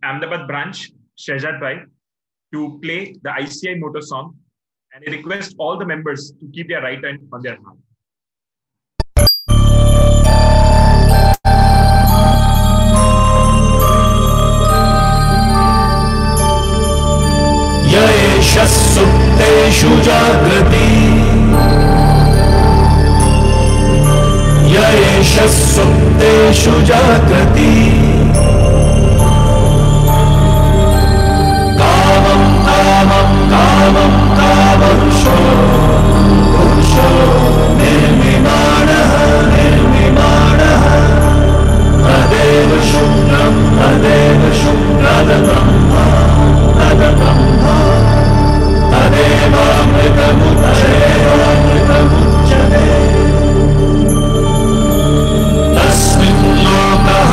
Ahmedabad branch, Shehzad Bhai, to play the ICI motto song, and I request all the members to keep their right hand on their heart. सुप्तेषु जागृति येष सुप्तेषु जागृति कामं कामं कामं कामपुरुषो पुरुषो निर्मिमाणः निर्मिमाणः तदेव शुक्लं तद्ब्रह्मा तद्ब्रह्मा तदेवामृतमुच्यते तस्मिन् लोकः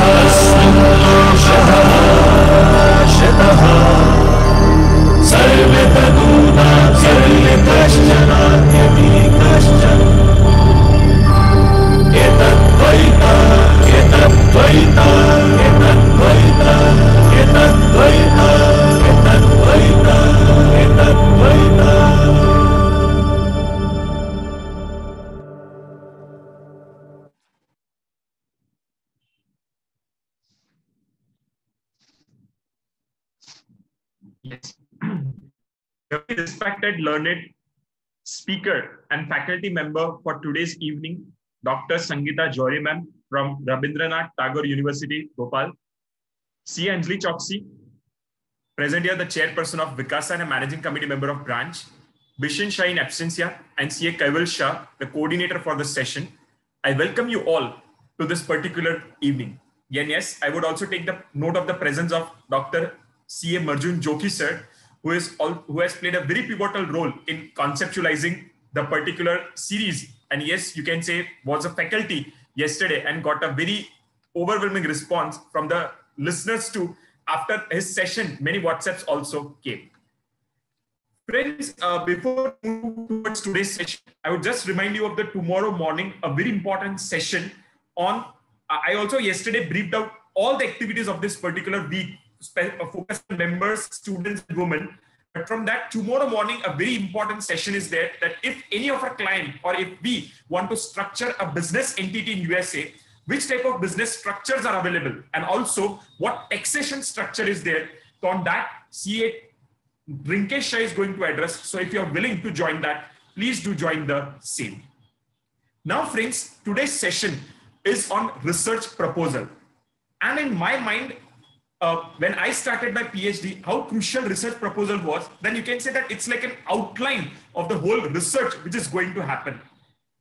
दोषः शतः सर्वे तदूना सर्वे कश्चन कश्चन एतद्वैता एतद्वैता एतद्वैता एतद्वैता एतद्वैता एतद्वैता. Yes. Very respected, learned speaker and faculty member for today's evening, Dr. Sangeeta Johri ma'am from Rabindranath Tagore University, Bhopal. C. Anjali Choksi, present here the chairperson of Vikasa and a managing committee member of branch. Bishan Shah in absentia and CA Kaival Shah, the coordinator for the session. I welcome you all to this particular evening. And yes, I would also take the note of the presence of Dr. CA Marjun Joki sir, who has played a very pivotal role in conceptualizing the particular series. And yes, you can say was a faculty yesterday and got a very overwhelming response from the listeners too. After his session, many WhatsApps also came. Friends, before we move towards today's session, I would just remind you of the tomorrow morning, a very important session on, I also yesterday briefed out all the activities of this particular week, focus on members, students, and women. But from that, tomorrow morning, a very important session is there that if any of our client or if we want to structure a business entity in USA, which type of business structures are available and also what taxation structure is there. So on that, CA Rinkesh Shah is going to address. So if you're willing to join that, please do join the same. Now, friends, today's session is on research proposal. And in my mind, when I started my PhD, how crucial research proposal was, then you can say that it's like an outline of the whole research which is going to happen.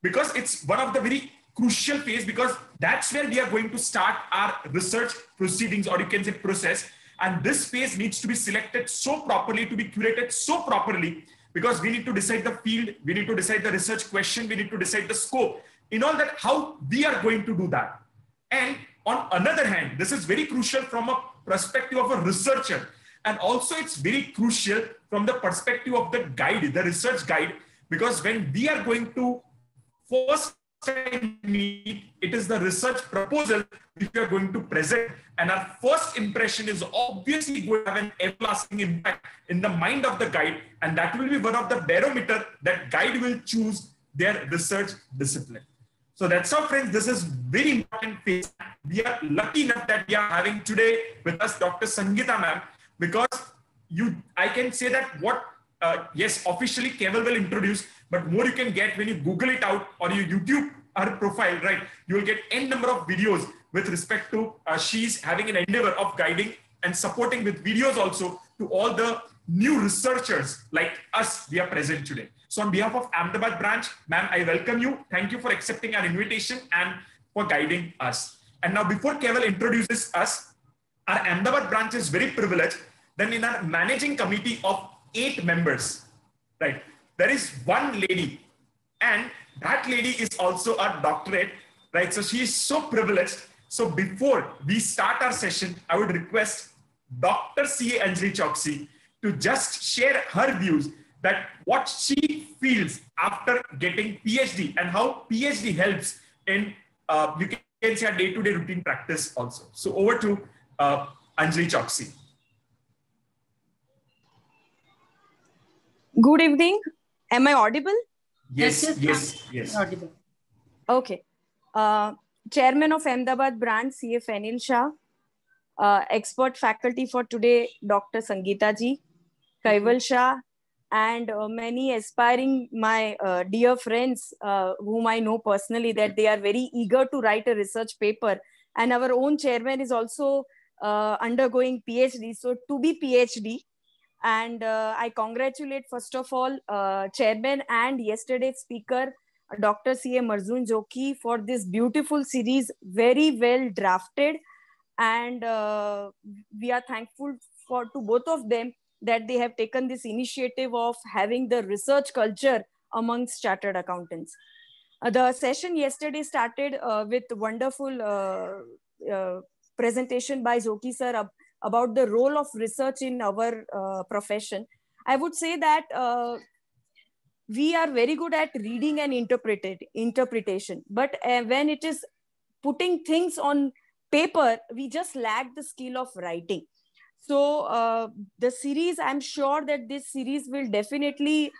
Because it's one of the very crucial phase, because that's where we are going to start our research proceedings, or you can say process. And this phase needs to be selected so properly, to be curated so properly, because we need to decide the field, we need to decide the research question, we need to decide the scope. In all that, how we are going to do that. And on another hand, this is very crucial from a perspective of a researcher. And also it's very crucial from the perspective of the guide, the research guide, because when we are going to first meet, it is the research proposal which we are going to present. And our first impression is obviously going to have an everlasting impact in the mind of the guide. And that will be one of the barometer that guide will choose their research discipline. So that's how, friends, this is very important phase. We are lucky enough that we are having today with us Dr. Sangeeta ma'am, because I can say that what, yes, officially Keval will introduce, but more you can get when you Google it out or you YouTube her profile, right? You will get n number of videos with respect to, she's having an endeavor of guiding and supporting with videos also to all the new researchers like us we are present today. So on behalf of Ahmedabad branch, ma'am, I welcome you. Thank you for accepting our invitation and for guiding us. And now before Keval introduces us, our Ahmedabad branch is very privileged. Then in our managing committee of 8 members, right, there is one lady, and that lady is also a doctorate, right? So she is so privileged. So before we start our session, I would request Dr. C.A. Anjali Choksi to just share her views that what she feels after getting PhD and how PhD helps in, you can say, a day-to-day routine practice also. So over to Anjali Choksi. Good evening. Am I audible? Yes. Audible. Okay. Chairman of Ahmedabad branch, CF Anil Shah. Expert faculty for today, Dr. Sangeeta ji, Kaival Shah, and many aspiring my dear friends whom I know personally that they are very eager to write a research paper. And our own chairman is also undergoing PhD. So to be PhD. And I congratulate, first of all, chairman and yesterday's speaker, Dr. C.A. Marzun Joki, for this beautiful series, very well drafted. And we are thankful to both of them that they have taken this initiative of having the research culture amongst chartered accountants. The session yesterday started with wonderful presentation by Joki sir about the role of research in our profession. I would say that we are very good at reading and interpretation, but when it is putting things on paper, we just lack the skill of writing. So the series, I'm sure that this series will definitely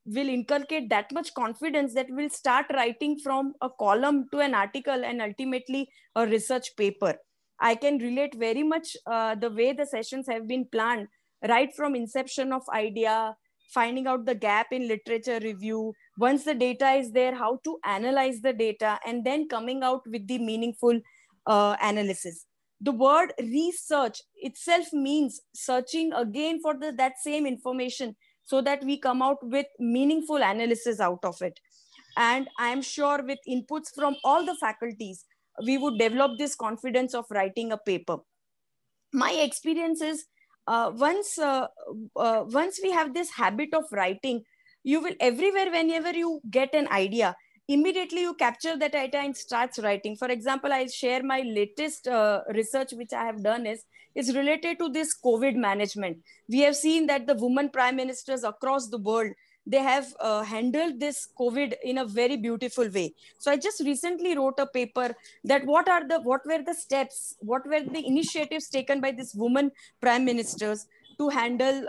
will inculcate that much confidence that we'll start writing from a column to an article and ultimately a research paper. I can relate very much the way the sessions have been planned, right from inception of idea, finding out the gap in literature review, once the data is there, how to analyze the data, and then coming out with the meaningful analysis. The word research itself means searching again for that same information so that we come out with meaningful analysis out of it. And I am sure with inputs from all the faculties, we would develop this confidence of writing a paper. My experience is once we have this habit of writing, you will everywhere, whenever you get an idea, immediately you capture that idea and starts writing. For example, I share my latest research which I have done is related to this COVID management. We have seen that the women prime ministers across the world, they have handled this COVID in a very beautiful way. So I just recently wrote a paper that what were the steps, what were the initiatives taken by these women prime ministers to handle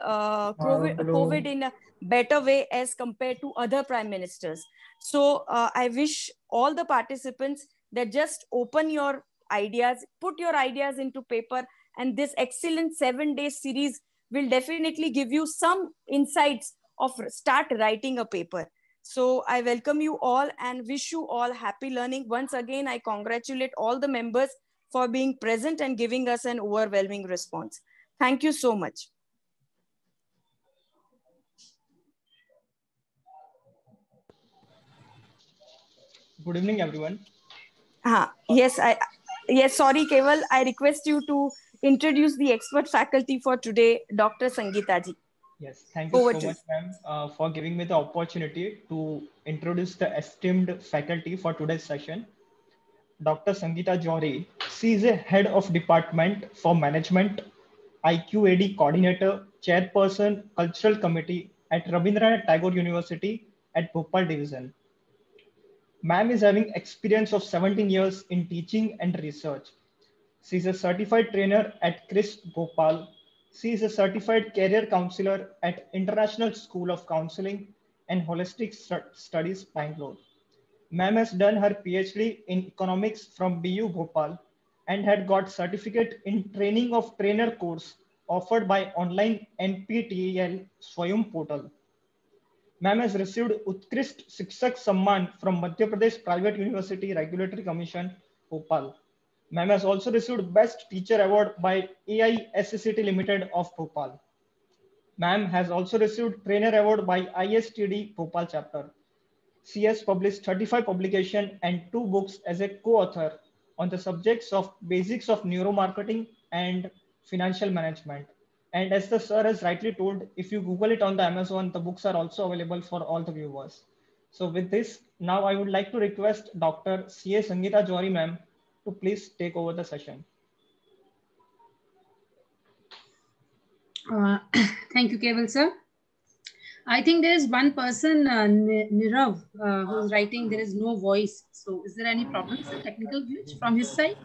COVID in a better way as compared to other prime ministers. So I wish all the participants that just open your ideas, put your ideas into paper, and this excellent 7-day series will definitely give you some insights of start writing a paper. So I welcome you all and wish you all happy learning. Once again, I congratulate all the members for being present and giving us an overwhelming response. Thank you so much. Good evening, everyone. Yes, sorry, Keval. I request you to introduce the expert faculty for today, Dr. Sangeeta ji. Yes, thank you so much, ma'am, for giving me the opportunity to introduce the esteemed faculty for today's session. Dr. Sangeeta Johri, she is a head of department for management, IQAD coordinator, chairperson, cultural committee at Rabindranath Tagore University at Bhopal division. Ma'am is having experience of 17 years in teaching and research. She is a certified trainer at CRISP Bhopal. She is a certified career counselor at International School of Counseling and Holistic Studies, Bangalore. Ma'am has done her PhD in economics from BU Bhopal and had got certificate in training of trainer course offered by online NPTEL Swayam portal. Ma'am has received Utkrisht Shikshak Samman from Madhya Pradesh Private University Regulatory Commission, Bhopal. Ma'am has also received Best Teacher Award by AISCT Limited of Bhopal. Ma'am has also received Trainer Award by ISTD Bhopal chapter. She has published 35 publications and 2 books as a co-author on the subjects of basics of neuromarketing and financial management. And as the sir has rightly told, if you Google it on the Amazon, the books are also available for all the viewers. So with this, now I would like to request Dr. C.A. Sangeeta Johri ma'am to please take over the session. Thank you, Keval sir. I think there is one person, Nirav, who's writing there is no voice. So is there any problem, sir? Technical glitch from his side?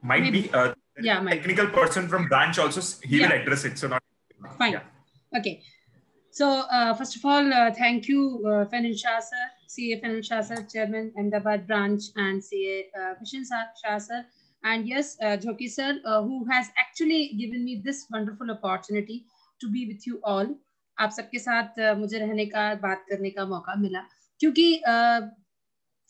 Might be. Yeah, technical person from branch also, he will address it. So not. Fine. Yeah. Okay. So first of all, thank you, Fenil Shah sir, CA Fenil Shah sir, Chairman, Ahmedabad branch, and CA Vishen Shah sir, and yes, Jhoki sir, who has actually given me this wonderful opportunity to be with you all. आप सबके साथ मुझे रहने का, बात करने का मौका मिला, क्योंकि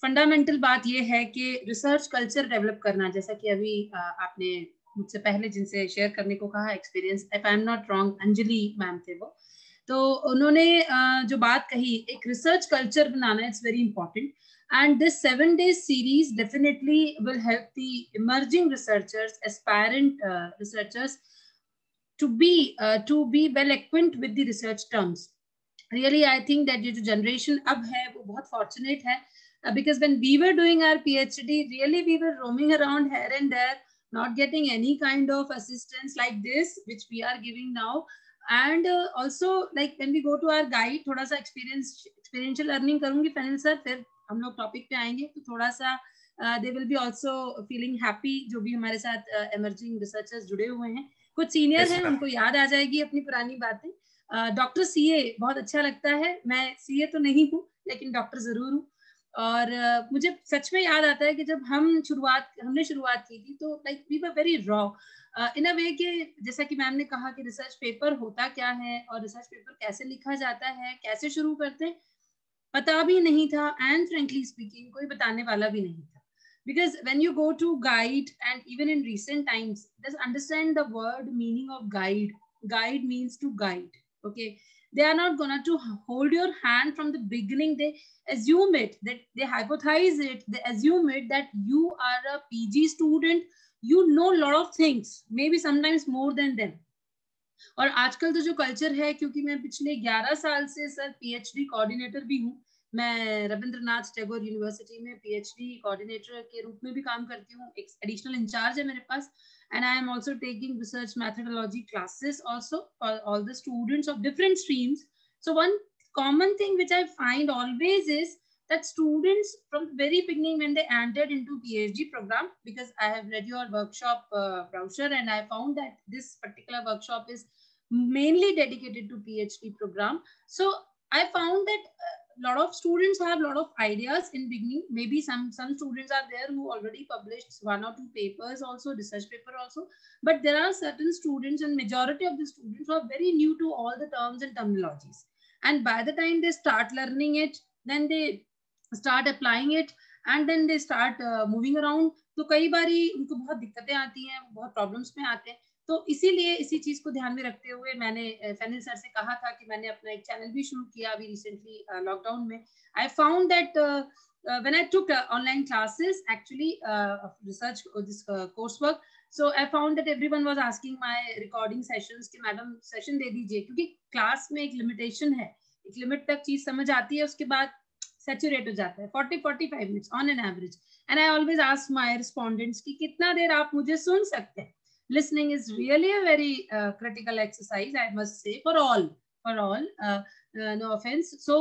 फंडामेंटल बात ये है कि रिसर्च कल्चर डेवलप करना, जैसा कि अभी आपने मुझसे पहले जिनसे शेयर करने को कहा experience, if I am not wrong Anjali ma'am थे वो, तो उन्होंने जो बात कही, एक research culture banana, it's very important, and this 7 days series definitely will help the emerging researchers, aspirant researchers to be well acquainted with the research terms. Really, I think that जो generation अब है वो बहुत fortunate है, because when we were doing our PhD, really we were roaming around here and there, not getting any kind of assistance like this which we are giving now. And also like when we go to our guide, थोड़ा सा experiential learning करूंगी फैनिल sir, फिर हम लोग topic पे आएंगे, तो थोड़ा सा they will be also feeling happy जो भी हमारे साथ emerging researchers जुड़े हुए हैं, कुछ सीनियर हैं, उनको याद आ जाएगी अपनी पुरानी बातें. डॉक्टर सीए बहुत अच्छा लगता है, मैं सीए तो नहीं हूँ लेकिन डॉक्टर जरूर हूँ. और मुझे सच में याद आता है कि जब हमने शुरुआत की थी, तो like we were very raw in a way कि जैसा कि मैम ने कहा कि रिसर्च पेपर होता क्या है और रिसर्च पेपर कैसे लिखा जाता है, कैसे शुरू करते हैं, पता भी नहीं था, एंड फ्रेंकली स्पीकिंग कोई बताने वाला भी नहीं था. Because when you go to guide, and even in recent times, just understand the word meaning of guide. Guide means to guide. Okay, they are not gonna to hold your hand from the beginning. They assume it, that they hypothesize it, they assume it that you are a PG student, you know a lot of things, maybe sometimes more than them. और आजकल तो जो culture है, क्योंकि मैं पिछले 11 साल से सर PhD कोऑर्डिनेटर भी हूँ, मैं रविंद्रनाथ टैगोर यूनिवर्सिटी में PhD कोऑर्डिनेटर के रूप में भी काम करती हूँ, एक एडिशनल इंचार्ज है मेरे पास, and I am also taking research methodology classes also for all the students of different streams. So one common thing which I find always is that students from the very beginning when they entered into PhD program, because I have read your workshop brochure and I found that this particular workshop is mainly dedicated to PhD program. So I found that lot of students have a lot of ideas in beginning. Maybe some students are there who already published 1 or 2 papers also, research paper also, but there are certain students, and majority of the students who are very new to all the terms and terminologies, and by the time they start learning it, then they start applying it, and then they start moving around, तो कई बारी उनको बहुत दिक्कतें आती हैं, बहुत problems में आते हैं. तो इसीलिए इसी चीज को ध्यान में रखते हुए मैंने फैनिल सर से कहा था कि मैंने अपना एक चैनल भी शुरू किया अभी रिसेंटली लॉकडाउन में. I found that when I took online classes actually research this course work, so I found that everyone was asking my recording sessions कि मैडम सेशन दे दीजिए, क्योंकि क्लास में एक लिमिटेशन है, एक लिमिट तक चीज समझ आती है, उसके बाद सैचुरेट हो जाता है 40-45 minutes on an average. And I always ask my respondents कि कितना देर आप मुझे सुन सकते हैं. Listening is really a very critical exercise, I must say, for all, no offense. So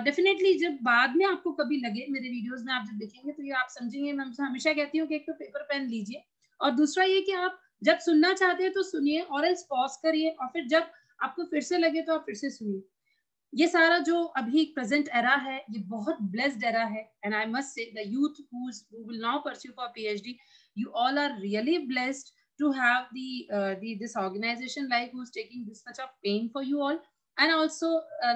definitely जब बाद में आपको कभी लगे, मेरे वीडियोस में आप जब देखेंगे तो ये आप समझेंगे, मैं हमेशा कहती हूँ कि एक तो पेपर पेन लीजिए, और दूसरा ये कि आप जब सुनना चाहते हैं तो सुनिए, और एल्स पॉज करिए, और फिर जब आपको फिर से लगे तो आप फिर से सुनिए. ये सारा जो अभी प्रेजेंट एरा है, ये बहुत ब्लेस्ड एरा है, and I must say the youth who will now pursue for PhD, you all are really blessed to have this organization like who's taking this much of pain for you all, and also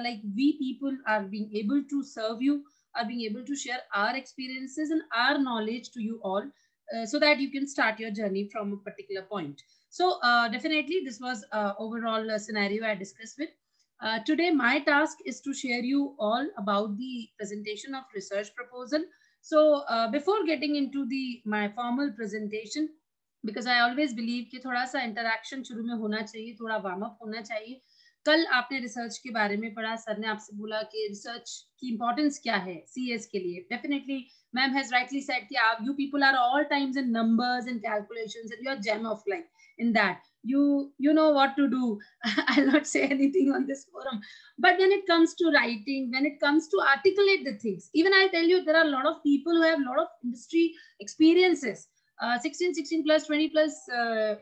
like we people are being able to serve you, are being able to share our experiences and our knowledge to you all, so that you can start your journey from a particular point. So definitely this was overall scenario I discussed with. Today my task is to share you all about the presentation of research proposal. So before getting into my formal presentation, because I always believe कि थोड़ा सा interaction शुरू में होना चाहिए, थोड़ा warm up होना चाहिए. कल आपने रिसर्च के बारे में पढ़ा, सर ने आपसे बोला कि रिसर्च की इंपॉर्टेंस क्या है CS के लिए. Definitely ma'am has rightly said कि आप you people are all times in numbers and calculations, and you are gem of life in that. You know what to do. I'll not say anything on this forum, but when it comes to writing, when it comes to articulate the things, even I tell you there are a lot of people who have a lot of industry experiences, 16 plus, 20 plus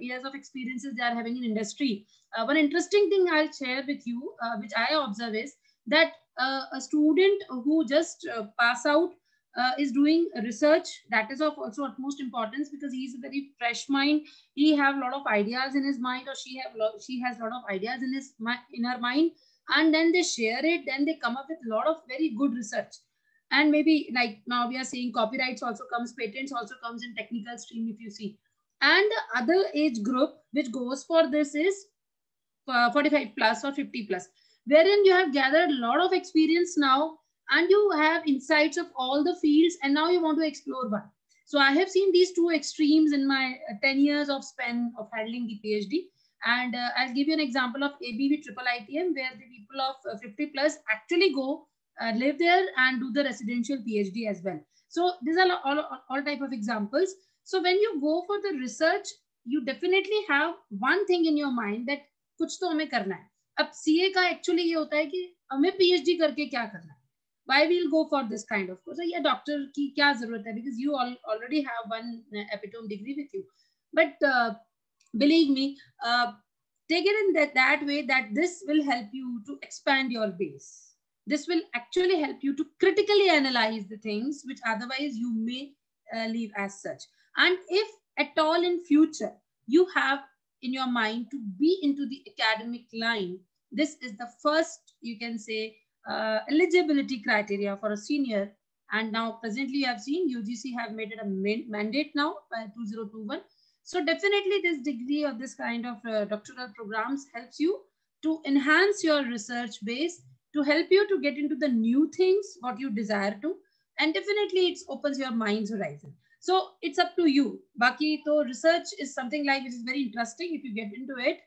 years of experiences they are having in industry. One interesting thing I'll share with you, which I observe is that a student who just pass out is doing research. That is of also utmost importance, because he is a very fresh mind. He have a lot of ideas in his mind, or she has a lot of ideas in her mind, and then they share it. Then they come up with a lot of very good research. And maybe like now we are seeing copyrights also comes, patents also comes in technical stream, if you see. And the other age group which goes for this is 45 plus or 50 plus, wherein you have gathered a lot of experience now, and you have insights of all the fields, and now you want to explore one. So I have seen these two extremes in my 10 years of span of handling the PhD. And I'll give you an example of ABV Triple ITM, where the people of 50 plus actually go live there and do the residential PhD as well. So these are all type of examples. So when you go for the research, you definitely have one thing in your mind that कुछ तो हमें करना है. अब CA का actually ये होता है कि हमें PhD करके क्या करना है. Why we'll go for this kind of course? So yeah, doctor की क्या जरूरत है? Because you already have one epitome degree with you. But believe me, take it in that way that this will help you to expand your base. This will actually help you to critically analyze the things which otherwise you may leave as such. And if at all in future you have in your mind to be into the academic line, this is the first, you can say, eligibility criteria for a senior. And now presently you have seen UGC have made it a mandate now by 2021. So definitely this degree of this kind of doctoral programs helps you to enhance your research base, to help you to get into the new things, what you desire to, and definitely it opens your mind's horizon. So it's up to you. Baki to research is something like which is very interesting. If you get into it,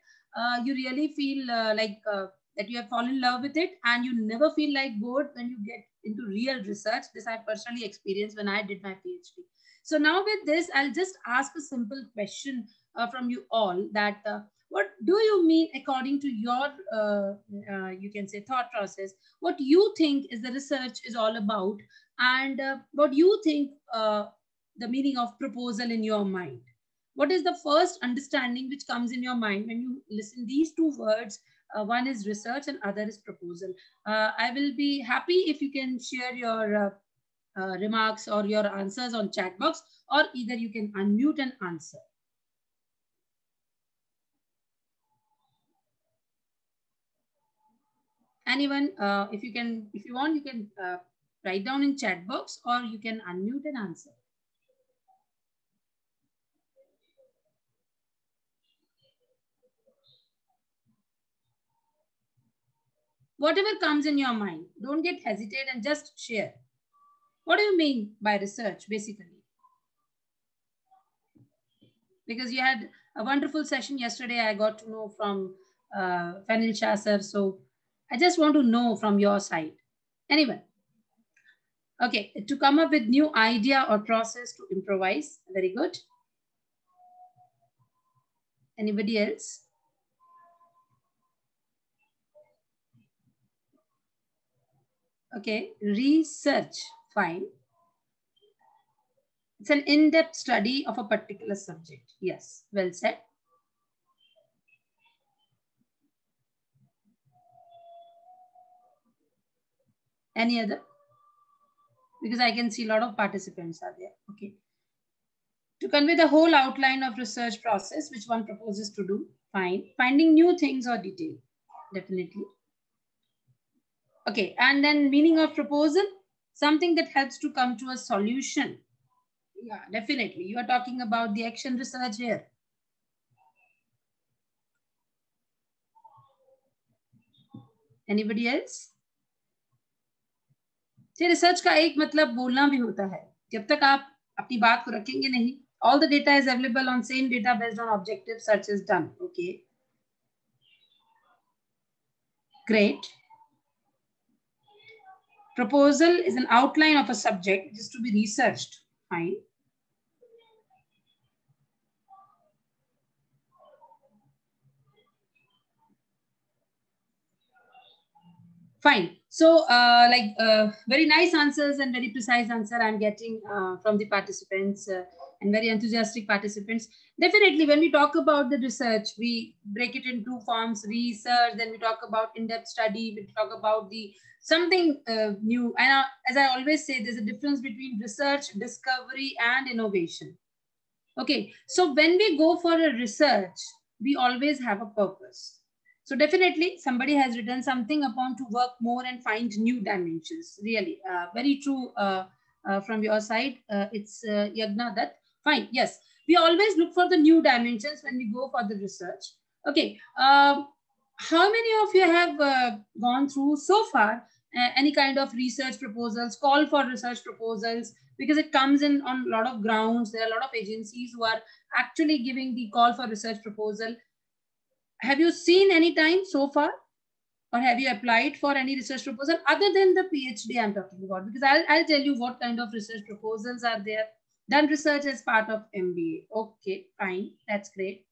you really feel that you have fallen in love with it, and you never feel like bored when you get into real research. This I personally experienced when I did my PhD. So now with this, I'll just ask a simple question from you all that what do you mean according to your, you can say, thought process? What you think is the research is all about, and what you think the meaning of proposal in your mind? What is the first understanding which comes in your mind when you listen these two words? One is research and other is proposal. I will be happy if you can share your remarks or your answers on chat box, or either you can unmute and answer. Anyone, if you want, you can write down in chat box, or you can unmute and answer. Whatever comes in your mind, don't get hesitate and just share. What do you mean by research, basically? Because you had a wonderful session yesterday, I got to know from Fenil Shah sir. So I just want to know from your side. Anyone? Okay, to come up with new idea or process to improvise. Very good. Anybody else? Okay, research, fine. It's an in-depth study of a particular subject. Yes, well said. Any other? Because I can see a lot of participants are there. Okay. To convey the whole outline of research process, which one proposes to do, fine. Finding new things or detail, definitely. Okay, and then meaning of proposal, something that helps to come to a solution. Yeah, definitely. You are talking about the action research here. Anybody else? See, research का एक मतलब बोलना भी होता है. जब तक आप अपनी बात को रखेंगे नहीं, all the data is available on same data based on objective search is done. Okay. Great. Proposal is an outline of a subject just to be researched. Fine. Fine. So very nice answers and very precise answer I'm getting from the participants. and very enthusiastic participants. Definitely, when we talk about the research, we break it in two forms: research, then we talk about in-depth study, we talk about the something new. And as I always say, there's a difference between research, discovery, and innovation. Okay, so when we go for a research, we always have a purpose. So definitely somebody has written something upon to work more and find new dimensions. Really, very true from your side. It's Yagna that. Fine, yes. We always look for the new dimensions when we go for the research. Okay, how many of you have gone through so far any kind of research proposals, call for research proposals? Because it comes in on a lot of grounds. There are a lot of agencies who are actually giving the call for research proposal. Have you seen any time so far, or have you applied for any research proposal other than the PhD I'm talking about? Because I'll tell you what kind of research proposals are there. Done research as part of MBA. Okay, fine, that's great.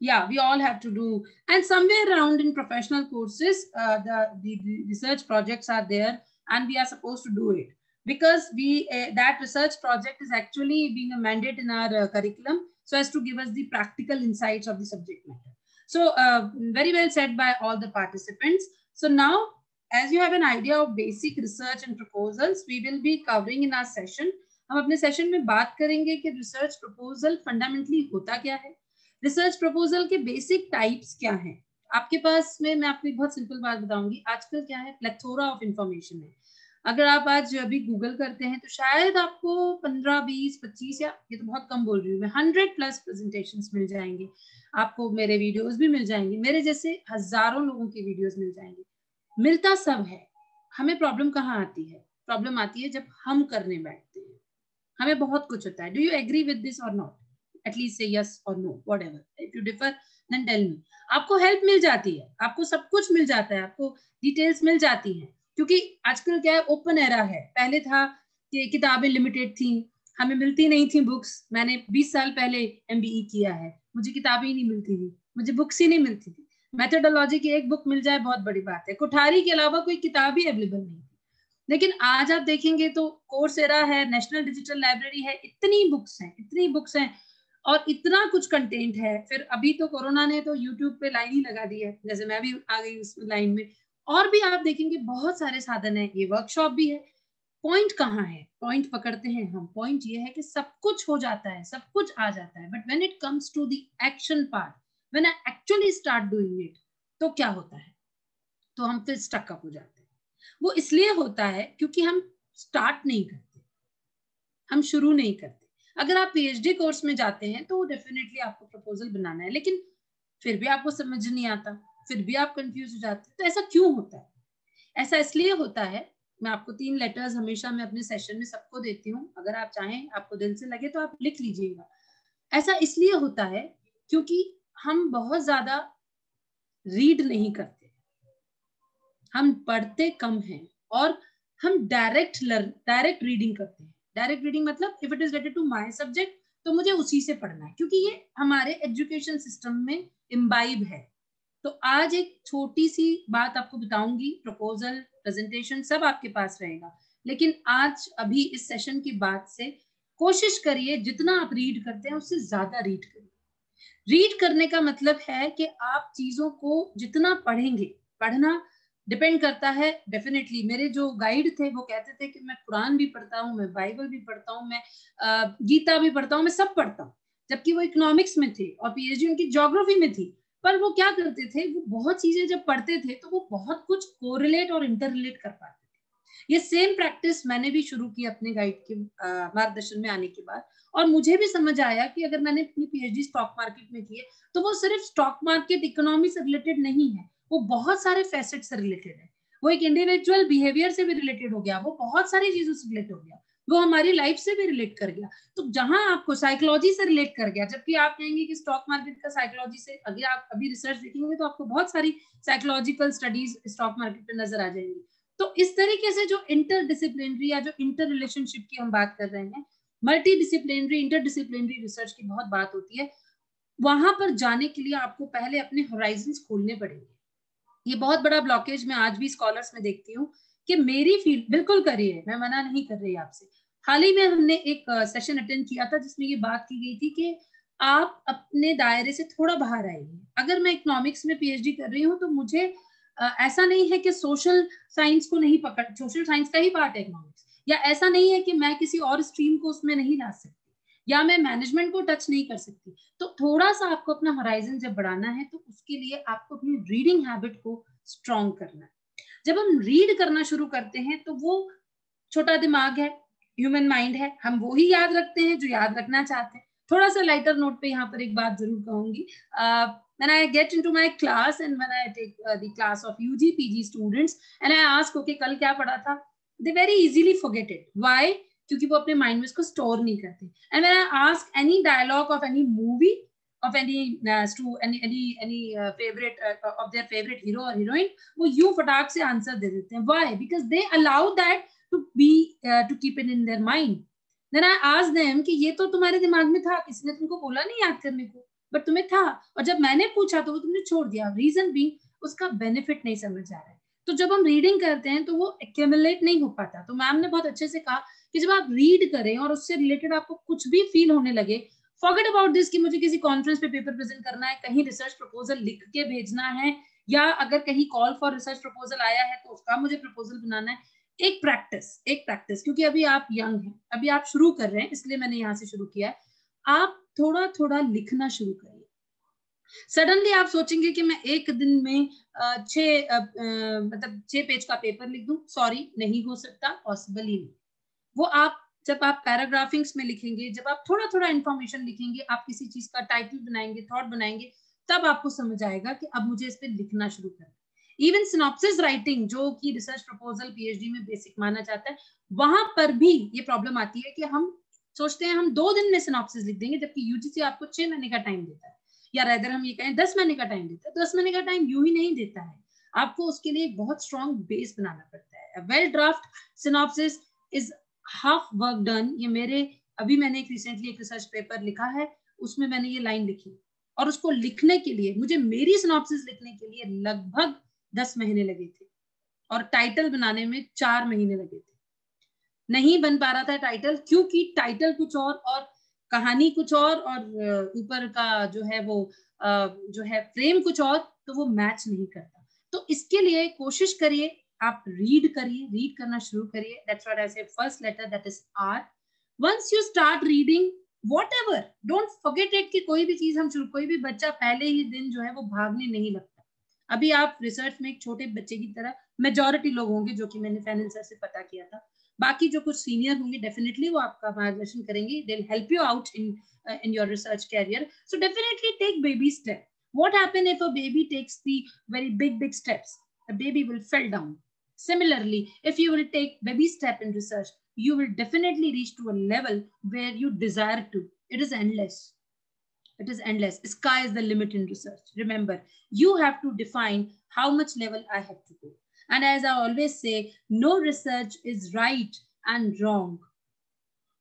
Yeah, we all have to do, and somewhere around in professional courses, the research projects are there, and we are supposed to do it, because we that research project is actually being a mandate in our curriculum, so as to give us the practical insights of the subject matter. So very well said by all the participants. So now, as you have an idea of basic research and proposals, we will be covering in our session. हम अपने session में बात करेंगे कि research proposal fundamentally होता क्या है, research proposal के बेसिक टाइप्स क्या हैं. आपके पास में मैं आपको एक बहुत सिंपल बात बताऊंगी. आजकल क्या है, प्लेथोरा ऑफ इंफॉर्मेशन है. अगर आप आज अभी गूगल करते हैं तो शायद आपको 15, 20, 25 या ये तो बहुत कम बोल रही हूँ मैं, 100+ प्रेजेंटेशंस मिल जाएंगे आपको. मेरे वीडियोस भी मिल जाएंगे, मेरे जैसे हजारों लोगों के वीडियोस मिल जाएंगे. मिलता सब है. हमें प्रॉब्लम कहाँ आती है? प्रॉब्लम आती है जब हम करने बैठते हैं. हमें बहुत कुछ होता है. Do you agree with this और नॉट? एटलीस्ट से यस और no, whatever. If you differ then tell me. आपको हेल्प मिल जाती है, आपको सब कुछ मिल जाता है, आपको डिटेल्स मिल जाती हैं, क्योंकि आजकल क्या है, ओपन एरा है. पहले था कि किताबें लिमिटेड थी, हमें मिलती नहीं थी बुक्स. मैंने 20 साल पहले MBE किया है, मुझे किताबें ही नहीं मिलती थी, मुझे बुक्स ही नहीं मिलती थी. मेथोडोलॉजी की एक बुक मिल जाए बहुत बड़ी बात है. कुठारी के अलावा कोई किताब ही अवेलेबल नहीं. लेकिन आज आप देखेंगे तो कोर्सेरा है, नेशनल डिजिटल लाइब्रेरी है, इतनी बुक्स हैं और इतना कुछ कंटेंट है. फिर अभी तो कोरोना ने तो यूट्यूब पे लाइन ही लगा दी है, जैसे मैं भी आ गई उस लाइन में. और भी आप देखेंगे बहुत सारे साधन है. ये वर्कशॉप भी है. पॉइंट कहाँ है? पॉइंट पकड़ते हैं हम. पॉइंट ये है कि सब कुछ हो जाता है, सब कुछ आ जाता है, but when it comes to the action part, when I actually start doing it, तो क्या होता है? तो हम फिर स्टक अप हो जाते हैं. वो इसलिए होता है क्योंकि हम स्टार्ट नहीं करते, हम शुरू नहीं करते. अगर आप PhD कोर्स में जाते हैं तो डेफिनेटली आपको प्रपोजल बनाना है, लेकिन फिर भी आपको समझ नहीं आता, फिर भी आप कंफ्यूज हो जाते हैं. तो ऐसा क्यों होता है? ऐसा इसलिए होता है, मैं आपको 3 लेटर्स हमेशा मैं अपने सेशन में सबको देती हूँ. अगर आप चाहें, आपको दिल से लगे तो आप लिख लीजिएगा. ऐसा इसलिए होता है क्योंकि हम बहुत ज्यादा रीड नहीं करते, हम पढ़ते कम हैं, और हम डायरेक्ट रीडिंग करते हैं. डायरेक्ट रीडिंग मतलब if it is related to my subject तो मुझे उसी से पढ़ना है, क्योंकि ये हमारे एजुकेशन सिस्टम में इम्बाइब है. तो आज एक छोटी सी बात आपको बताऊंगी. प्रपोजल, प्रेजेंटेशन सब आपके पास रहेगा, लेकिन आज अभी इस सेशन की बात से कोशिश करिए जितना आप रीड करते हैं उससे ज्यादा रीड करिए. रीड करने का मतलब है कि आप चीजों को जितना पढ़ेंगे, पढ़ना डिपेंड करता है. डेफिनेटली मेरे जो गाइड थे वो कहते थे कि मैं कुरान भी पढ़ता हूँ, मैं बाइबल भी पढ़ता हूँ, मैं गीता भी पढ़ता हूँ, मैं सब पढ़ता हूँ. जबकि वो इकोनॉमिक्स में थे और PhD उनकी ज्योग्राफी में थी. पर वो क्या करते थे, वो बहुत चीजें जब पढ़ते थे तो वो बहुत कुछ कोरिलेट और इंटर रिलेट कर पाते थे. ये सेम प्रैक्टिस मैंने भी शुरू की अपने गाइड के मार्गदर्शन में आने के बाद, और मुझे भी समझ आया कि अगर मैंने अपनी PhD स्टॉक मार्केट में की है तो वो सिर्फ स्टॉक मार्केट इकोनॉमी से रिलेटेड नहीं है, वो बहुत सारे फैसेट से रिलेटेड है. वो एक इंडिविजुअल बिहेवियर से भी रिलेटेड हो गया, वो बहुत सारी चीजों से रिलेटेड हो गया, वो हमारी लाइफ से भी रिलेट कर गया. तो जहां आपको साइकोलॉजी से रिलेट कर गया, जबकि आप कहेंगे कि स्टॉक मार्केट का साइकोलॉजी से, अगर आप अभी रिसर्च देखेंगे तो आपको बहुत सारी साइकोलॉजिकल स्टडीज स्टॉक मार्केट पे नजर आ जाएंगी. तो इस तरीके से जो इंटर डिसिप्लिनरी या जो इंटर रिलेशनशिप की हम बात कर रहे हैं, multi disciplinary, inter disciplinary research की बहुत बात होती है. वहां पर जाने के लिए आपको पहले अपने होराइजन्स खोलने पड़ेंगे. ये बहुत बड़ा ब्लॉकेज मैं आज भी स्कॉलर्स में देखती हूँ कि मेरी फील्ड, बिल्कुल करिए, मैं मना नहीं कर रही आपसे, हाल ही में हमने एक सेशन अटेंड किया था जिसमें ये बात की गई थी कि आप अपने दायरे से थोड़ा बाहर आइए। अगर मैं इकोनॉमिक्स में पीएचडी कर रही हूँ तो मुझे ऐसा नहीं है कि सोशल साइंस को नहीं पकड़, सोशल साइंस का ही पार्ट है इकोनॉमिक्स, या ऐसा नहीं है कि मैं किसी और स्ट्रीम को उसमें नहीं ला सकती, या मैं मैनेजमेंट को टच नहीं कर सकती। तो थोड़ा सा आपको अपना होराइजन जब बढ़ाना है तो उसके लिए आपको अपनी रीडिंग हैबिट को स्ट्रॉन्ग करना है। जब हम रीड करना शुरू करते हैं तो वो छोटा दिमाग है, ह्यूमन माइंड है, हम वो ही याद रखते हैं जो याद रखना चाहते हैं। थोड़ा सा लाइटर नोट पे यहाँ पर एक बात जरूर कहूंगी, when I get into my class and when I take the class of UG PG students and I ask okay कल क्या पढ़ा था, they very easily forget it. Why? क्योंकि वो अपने माइंड में इसको स्टोर नहीं करते। And when I ask any dialogue of any movie of any favorite of their favorite hero or heroine, वो यूं फटाक से आंसर दे देते हैं। Why? Because they allow that to be to keep it in their mind. Then I ask them कि ये तो तुम्हारे दिमाग में था, किसी ने तुमको बोला नहीं याद करने को, बट तुम्हें था, और जब मैंने पूछा तो वो तुमने छोड़ दिया। रीजन बीइंग उसका बेनिफिट नहीं समझ आ रहा है। तो जब हम रीडिंग करते हैं तो वो एक्यूमुलेट नहीं हो पाता। तो मैम ने बहुत अच्छे से कहा कि जब आप रीड करें और उससे रिलेटेड आपको कुछ भी फील होने लगे, फॉरगेट अबाउट दिस कि मुझे किसी कॉन्फ्रेंस पे पेपर प्रेजेंट करना है, कहीं रिसर्च प्रपोजल लिख के भेजना है, या अगर कहीं कॉल फॉर रिसर्च प्रपोजल आया है तो उसका मुझे प्रपोजल बनाना है। एक प्रैक्टिस, क्योंकि अभी आप यंग हैं, अभी आप शुरू कर रहे हैं, इसलिए मैंने यहाँ से शुरू किया है। आप थोड़ा थोड़ा लिखना शुरू करिए। सडनली आप सोचेंगे कि मैं एक दिन में 6 पेज का पेपर लिख दूं, सॉरी नहीं हो सकता, पॉसिबल ही नहीं। वो आप जब आप पैराग्राफिंग्स में लिखेंगे, जब आप थोड़ा थोड़ा इंफॉर्मेशन लिखेंगे, आप किसी चीज का टाइटल बनाएंगे, थॉट बनाएंगे, तब आपको समझ आएगा कि अब मुझे इस पे लिखना शुरू करना। इवन सिनॉप्सिस राइटिंग, जो कि रिसर्च प्रपोजल पीएचडी में बेसिक माना जाता है, वहां पर भी ये प्रॉब्लम आती है कि हम सोचते हैं हम 2 दिन में सिनॉप्सिस लिख देंगे, जबकि यूजीसी आपको 6 महीने का टाइम देता है, या रेदर हम ये कहें 10 महीने का टाइम देता है। 10 महीने का टाइम यूं ही नहीं देता है, आपको उसके लिए एक बहुत स्ट्रॉन्ग बेस बनाना पड़ता है। Well draft synopsis is half work done. ये मैंने एक रिसेंटली एक रिसर्च पेपर लिखा है, उसमें मैंने ये लाइन लिखी, और उसको लिखने के लिए मुझे मेरी सिनॉप्सिस लिखने के लिए लगभग 10 महीने लगे थे, और टाइटल बनाने में 4 महीने लगे थे। नहीं बन पा रहा था टाइटल, क्योंकि टाइटल कुछ और कहानी कुछ और ऊपर का जो है वो जो है फ्रेम कुछ और, तो वो मैच नहीं करता। तो इसके लिए कोशिश करिए, आप रीड करिए, रीड करना शुरू करिए। That's what I say first letter, that is R. Once you start reading whatever, don't forget it कि कोई भी चीज हम शुरू, कोई भी बच्चा पहले ही दिन जो है वो भागने नहीं लगता। अभी आप रिसर्च में एक छोटे बच्चे की तरह, मेजॉरिटी लोग होंगे जो कि मैंने फैनल सर से पता किया था, बाकी जो कुछ सीनियर होंगे डेफिनेटली वो आपका मार्गदर्शन करेंगे, they will help you out in your research career. So definitely take baby step. What happen if a baby takes the very big steps? The baby will fall down. Similarly, if you will take baby step in research, you will definitely reach to a level where you desire to. It is endless. It is endless. Sky is the limit in research. Remember, you have to define how much level I have to go. And as I always say, no research is right and wrong.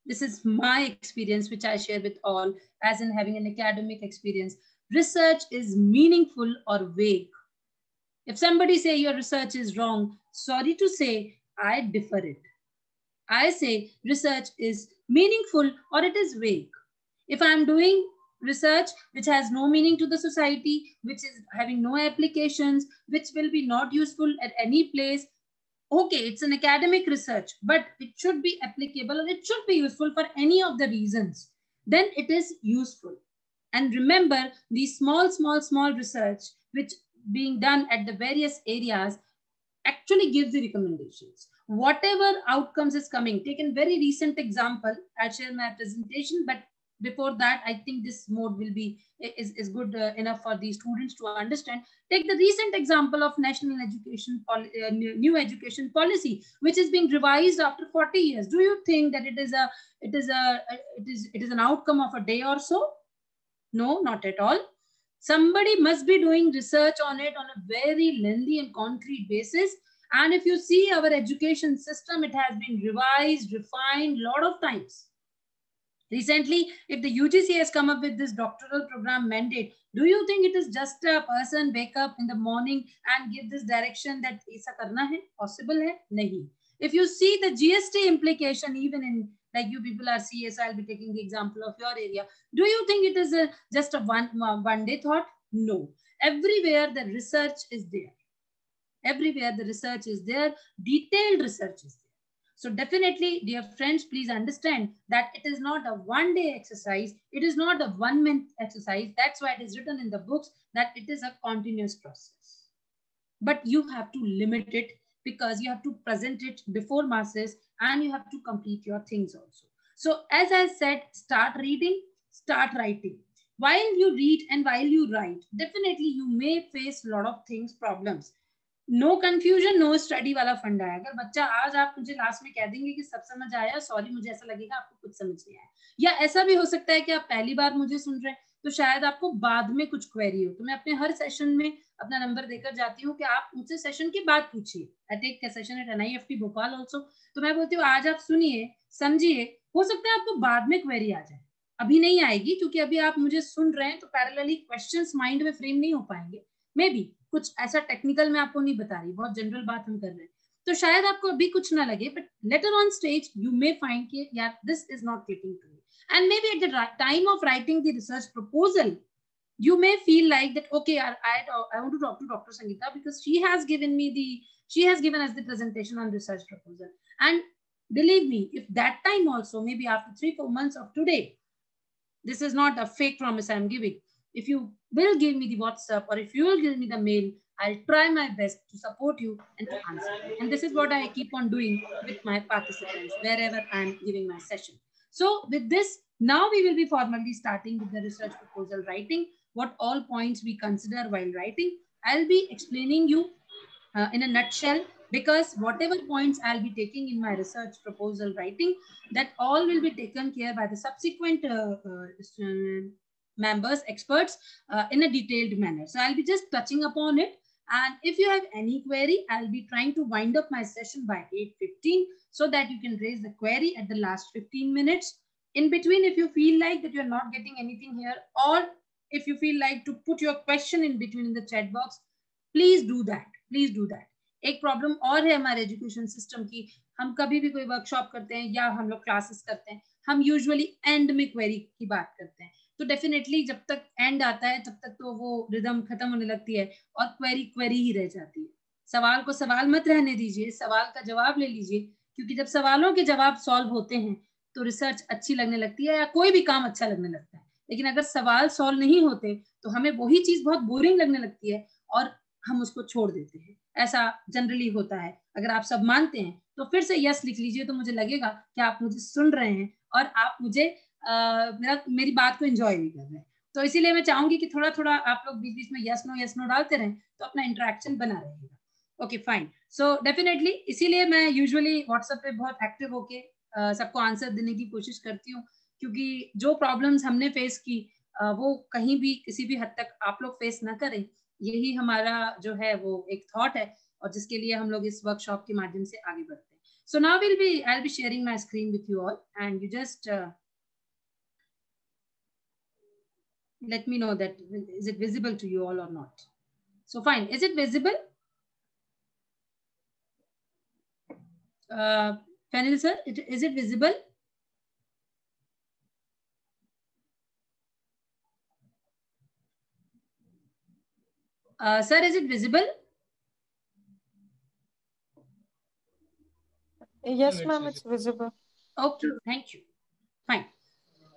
This is my experience, which I share with all, as in having an academic experience. Research is meaningful or vague. If somebody say your research is wrong, sorry to say, I differ it. I say research is meaningful or it is vague. If I'm doing research which has no meaning to the society, which is having no applications, which will be not useful at any place, okay, it's an academic research, but it should be applicable and it should be useful for any of the reasons, then it is useful. And remember, these small research which being done at the various areas actually gives the recommendations. Whatever outcomes is coming, take a very recent example. I'll share my presentation, but before that, I think this mode will be is good enough for the students to understand. Take the recent example of national education new education policy, which is being revised after 40 years. Do you think that it is an outcome of a day or so? No, not at all. Somebody must be doing research on it on a very lengthy and concrete basis. And if you see our education system, it has been revised, refined a lot of times. Recently, if the UGC has come up with this doctoral program mandate, do you think it is just a person wake up in the morning and give this direction that aisa karna hai? Possible hai? Nahi. If you see the GST implication even in Like you people are CA, so I'll be taking the example of your area. Do you think it is just a one day thought? No. Everywhere the research is there. Everywhere the research is there, detailed research is there. So definitely, dear friends, please understand that it is not a one-day exercise. It is not a one-month exercise. That's why it is written in the books that it is a continuous process. But you have to limit it because you have to present it before masses and you have to complete your things also. So as I said, start reading, start writing. While you read and while you write, definitely you may face a lot of things, problems. No confusion no study वाला funda है. अगर बच्चा आज आप मुझे last में कह देंगे कि सब समझ आया, सॉरी मुझे ऐसा लगेगा आपको कुछ समझ नहीं आया. या ऐसा भी हो सकता है कि आप पहली बार मुझे सुन रहे हैं तो शायद आपको बाद में कुछ क्वेरी हो. तो मैं अपने हर सेशन में अपना नंबर देकर जाती हूँ कि आप मुझसे सेशन के बाद पूछिए. I take session at NIFT Bhopal also. तो मैं बोलती हूँ आज आप सुनिए, समझिए, हो सकता है आपको बाद में क्वेरी आ जाए, अभी नहीं आएगी क्योंकि अभी आप मुझे सुन रहे हैं तो पैरेलली क्वेश्चंस माइंड में फ्रेम नहीं हो पाएंगे. मे बी कुछ ऐसा टेक्निकल मैं आपको नहीं बता रही, बहुत जनरल बात हम कर रहे हैं, तो शायद आपको अभी कुछ ना लगे, but later on stage you may find कि यार this is not clicking to me. And maybe at the time of writing the research proposal you may feel like that, okay, I want to talk to Dr. Sangeeta because she has given us the presentation on research proposal. And believe me, if that time also, maybe after 3-4 months of today, this is not a fake promise I'm giving. If you will give me the WhatsApp or if you will give me the mail, I'll try my best to support you and to answer. And this is what I keep on doing with my participants wherever I'm giving my session. So with this, now we will be formally starting with the research proposal writing. What all points we consider while writing. I'll be explaining you in a nutshell, because whatever points I'll be taking in my research proposal writing, that all will be taken care by the subsequent members, experts in a detailed manner. So I'll be just touching upon it. And if you have any query, I'll be trying to wind up my session by 8:15 so that you can raise the query at the last 15 minutes. In between, if you feel like that you're not getting anything here, or if you feel like to put your question in between in the chat box, please do that. Please do that. एक problem और है हमारे education system की, हम कभी भी कोई workshop करते हैं या हम लोग क्लासेस करते हैं, हम यूजुअली एंड में क्वेरी की बात करते हैं. तो डेफिनेटली जब तक एंड आता है तब तक तो वो रिदम खत्म होने लगती है और क्वेरी क्वेरी ही रह जाती है. सवाल को सवाल मत रहने दीजिए, सवाल का जवाब ले लीजिए, क्योंकि जब सवालों के जवाब सॉल्व होते हैं तो रिसर्च अच्छी लगने लगती है या कोई भी काम अच्छा लगने लगता है. लेकिन अगर सवाल सॉल्व नहीं होते तो हमें वही चीज बहुत बोरिंग लगने लगती है और हम उसको छोड़ देते हैं. ऐसा जनरली होता है. अगर आप सब मानते हैं तो फिर से यस लिख लीजिए, तो मुझे लगेगा कि आप मुझे सुन रहे हैं और आप मुझे मेरी बात को एंजॉय भी कर रहे हैं. तो इसीलिए मैं चाहूंगी कि थोड़ा थोड़ा आप लोग बीच बीच में यस नो डालते रहें तो अपना इंटरेक्शन बना रहेगा. Okay fine. सो डेफिनेटली इसीलिए मैं यूजुअली व्हाट्सएप पे बहुत एक्टिव होके सबको आंसर देने की कोशिश करती हूँ, क्योंकि जो प्रॉब्लम्स हमने फेस की वो कहीं भी किसी भी हद तक आप लोग फेस ना करें, यही हमारा जो है वो एक थॉट है और जिसके लिए हम लोग इस वर्कशॉप के माध्यम से आगे बढ़ते हैं. So now I'll be sharing my screen with you all, and you just let me know that is it visible to you all or not. So fine, is it visible? Fenil sir, is it visible? Sir, is it visible? Yes, ma'am, it's visible. Okay, thank you. Fine.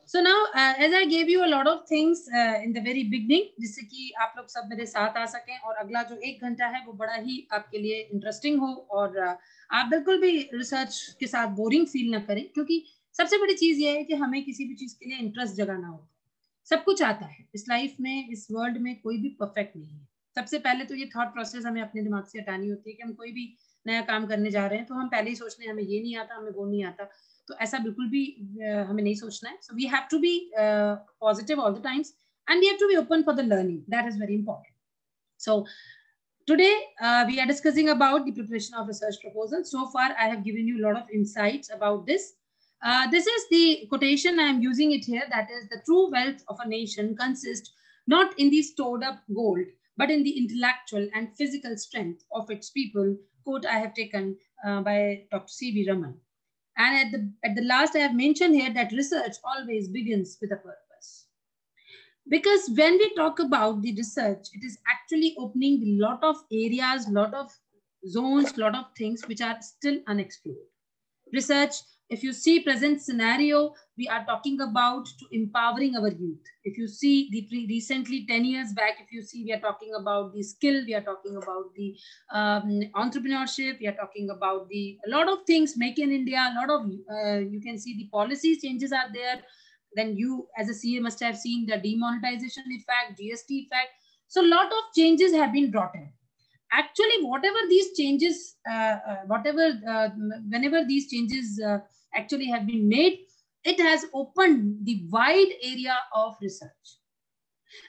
So now, as I gave you a lot of things in the very beginning, जिससे कि आप लोग सब मेरे साथ आ सकें और अगला जो 1 घंटा है वो बड़ा ही आपके लिए इंटरेस्टिंग हो और आप बिल्कुल भी रिसर्च के साथ बोरिंग फील ना करें, क्योंकि सबसे बड़ी चीज ये है कि हमें किसी भी चीज के लिए इंटरेस्ट जगाना होता है. सब कुछ आता है इस लाइफ में, इस वर्ल्ड में कोई भी परफेक्ट नहीं है. सबसे पहले तो ये थॉट प्रोसेस हमें अपने दिमाग से हटानी होती है कि हम कोई भी नया काम करने जा रहे हैं तो हम पहले ही सोचते हैं हमें ये नहीं आता, हमें वो नहीं आता. तो ऐसा बिल्कुल भी हमें नहीं सोचना है. So we have to be positive all the times and we have to be open for the learning. That is very important. So today we are discussing about the preparation of research proposal. So far I have given you a lot of insights about this. This is the quotation I am using it here, that is, the true wealth of a nation consists not in the stored up gold but in the intellectual and physical strength of its people. Quote I have taken by Dr. C.V. Raman. And at the last, I have mentioned here that research always begins with a purpose. Because when we talk about the research, it is actually opening a lot of areas, lot of zones, lot of things which are still unexplored. Research, if you see present scenario, we are talking about to empowering our youth. If you see the recently 10 years back, if you see, we are talking about the skill, we are talking about the entrepreneurship, we are talking about a lot of things, Make in India, a lot of, you can see the policy changes are there. Then you as a CA must have seen the demonetization effect, GST effect. So a lot of changes have been brought in. Actually, whatever these changes, whenever these changes actually have been made, it has opened the wide area of research.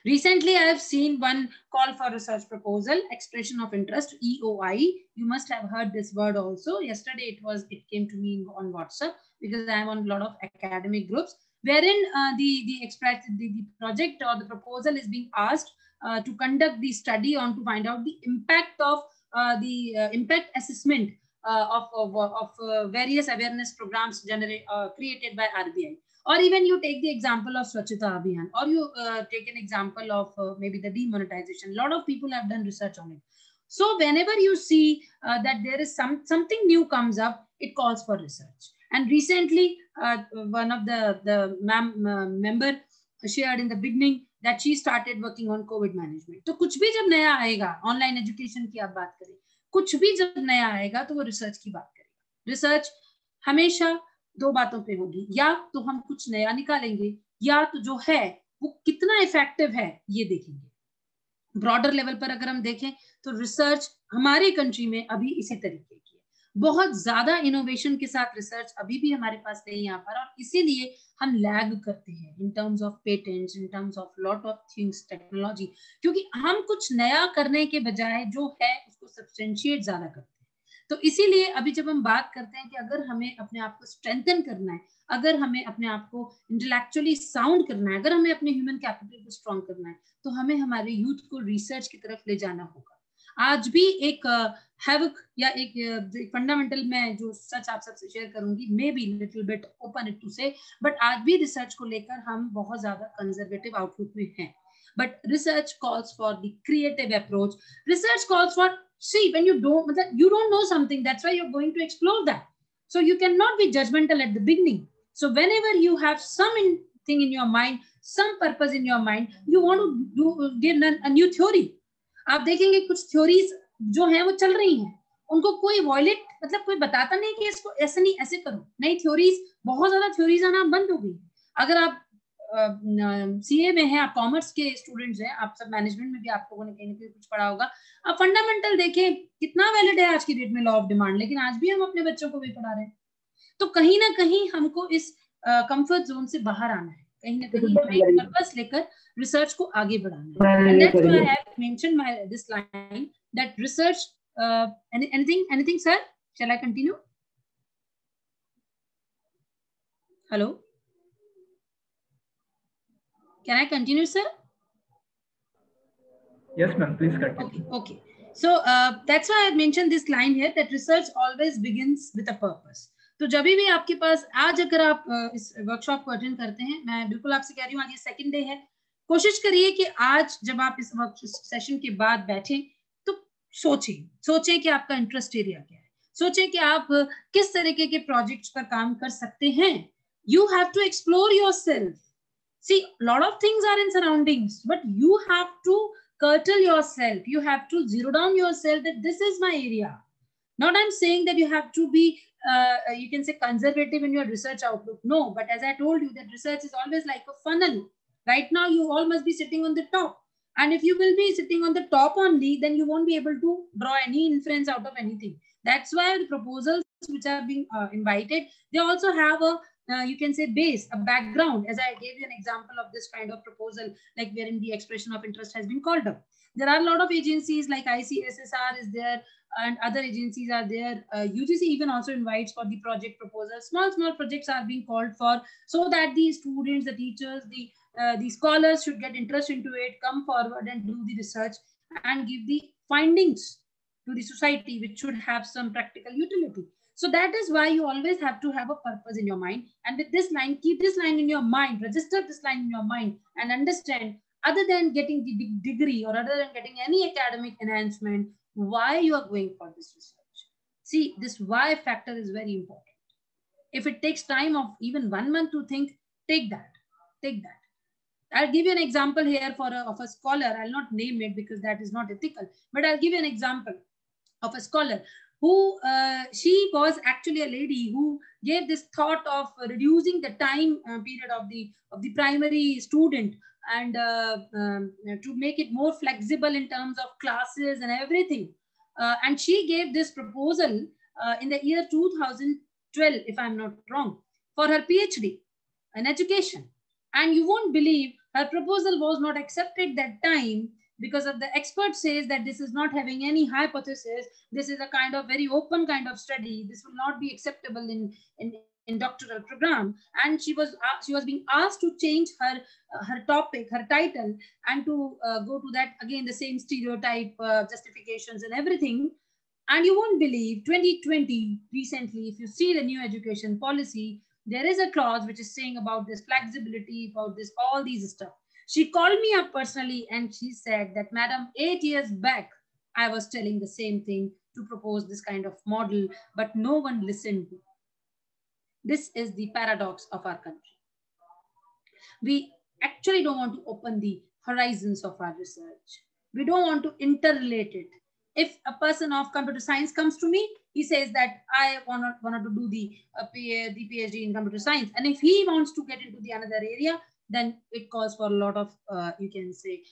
Recently, I have seen one call for research proposal, expression of interest, EOI. You must have heard this word also. Yesterday, it came to me on WhatsApp because I am on a lot of academic groups, wherein the project or the proposal is being asked to conduct the study on to find out the impact of the impact assessment of various awareness programs created by RBI. Or even you take the example of Swachhata Abhiyan, or you take an example of maybe the demonetization. A lot of people have done research on it. So whenever you see that there is something new comes up, it calls for research. And recently, one of the member shared in the beginning that she started working on COVID management. तो कुछ भी जब नया आएगा, online education की आप बात करें, कुछ भी जब नया आएगा तो वो रिसर्च की बात करेगा. रिसर्च हमेशा दो बातों पे होगी, या तो हम कुछ नया निकालेंगे, या तो जो है वो कितना इफेक्टिव है ये देखेंगे. ब्रॉडर लेवल पर अगर हम देखें तो रिसर्च हमारे कंट्री में अभी इसी तरीके की है. बहुत ज्यादा इनोवेशन के साथ रिसर्च अभी भी हमारे पास नहीं यहाँ पर, और इसीलिए हम लैग करते हैं in terms of patents, in terms of lot of things, technology, क्योंकि हम कुछ नया करने के बजाय जो है उसको सब्सटेंशिएट ज्यादा करते हैं. तो इसीलिए अभी जब हम बात करते हैं कि अगर हमें अपने आप को स्ट्रेंथन करना है, अगर हमें अपने आप को इंटेलेक्चुअली साउंड करना है, अगर हमें अपने ह्यूमन कैपिटल को स्ट्रॉन्ग करना है, तो हमें हमारे यूथ को रिसर्च की तरफ ले जाना होगा. आज भी एक हैवक या एक फंडामेंटल में जो सच आप सबसे शेयर करूंगी, maybe little bit open it to say, but आज भी रिसर्च को लेकर हम बहुत ज्यादा कंजर्वेटिव आउटलुक में हैं. But research calls for the creative approach. Research calls for, see, when you don't know something, that's why you're going to explore that. So you cannot be judgmental at the beginning. So whenever you have something in your mind, some purpose in your mind, you want to give a new theory. आप देखेंगे कुछ theories जो हैं वो चल रही हैं, उनको कोई वॉयलेट मतलब कोई बताता नहीं कि इसको ऐसे नहीं ऐसे करो. नई थ्योरीज, बहुत ज्यादा थ्योरीज आना बंद हो गई. अगर आप सीए में हैं, आप कॉमर्स के स्टूडेंट्स हैं, आप सब मैनेजमेंट में भी आप लोगों ने कहीं ना कहीं कुछ पढ़ा होगा, आप फंडामेंटल देखें कितना वैलिड है आज की डेट में लॉ ऑफ डिमांड, लेकिन आज भी हम अपने बच्चों को भी पढ़ा रहे हैं. तो कहीं ना कहीं हमको इस कंफर्ट जोन से बाहर आना है, कहीं ना कहीं पर्पस लेकर रिसर्च को आगे बढ़ाना है. And that's why I have mentioned this line that research. Anything, sir? Shall I continue? Hello. Can I continue, sir? Yes, ma'am. Please continue. Okay. So that's why I mentioned this line here that research always begins with a purpose. तो जब भी आपके पास, आज अगर आप इस workshop को attend करते हैं, मैं बिल्कुल आपसे कह रही हूँ आज ये सेकंड डे है, कोशिश करिए कि आज जब आप इस सेशन के बाद बैठें तो सोचें कि आपका इंटरेस्ट एरिया क्या है, सोचें कि आप किस तरीके के प्रोजेक्ट्स पर काम कर सकते हैं. You have to explore yourself. See, a lot of things are in surroundings, but you have to curtail yourself. You have to zero down yourself that this is my area. Not I'm saying that you have to be, you can say conservative in your research outlook. No, but as I told you that research is always like a funnel. Right now, you all must be sitting on the top. And if you will be sitting on the top only, then you won't be able to draw any inference out of anything. That's why the proposals which are being invited, they also have a you can say base, a background, as I gave you an example of this kind of proposal, like wherein the expression of interest has been called up. There are a lot of agencies like ICSSR is there and other agencies are there. UGC even also invites for the project proposal. Small projects are being called for so that the students, the teachers, the scholars should get interest into it, come forward and do the research and give the findings to the society, which should have some practical utility. So that is why you always have to have a purpose in your mind. And with this line, keep this line in your mind, register this line in your mind, and understand, other than getting the degree or other than getting any academic enhancement, why you are going for this research. See, this why factor is very important. If it takes time of even 1 month to think, take that. I'll give you an example here of a scholar. I'll not name it because that is not ethical, but I'll give you an example of a scholar who she was actually a lady who gave this thought of reducing the time period of the primary student, and to make it more flexible in terms of classes and everything. And she gave this proposal in the year 2012, if I'm not wrong, for her PhD in education. And you won't believe her proposal was not accepted that time, because of the expert says that this is not having any hypothesis. This is a kind of very open kind of study. This will not be acceptable in doctoral program. And she was being asked to change her topic, her title, and to go to that again, the same stereotype justifications and everything. And you won't believe, 2020 recently, if you see the new education policy, there is a clause which is saying about this flexibility, about this, all these stuff. She called me up personally and she said that, Madam, 8 years back, I was telling the same thing to propose this kind of model, but no one listened. This is the paradox of our country. We actually don't want to open the horizons of our research. We don't want to interrelate it. If a person of computer science comes to me, he says that I wanted to do the PhD in computer science. And if he wants to get into the another area, then it calls for a lot of, you can say,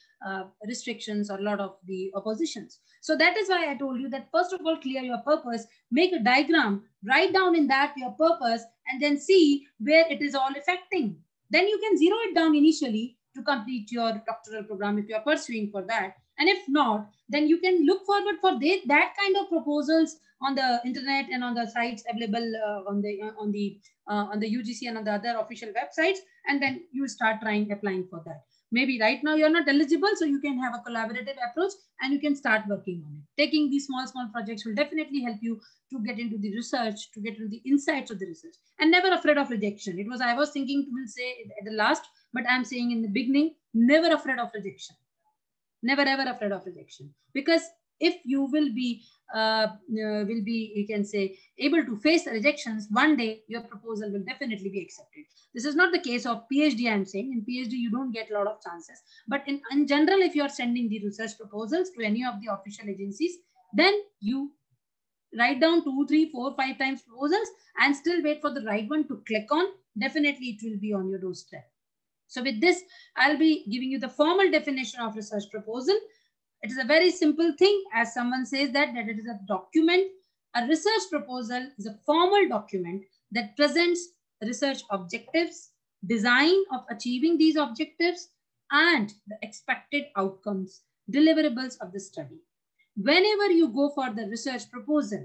restrictions or a lot of the oppositions. So that is why I told you that, first of all, clear your purpose, make a diagram, write down in that your purpose, and then see where it is all affecting. Then you can zero it down initially to complete your doctoral program if you are pursuing for that. And if not, then you can look forward for that kind of proposals on the internet and on the sites available on the UGC and on the other official websites, and then you start applying for that. Maybe right now you're not eligible, so you can have a collaborative approach and you can start working on it. Taking these small projects will definitely help you to get into the research, to get into the insights of the research, and never afraid of rejection. I was thinking to will say at the last, but I'm saying in the beginning, never afraid of rejection. Never ever afraid of rejection, because if you will be you can say able to face the rejections, one day your proposal will definitely be accepted. This is not the case of PhD. I'm saying in PhD you don't get a lot of chances, but in general, if you are sending the research proposals to any of the official agencies, then you write down 2, 3, 4, 5 times proposals and still wait for the right one to click on. Definitely it will be on your doorstep. So with this, I'll be giving you the formal definition of research proposal. It is a very simple thing. As someone says that it is a document. A research proposal is a formal document that presents research objectives, design of achieving these objectives, and the expected outcomes, deliverables of the study. Whenever you go for the research proposal,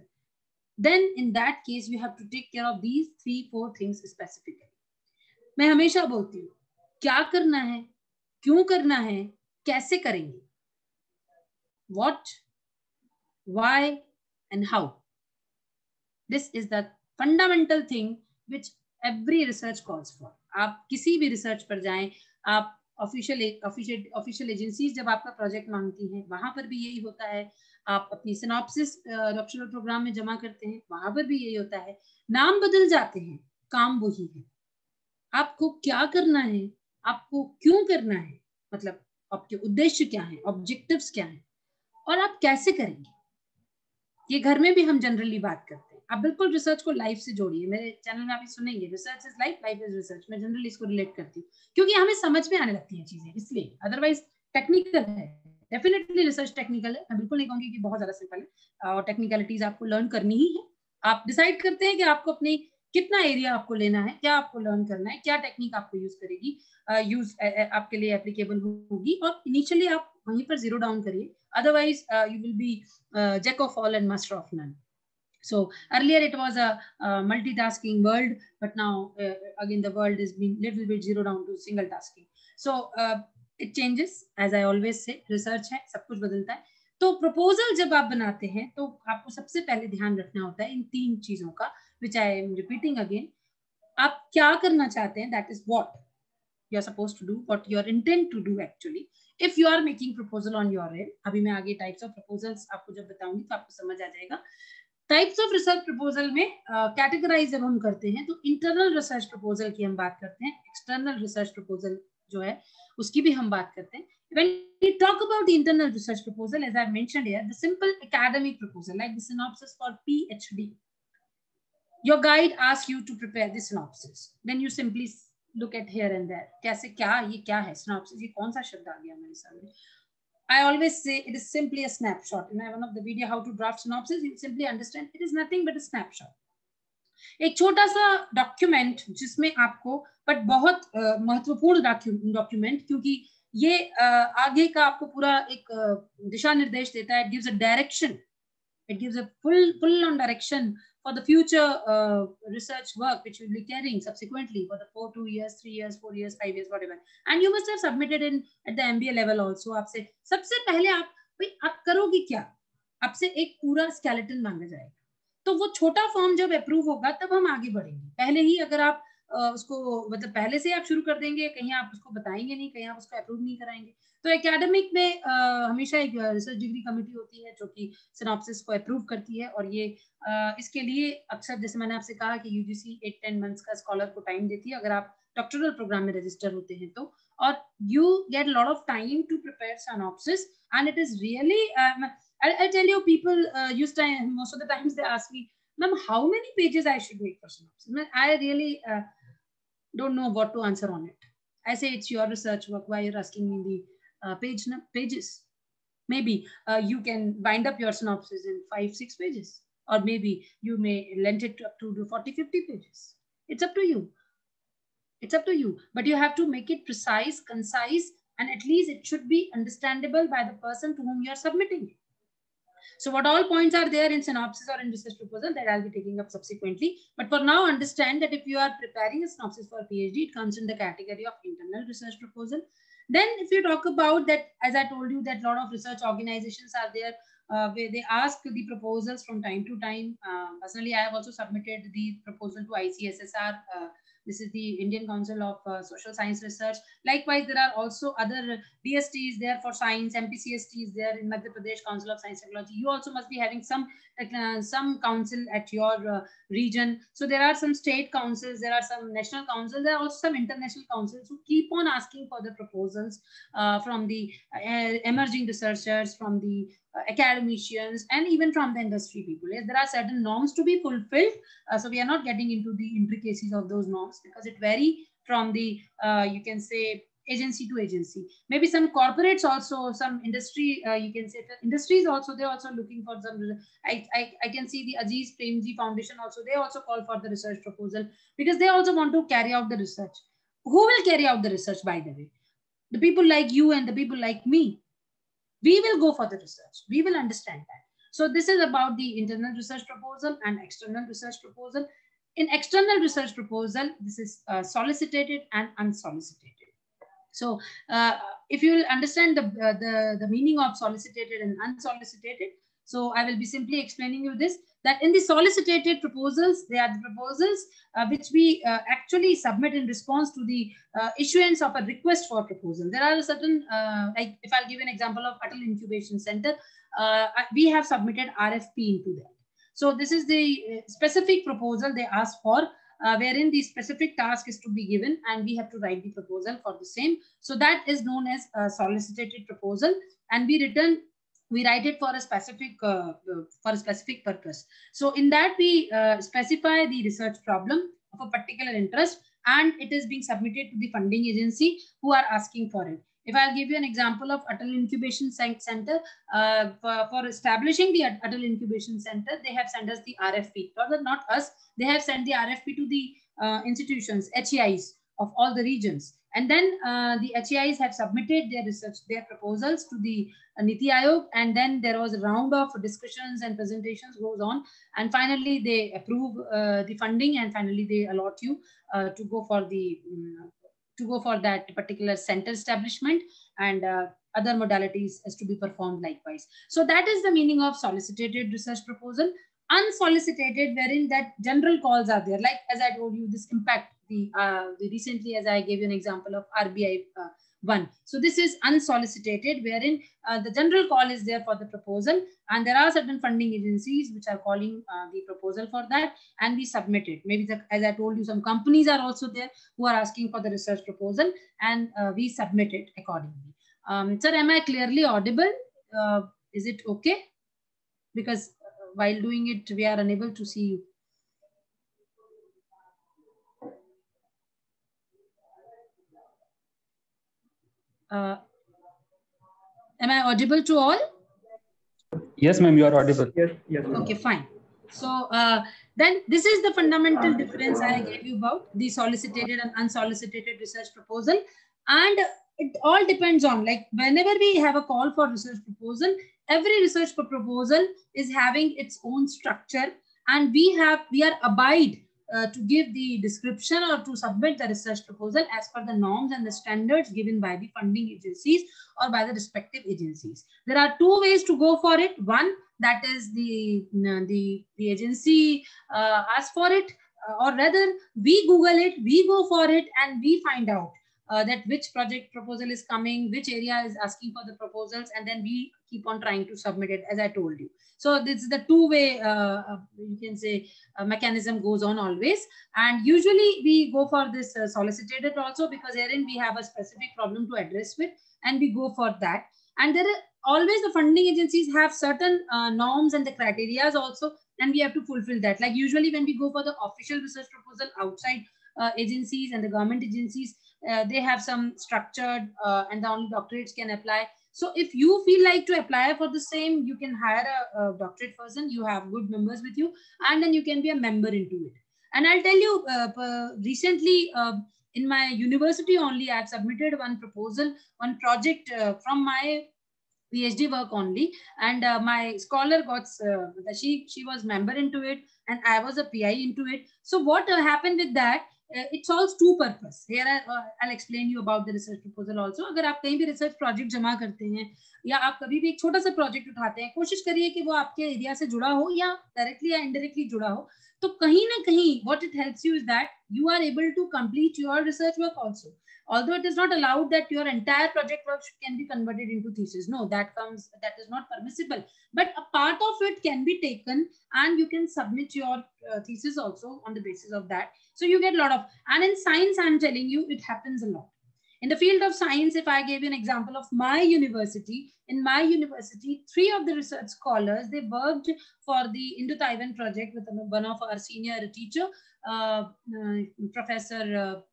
then in that case, you have to take care of these 3, 4 things specifically. मैं हमेशा बोलती हूँ, क्या करना है, क्यों करना है, कैसे करेंगे. What, why, and how. This is the fundamental thing which every research calls for. आप किसी भी research पर जाएं, आप official agencies जब आपका project मांगती हैं, वहां पर भी यही होता है. आप अपनी synopsis doctoral program में जमा करते हैं, वहां पर भी यही होता है. नाम बदल जाते हैं, काम वही है. आपको क्या करना है, आपको क्यों करना है, मतलब आपके उद्देश्य क्या है, ऑब्जेक्टिव्स क्या है, और आप कैसे करेंगे. ये घर में भी हम जनरली बात करते हैं. आप बिल्कुल रिसर्च को लाइफ से जोड़िए. मेरे चैनल में आप सुनेंगे, research is life, life is research. मैं जनरली इसको रिलेट करती हूँ क्योंकि हमें समझ में आने लगती हैं चीजें, इसलिए. अदरवाइज टेक्निकल है, डेफिनेटली रिसर्च टेक्निकल है. मैं बिल्कुल नहीं कहूंगी कि बहुत ज्यादा सिंपल है, और टेक्निकलिटीज आपको लर्न करनी ही है. आप डिसाइड करते हैं कि आपको अपनी कितना एरिया आपको लेना है, क्या आपको लर्न करना है, क्या टेक्निक आपको यूज करेगी, आपके लिए एप्लीकेबल होगी, और इनिशियली आप वहीं पर जीरो डाउन करिए. Otherwise, you will be jack of all and master of none. So earlier it was a multitasking world, but now again the world is being little bit zero down to single tasking. So it changes, as I always say, research है, सब कुछ बदलता है. तो proposal जब आप बनाते हैं तो आपको सबसे पहले ध्यान रखना होता है इन 3 चीजों का, विच आई एम रिपीटिंग अगेन. आप क्या करना चाहते हैं, that is what you are supposed to do, what your intent to do actually. If you are making proposal on your end, अभी मैं आगे types of proposals आपको जब बताऊंगी तो आपको समझ आ जाएगा. Types of research proposal में categorize जब हम करते हैं तो internal research proposal की हम बात करते हैं, external research proposal जो है उसकी भी हम बात करते हैं. When we talk about the internal research proposal, as I mentioned here, the simple academic proposal like the synopsis for PhD. Your guide asks you to prepare the synopsis. Then you simply look at here and there. कैसे क्या ये क्या है synopsis, ये कौन सा शब्द आ गया मेरे सामने. I always say it is simply a snapshot. In one of the video how to draft synopsis, you simply understand it is nothing but a snapshot. एक छोटा सा डॉक्यूमेंट जिसमें आपको बट बहुत महत्वपूर्ण डॉक्यूमेंट, क्योंकि ये आगे का आपको पूरा एक दिशा निर्देश देता है. It gives a direction. It gives a full on direction for the future research work which you will be carrying subsequently for the 2 years, 3 years, 4 years, 5 years, whatever. And you must have submitted at the MBA level also. आपसे सबसे पहले आप करोगे क्या, आपसे एक पूरा skeleton मांगा जाएगा. तो वो छोटा फॉर्म जब अप्रूव होगा तब हम आगे बढ़ेंगे. पहले ही अगर आप उसको मतलब पहले से आप शुरू कर देंगे, कहीं आप उसको बताएंगे नहीं, कहीं आप उसको अप्रूव नहीं कराएंगे. तो एकेडमिक में हमेशा एक रिसर्च डिग्री कमेटी होती है जो कि सिनॉप्सिस को अप्रूव करती है, और ये इसके लिए अक्सर जैसे मैंने आपसे कहा कि यूजीसी 8-10 मंथ्स का स्कॉलर को टाइम देती है अगर आप डॉक्टरल प्रोग्राम में रजिस्टर होते हैं तो. और you get lot of time to prepare synopsis and it is really I tell you, people most of the times they ask me, ma'am, how many pages I should make for synopsis? I really don't know what to answer on it. I say it's your research work. Why you're asking me the pages? Maybe you can bind up your synopsis in 5-6 pages, or maybe you may lend it up to 40-50 pages. It's up to you. It's up to you. But you have to make it precise, concise, and at least it should be understandable by the person to whom you are submitting it. So what all points are there in synopsis or in research proposal that I'll be taking up subsequently. But for now, understand that if you are preparing a synopsis for PhD, it comes in the category of internal research proposal. Then if you talk about that, as I told you, that a lot of research organizations are there where they ask the proposals from time to time. Personally, I have also submitted the proposal to ICSSR. This is the Indian Council of Social Science Research. Likewise, there are also other DSTs there for science, MPCSTs there in Madhya Pradesh Council of Science Technology. You also must be having some council at your region. So there are some state councils, there are some national councils, there are also some international councils who keep on asking for the proposals from the emerging researchers, from the academicians, and even from the industry people. Yes, there are certain norms to be fulfilled. So we are not getting into the intricacies of those norms because it vary from the, you can say, agency to agency. Maybe some corporates also, some industry, you can say industries also, they're also looking for some, I can see the Aziz Premji Foundation also, they also call for the research proposal because they also want to carry out the research. Who will carry out the research, by the way? The people like you and the people like me. We will go for the research. We will understand that. So this is about the internal research proposal and external research proposal. In external research proposal, this is solicited and unsolicited. So if you will understand the meaning of solicited and unsolicited, so I will be simply explaining you this, that in the solicited proposals, they are the proposals which we actually submit in response to the issuance of a request for proposal. There are certain, like if I'll give you an example of Atal Incubation Center, we have submitted RFP into that. So this is the specific proposal they asked for, wherein the specific task is to be given and we have to write the proposal for the same. So that is known as a solicited proposal, and we write it for a specific purpose. So in that we specify the research problem of a particular interest, and it is being submitted to the funding agency who are asking for it. If I'll give you an example of Atal Incubation Center, for establishing the Atal Incubation Center, they have sent us the RFP. Not us, they have sent the RFP to the institutions, HEIs of all the regions. And then the HEIs have submitted their proposals to the Niti Aayog, and then there was a round of discussions and presentations goes on, and finally they approve the funding, and finally they allot you to go for the to go for that particular center establishment, and other modalities is to be performed likewise. So that is the meaning of solicited research proposal. Unsolicited, wherein that general calls are there, like as I told you, this impact, the recently, as I gave you an example of RBI one. So this is unsolicited, wherein the general call is there for the proposal, and there are certain funding agencies which are calling the proposal for that, and we submit it. Maybe as I told you, some companies are also there who are asking for the research proposal, and we submit it accordingly. Sir, am I clearly audible? Is it okay? Because while doing it, we are unable to see you. Am I audible to all? Yes, ma'am, you are audible. Yes, yes. Okay, fine. So then this is the fundamental difference I gave you about the solicited and unsolicited research proposal. And it all depends on, like, whenever we have a call for research proposal, every research proposal is having its own structure, and we are abide to give the description or to submit the research proposal as per the norms and the standards given by the funding agencies or by the respective agencies. There are two ways to go for it. One, that is the agency asks for it, or rather we Google it, we go for it, and we find out that which project proposal is coming, which area is asking for the proposals, and then we keep on trying to submit it, as I told you. So this is the two-way, you can say, mechanism goes on always. And usually we go for this solicited also, because herein we have a specific problem to address with, and we go for that. And there are always, the funding agencies have certain norms and the criteria also, and we have to fulfill that. Like usually when we go for the official research proposal outside agencies and the government agencies, they have some structured and the only doctorates can apply. So if you feel like to apply for the same, you can hire a doctorate person, you have good members with you, and then you can be a member into it. And I'll tell you, recently in my university only, I've submitted one proposal, one project from my PhD work only, and my scholar got, she was member into it, and I was a PI into it. So what happened with that, it solves two purpose. Here I'll explain you about the research proposal also. अगर आप कहीं भी research project जमा करते हैं, या आप कभी भी एक छोटा सा project उठाते हैं, कोशिश करिए कि वो आपके एरिया से जुड़ा हो या directly या indirectly जुड़ा हो. तो कहीं ना कहीं what it helps you is that you are able to complete your research work also. Although it is not allowed that your entire project work can be converted into thesis. No, that is not permissible. But a part of it can be taken, and you can submit your thesis also on the basis of that. So you get a lot of, and in science, I'm telling you, it happens a lot. In the field of science, if I gave you an example of my university, in my university, 3 of the research scholars, they worked for the Indo-Taiwan project with one of our senior teacher, professor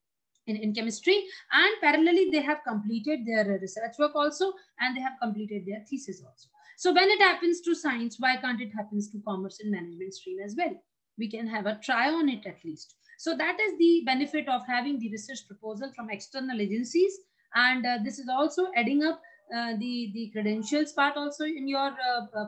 in chemistry, and parallelly they have completed their research work also, and they have completed their thesis also. So when it happens to science, why can't it happen to commerce and management stream as well? We can have a try on it at least. So that is the benefit of having the research proposal from external agencies, and this is also adding up the credentials part also in your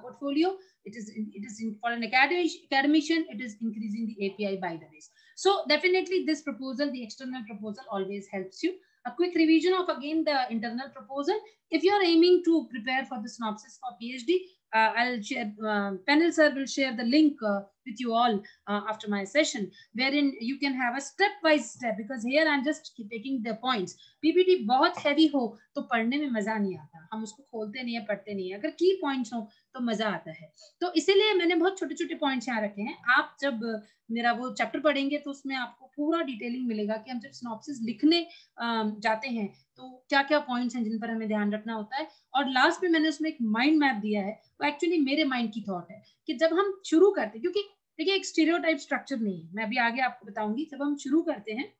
portfolio. It is for an academician, it is increasing the API by the ways. So definitely this proposal, the external proposal, always helps you. A quick revision of again the internal proposal. If you are aiming to prepare for the synopsis for PhD, I'll share, Panel sir will share the link with you all after my session, wherein you can have a step-wise step, because here I'm just taking the points. PPT बहुत heavy हो तो पढ़ने में मजा नहीं आता, हम उसको खोलते नहीं है, पढ़ते नहीं है. अगर key points हो तो मजा आता है. तो इसीलिए मैंने बहुत छोटे-छोटे points यहाँ रखे हैं. आप जब मेरा वो chapter पढ़ेंगे तो उसमें आपको पूरा डिटेलिंग मिलेगा कि हम जब synopsis लिखने जाते हैं तो क्या-क्या पॉइंट्स हैं जिन पर हमें ध्यान रखना होता है. और लास्ट में मैंने उसमें एक माइंड मैप दिया है, वो एक्चुअली मेरे माइंड की थॉट है कि जब हम शुरू करते हैं, क्योंकि देखिए एक स्टीरियोटाइप स्ट्रक्चर नहीं है, मैं अभी आगे आपको बताऊंगी. जब हम शुरू करते हैं,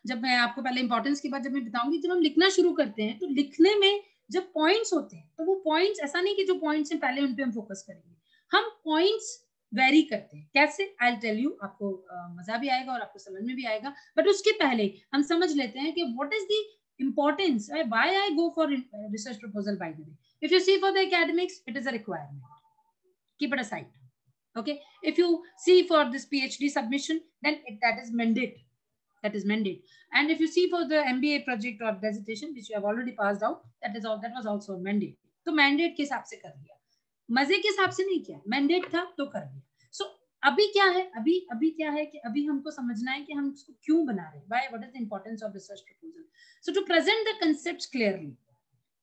जब मैं आपको पहले इंपॉर्टेंस की बात जब मैं बताऊंगी, जब हम लिखना शुरू करते हैं तो लिखने में जब पॉइंट्स होते हैं तो वो पॉइंट्स ऐसा नहीं कि जो पॉइंट्स हैं पहले उन पे हम फोकस करेंगे, हम पॉइंट्स वेरी करते हैं. कैसे? आई विल टेल यू, आपको मजा भी आएगा और आपको समझ में भी आएगा. बट उसके पहले हम समझ लेते हैं कि what is the importance, why I go for research proposal. By the way, if you see for the academics, it is a requirement, keep it aside. Okay, if you see for this PhD submission, then that is mandate. That is mandate. And if you see for the MBA project or dissertation which you have already passed out, that was also a mandate. तो mandate के हिसाब से कर लिया, मजे के हिसाब से नहीं किया, mandate था तो कर लिया. So अभी क्या है, अभी क्या है कि अभी हमको समझना है कि हम उसको क्यों बना रहे हैं. Why? What is the importance of research proposal? So to present the concepts clearly.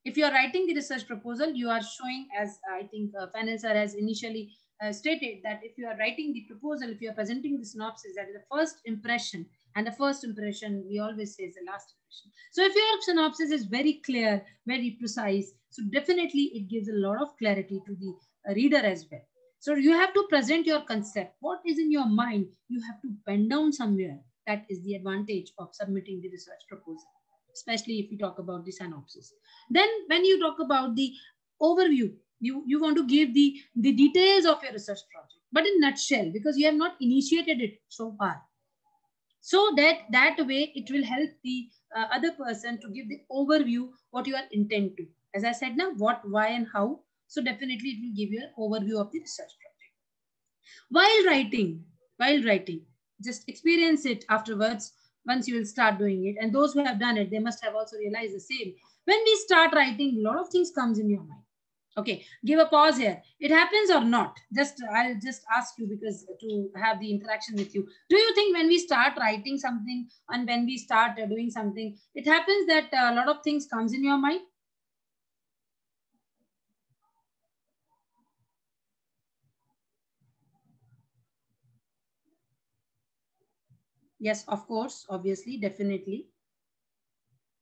If you are writing the research proposal, you are showing, as I think Fanil sir has initially stated, that if you are writing the proposal, if you are presenting the synopsis, that is the first impression, and the first impression we always say is the last impression. So if your synopsis is very clear, very precise, so definitely it gives a lot of clarity to the reader as well. So you have to present your concept. What is in your mind, you have to pen down somewhere. That is the advantage of submitting the research proposal, especially if you talk about the synopsis. Then when you talk about the overview, you want to give the details of your research project, but in nutshell, because you have not initiated it so far. So that way it will help the other person to give the overview what you are intent to. As I said now, what, why, and how. So definitely it will give you an overview of the research project. While writing, just experience it afterwards. Once you will start doing it, and those who have done it, they must have also realized the same. When we start writing, a lot of things comes in your mind. Okay, give a pause here. It happens or not? I'll just ask you, because to have the interaction with you. Do you think when we start writing something and when we start doing something, it happens that a lot of things comes in your mind? Yes, of course, obviously, definitely.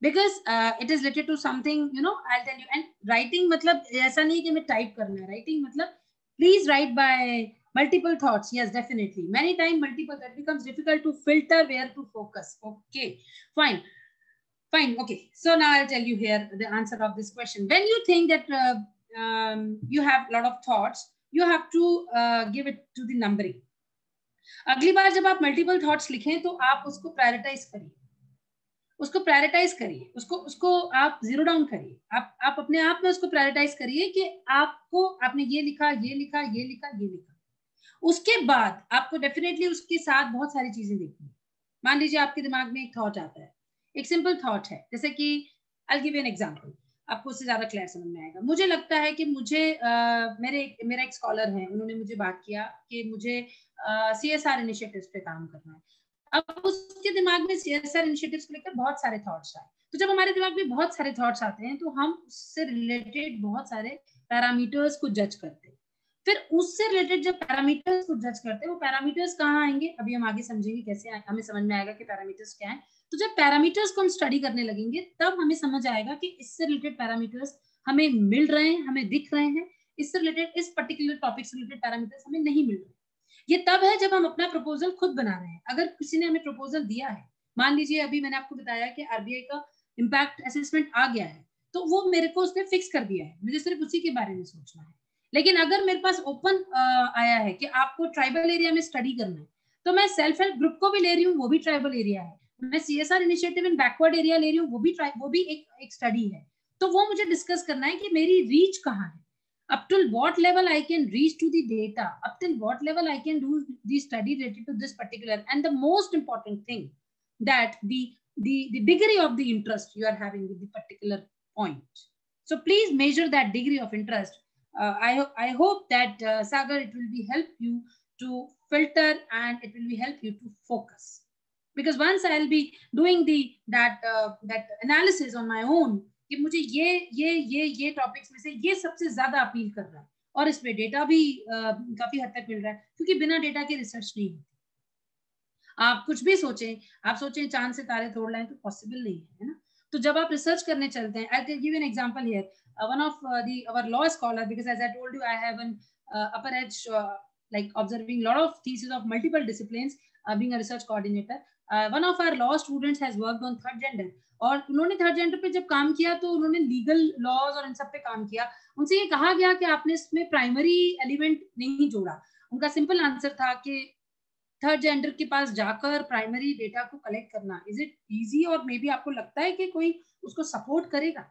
Because it is related to something, I'll tell you. And writing, matlab, aisa nahi ki main type karna hai. Writing, matlab, please write by multiple thoughts. Yes, definitely. Many times, that becomes difficult to filter where to focus. Okay, fine. Okay, so now I'll tell you here the answer of this question. When you think that you have a lot of thoughts, you have to give it to the numbering. अगली बार जब आप multiple thoughts लिखें तो आप उसको prioritise करिए, उसको आप जीरो डाउन करिए, आप अपने आप में उसको प्रायोरिटाइज करिए कि आपने ये लिखा. उसके बाद आपको डेफिनेटली उसके साथ बहुत सारी चीजें देखनी. मान लीजिए आपके दिमाग में एक थॉट आता है, एक सिंपल थॉट है, जैसे कि I'll give you an example, आपको उससे ज्यादा क्लियर समझ में आएगा. मुझे लगता है कि मेरा एक स्कॉलर है, उन्होंने मुझे बात किया कि मुझे CSR इनिशिएटिव्स पे काम करना है. अब उसके दिमाग में CSR इनिशिएटिव्स को लेकर बहुत सारे थॉट्स आए. तो जब हमारे दिमाग में बहुत सारे थॉट्स आते हैं तो हम उससे रिलेटेड बहुत सारे पैरामीटर्स को जज करते हैं. फिर उससे रिलेटेड जब पैरामीटर्स को जज करते हैं, वो पैरामीटर्स कहाँ आएंगे, अभी हम आगे समझेंगे कैसे हमें समझ में आएगा कि पैरामीटर्स क्या है. तो जब पैरामीटर्स को हम स्टडी करने लगेंगे तब हमें समझ आएगा कि इससे रिलेटेड पैरामीटर्स हमें मिल रहे हैं, हमें दिख रहे हैं, इससे रिलेटेड इस पर्टिकुलर टॉपिक से रिलेटेड पैरामीटर्स हमें नहीं मिल रहे. ये तब है जब हम अपना प्रपोजल खुद बना रहे हैं. अगर किसी ने हमें प्रपोजल दिया है, मान लीजिए अभी मैंने आपको बताया कि RBI का इम्पैक्ट असेसमेंट आ गया है, तो वो मेरे को उसने फिक्स कर दिया है, मुझे सिर्फ उसी के बारे में सोचना है. लेकिन अगर मेरे पास ओपन आया है कि आपको ट्राइबल एरिया में स्टडी करना है, तो मैं सेल्फ हेल्प ग्रुप को भी ले रही हूँ, वो भी ट्राइबल एरिया है. मैं CSR initiative in backward area ले रही हूँ, वो भी एक स्टडी है. तो वो मुझे डिस्कस करना है कि मेरी रीच कहाँ है, up till what level I can reach to the data, up till what level I can do the study related to this particular, and the most important thing, that the degree of the interest you are having with the particular point. So please measure that degree of interest. I hope that Sagar, it will be help you to filter and it will be help you to focus. Because once I'll be doing that analysis on my own, कि मुझे ये topics में से ये सबसे ज्यादा appeal कर रहा है और इसमें डेटा भी काफी हद तक मिल रहा है, क्योंकि बिना डेटा के रिसर्च नहीं होती. आप कुछ भी सोचें, आप सोचें चांद से तारे तोड़ लाएं, तो पॉसिबल नहीं है ना. तो जब आप रिसर्च करने चलते हैं, I'll give you an example here. One of our law scholar, because as I told you, I have an upper edge like observing a lot of theses of multiple disciplines, being a research coordinator. One of our law students has worked on third gender, और उन्होंने third gender पे जब काम किया तो उन्होंने legal laws और इन सब पे काम किया. उनसे ये कहा गया कि आपने इसमें प्राइमरी एलिमेंट नहीं जोड़ा. उनका सिंपल आंसर था कि थर्ड जेंडर के पास जाकर प्राइमरी डेटा को कलेक्ट करना, इज इट इजी, और मे बी आपको लगता है कि कोई उसको सपोर्ट करेगा.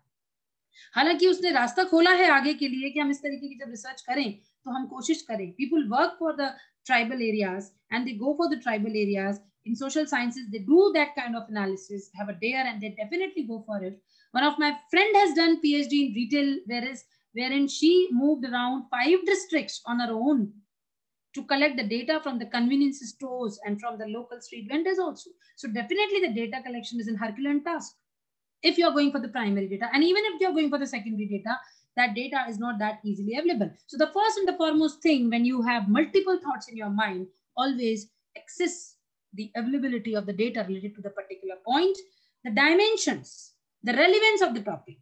हालांकि उसने रास्ता खोला है आगे के लिए कि हम इस तरीके की जब रिसर्च करें तो हम कोशिश करें. People work for the tribal areas and they go for the tribal areas in social sciences, they do that kind of analysis, have a dare, and they definitely go for it. One of my friend has done PhD in retail, wherein she moved around 5 districts on her own to collect the data from the convenience stores and from the local street vendors also. So definitely the data collection is a Herculean task if you're going for the primary data. And even if you're going for the secondary data, that data is not that easily available. So the first and the foremost thing, when you have multiple thoughts in your mind, always access the availability of the data related to the particular point, the dimensions, the relevance of the topic,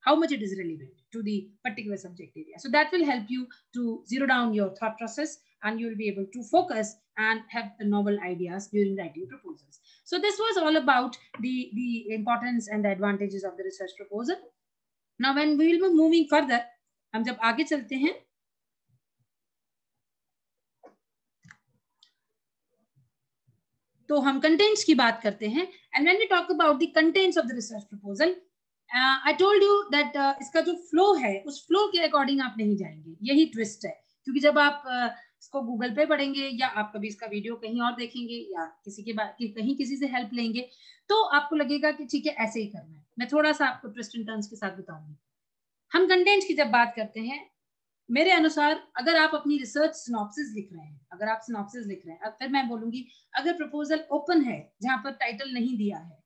how much it is relevant to the particular subject area. So that will help you to zero down your thought process, and you will be able to focus and have the novel ideas during writing proposals. So this was all about the importance and the advantages of the research proposal. Now when we will be moving further, हम जब आगे चलते हैं, तो हम contents की बात करते हैं. And when we talk about the contents of the research proposal, I told you that इसका जो flow है, उस flow के according आप नहीं जाएंगे. यही twist है, क्योंकि जब आप इसको गूगल पे पढ़ेंगे या आप कभी इसका वीडियो कहीं और देखेंगे या किसी के बाद कहीं किसी से हेल्प लेंगे, तो आपको लगेगा कि ठीक है ऐसे ही करना है. मैं थोड़ा सा आपको ट्विस्ट एंड टर्न्स के साथ बताऊंगी. हम कंटेंट की जब बात करते हैं, मेरे अनुसार अगर आप अपनी रिसर्च सिनॉप्सिस लिख रहे हैं, अगर आप सिनॉप्सिस लिख रहे हैं, फिर मैं बोलूंगी अगर प्रपोजल ओपन है जहां पर टाइटल नहीं दिया है.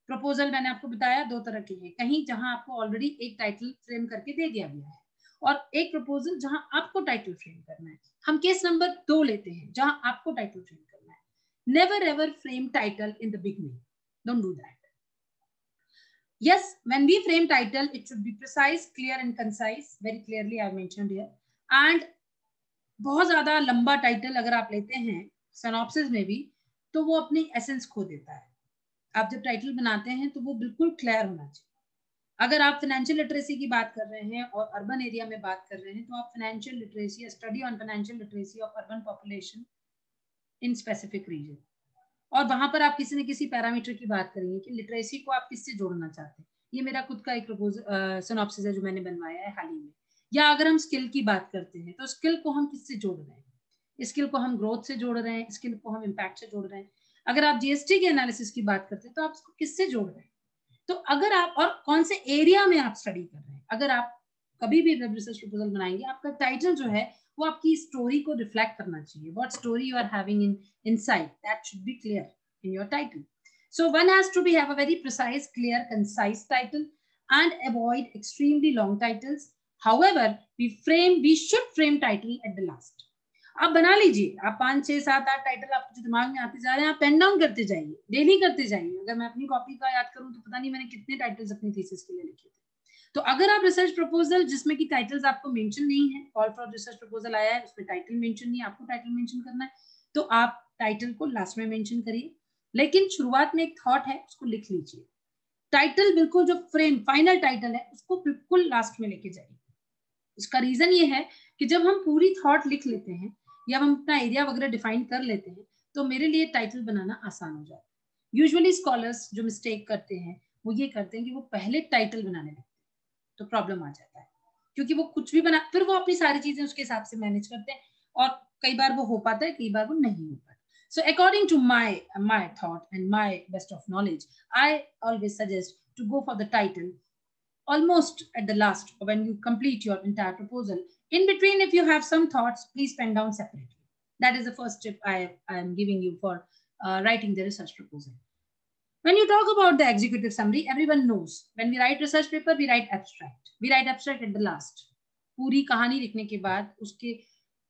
प्रपोजल मैंने आपको बताया 2 तरह के हैं, कहीं जहां आपको ऑलरेडी एक टाइटल फ्रेम करके दे दिया गया है और एक प्रपोजल जहां आपको टाइटल फ्रेम करना है. हम केस नंबर 2 लेते हैं जहां आपको टाइटल फ्रेम करना है. Never ever frame title in the beginning. Don't do that. Yes, when we frame title, it should be precise, clear and concise. Very clearly I have mentioned here. And बहुत ज्यादा लंबा title अगर आप लेते हैं synopsis में भी, तो वो अपनी एसेंस खो देता है. आप जब टाइटल बनाते हैं तो वो बिल्कुल क्लियर होना चाहिए. अगर आप फाइनेंशियल लिटरेसी की बात कर रहे हैं और अर्बन एरिया में बात कर रहे हैं, तो आप financial literacy, study on financial literacy of urban population in specific region, और वहां पर आप किसी न किसी पैरामीटर की बात करेंगे कि लिटरेसी को आप किससे जोड़ना चाहते हैं. ये मेरा खुद का एक प्रपोजल सिनॉप्सिस है जो मैंने बनवाया है हाल ही में. या अगर हम स्किल की बात करते हैं, तो स्किल को हम किससे जोड़ रहे हैं? स्किल को हम ग्रोथ से जोड़ रहे हैं, स्किल को हम इम्पैक्ट से जोड़ रहे हैं. अगर आप जीएसटी के एनालिसिस की बात करते हैं, तो आप इसको किससे जोड़ रहे हैं? तो अगर आप, और कौन से एरिया में आप स्टडी कर रहे हैं, अगर आप कभी भी रिसर्च प्रपोजल बनाएंगे, आपका टाइटल जो है वो आपकी स्टोरी को रिफ्लेक्ट करना चाहिए. What story you are having inside, that should be clear in your title. So one has to have a very precise, clear, concise title and avoid extremely long titles. However, we should frame title at the last. आप बना लीजिए, आप 5, 6, 7, 8 title आपको जो दिमाग में आते जा रहे हैं, आप पेन डाउन करते जाइए, डेली करते जाइए. अगर मैं अपनी कॉपी का याद करूं तो पता नहीं मैंने कितने टाइटल्स अपनी थीसिस के लिए लिखे थे. तो अगर आप रिसर्च प्रपोजल जिसमें कि टाइटल्स आपको मेंशन नहीं है, कॉल फॉर रिसर्च प्रपोजल आया है, उसमें टाइटल मेंशन नहीं है, आपको टाइटल मेंशन करना है, तो आप टाइटल को लास्ट में मेंशन करिए. लेकिन शुरुआत में एक थॉट है, उसको लिख लीजिए. टाइटल बिल्कुल जो फ्रेम फाइनल टाइटल है उसको बिल्कुल लास्ट में लेके जाइए. उसका रीजन ये है कि जब हम पूरी थॉट लिख लेते हैं या हम अपना एरिया वगैरह डिफाइन कर लेते हैं, तो मेरे लिए टाइटल बनाना आसान हो जाता है. यूजुअली स्कॉलर्स जो मिस्टेक करते हैं वो ये करते हैं कि वो पहले टाइटल बनाने लगते हैं, तो प्रॉब्लम आ जाता है, क्योंकि वो कुछ भी बना, फिर वो अपनी सारी चीजें उसके हिसाब से मैनेज करते हैं और कई बार वो हो पाता है, कई बार वो नहीं हो पाता. So according to my thought and my best of knowledge, I always suggest to go for the title almost at the last when you complete your entire proposal. In between, if you have some thoughts, please pen down separately. That is the first tip I am giving you for writing the research proposal. When you talk about the executive summary, everyone knows when we write research paper, we write abstract. We write abstract at the last. पूरी कहानी लिखने के बाद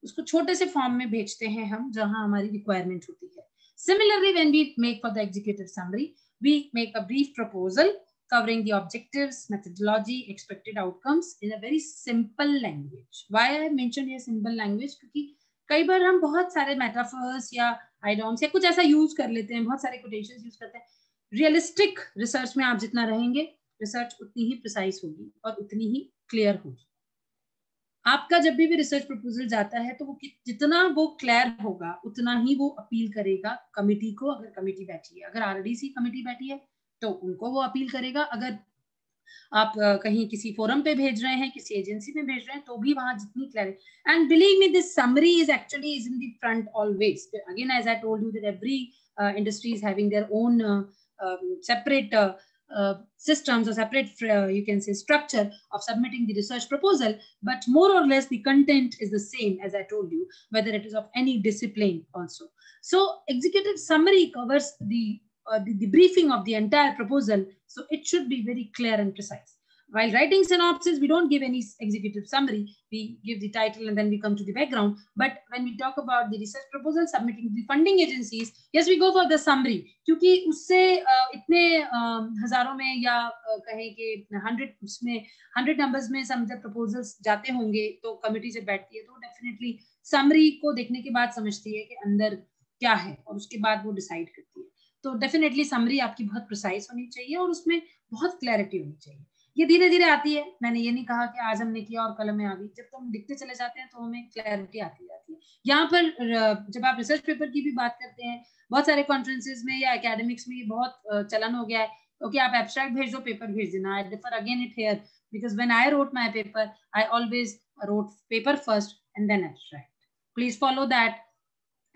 उसको छोटे से form में भेजते हैं हम, जहां हमारी रिक्वायरमेंट होती है. Similarly, when we make for the executive summary, we make a brief proposal covering the objectives, methodology, expected outcomes in a very simple language. Why I mentioned here simple language? क्योंकि कई बार हम बहुत सारे metaphors या आइडॉम्स या कुछ ऐसा use कर लेते हैं, बहुत सारे कोटेशंस यूज करते हैं. रियलिस्टिक रिसर्च में आप जितना रहेंगे, रिसर्च उतनी ही प्रिसाइज होगी और उतनी ही क्लियर होगी. आपका जब भी रिसर्च प्रपोजल जाता है तो वो जितना वो क्लियर होगा उतना ही वो अपील करेगा कमिटी को. अगर कमिटी बैठी है, अगर आरडीसी कमिटी बैठी है तो उनको वो अपील करेगा. अगर आप कहीं किसी फोरम पे भेज रहे हैं, किसी एजेंसी में भेज रहे हैं, तो भी वहां जितनी clarity, and believe me this summary is actually is in the front always. Again as I told you that every industries having their own separate systems or separate, you can say, structure of submitting the research proposal, but more or less the content is the same, as I told you, whether it is of any discipline also. So executive summary covers the briefing of the entire proposal, so it should be very clear and precise. While writing synopsis, we don't give any executive summary. We give the title and then we come to the background. But when we talk about the research proposal submitting to the funding agencies, yes, we go for the summary. क्योंकि उससे इतने हजारों में या कहें कि 100 numbers में some proposals जाते होंगे, तो कमेटी जब बैठती है तो डेफिनेटली summary को देखने के बाद समझती है कि अंदर क्या है और उसके बाद वो डिसाइड करती है. तो डेफिनेटली summary आपकी बहुत प्रिसाइज होनी चाहिए और उसमें बहुत क्लैरिटी होनी चाहिए. ये धीरे धीरे आती है. मैंने ये नहीं कहा कि आज हमने किया और कल में आ गई. जब तो हम लिखते चले जाते हैं तो हमें क्लैरिटी आती जाती है. यहाँ पर जब आप रिसर्च पेपर की भी बात करते हैं, बहुत सारे कॉन्फ्रेंसेज में या एकेडमिक्स में ये बहुत चलन हो गया है. ओके, आप एब्स्ट्रैक्ट भेज दो, पेपर भेज देना. I differ again it here because when I wrote my paper, I always wrote paper first and then abstract. Please follow that.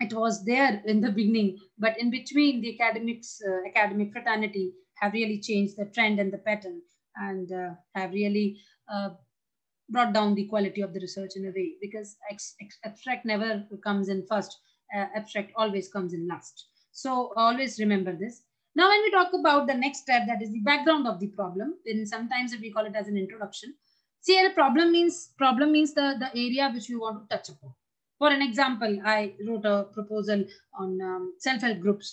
It was there in the beginning, but in between the academic fraternity have really changed the trend and the pattern, and have really brought down the quality of the research in a way, because abstract never comes in first, abstract always comes in last. So always remember this. Now when we talk about the next step, that is the background of the problem, then sometimes we call it as an introduction. See, a problem means the area which you want to touch upon. For an example, I wrote a proposal on self-help groups,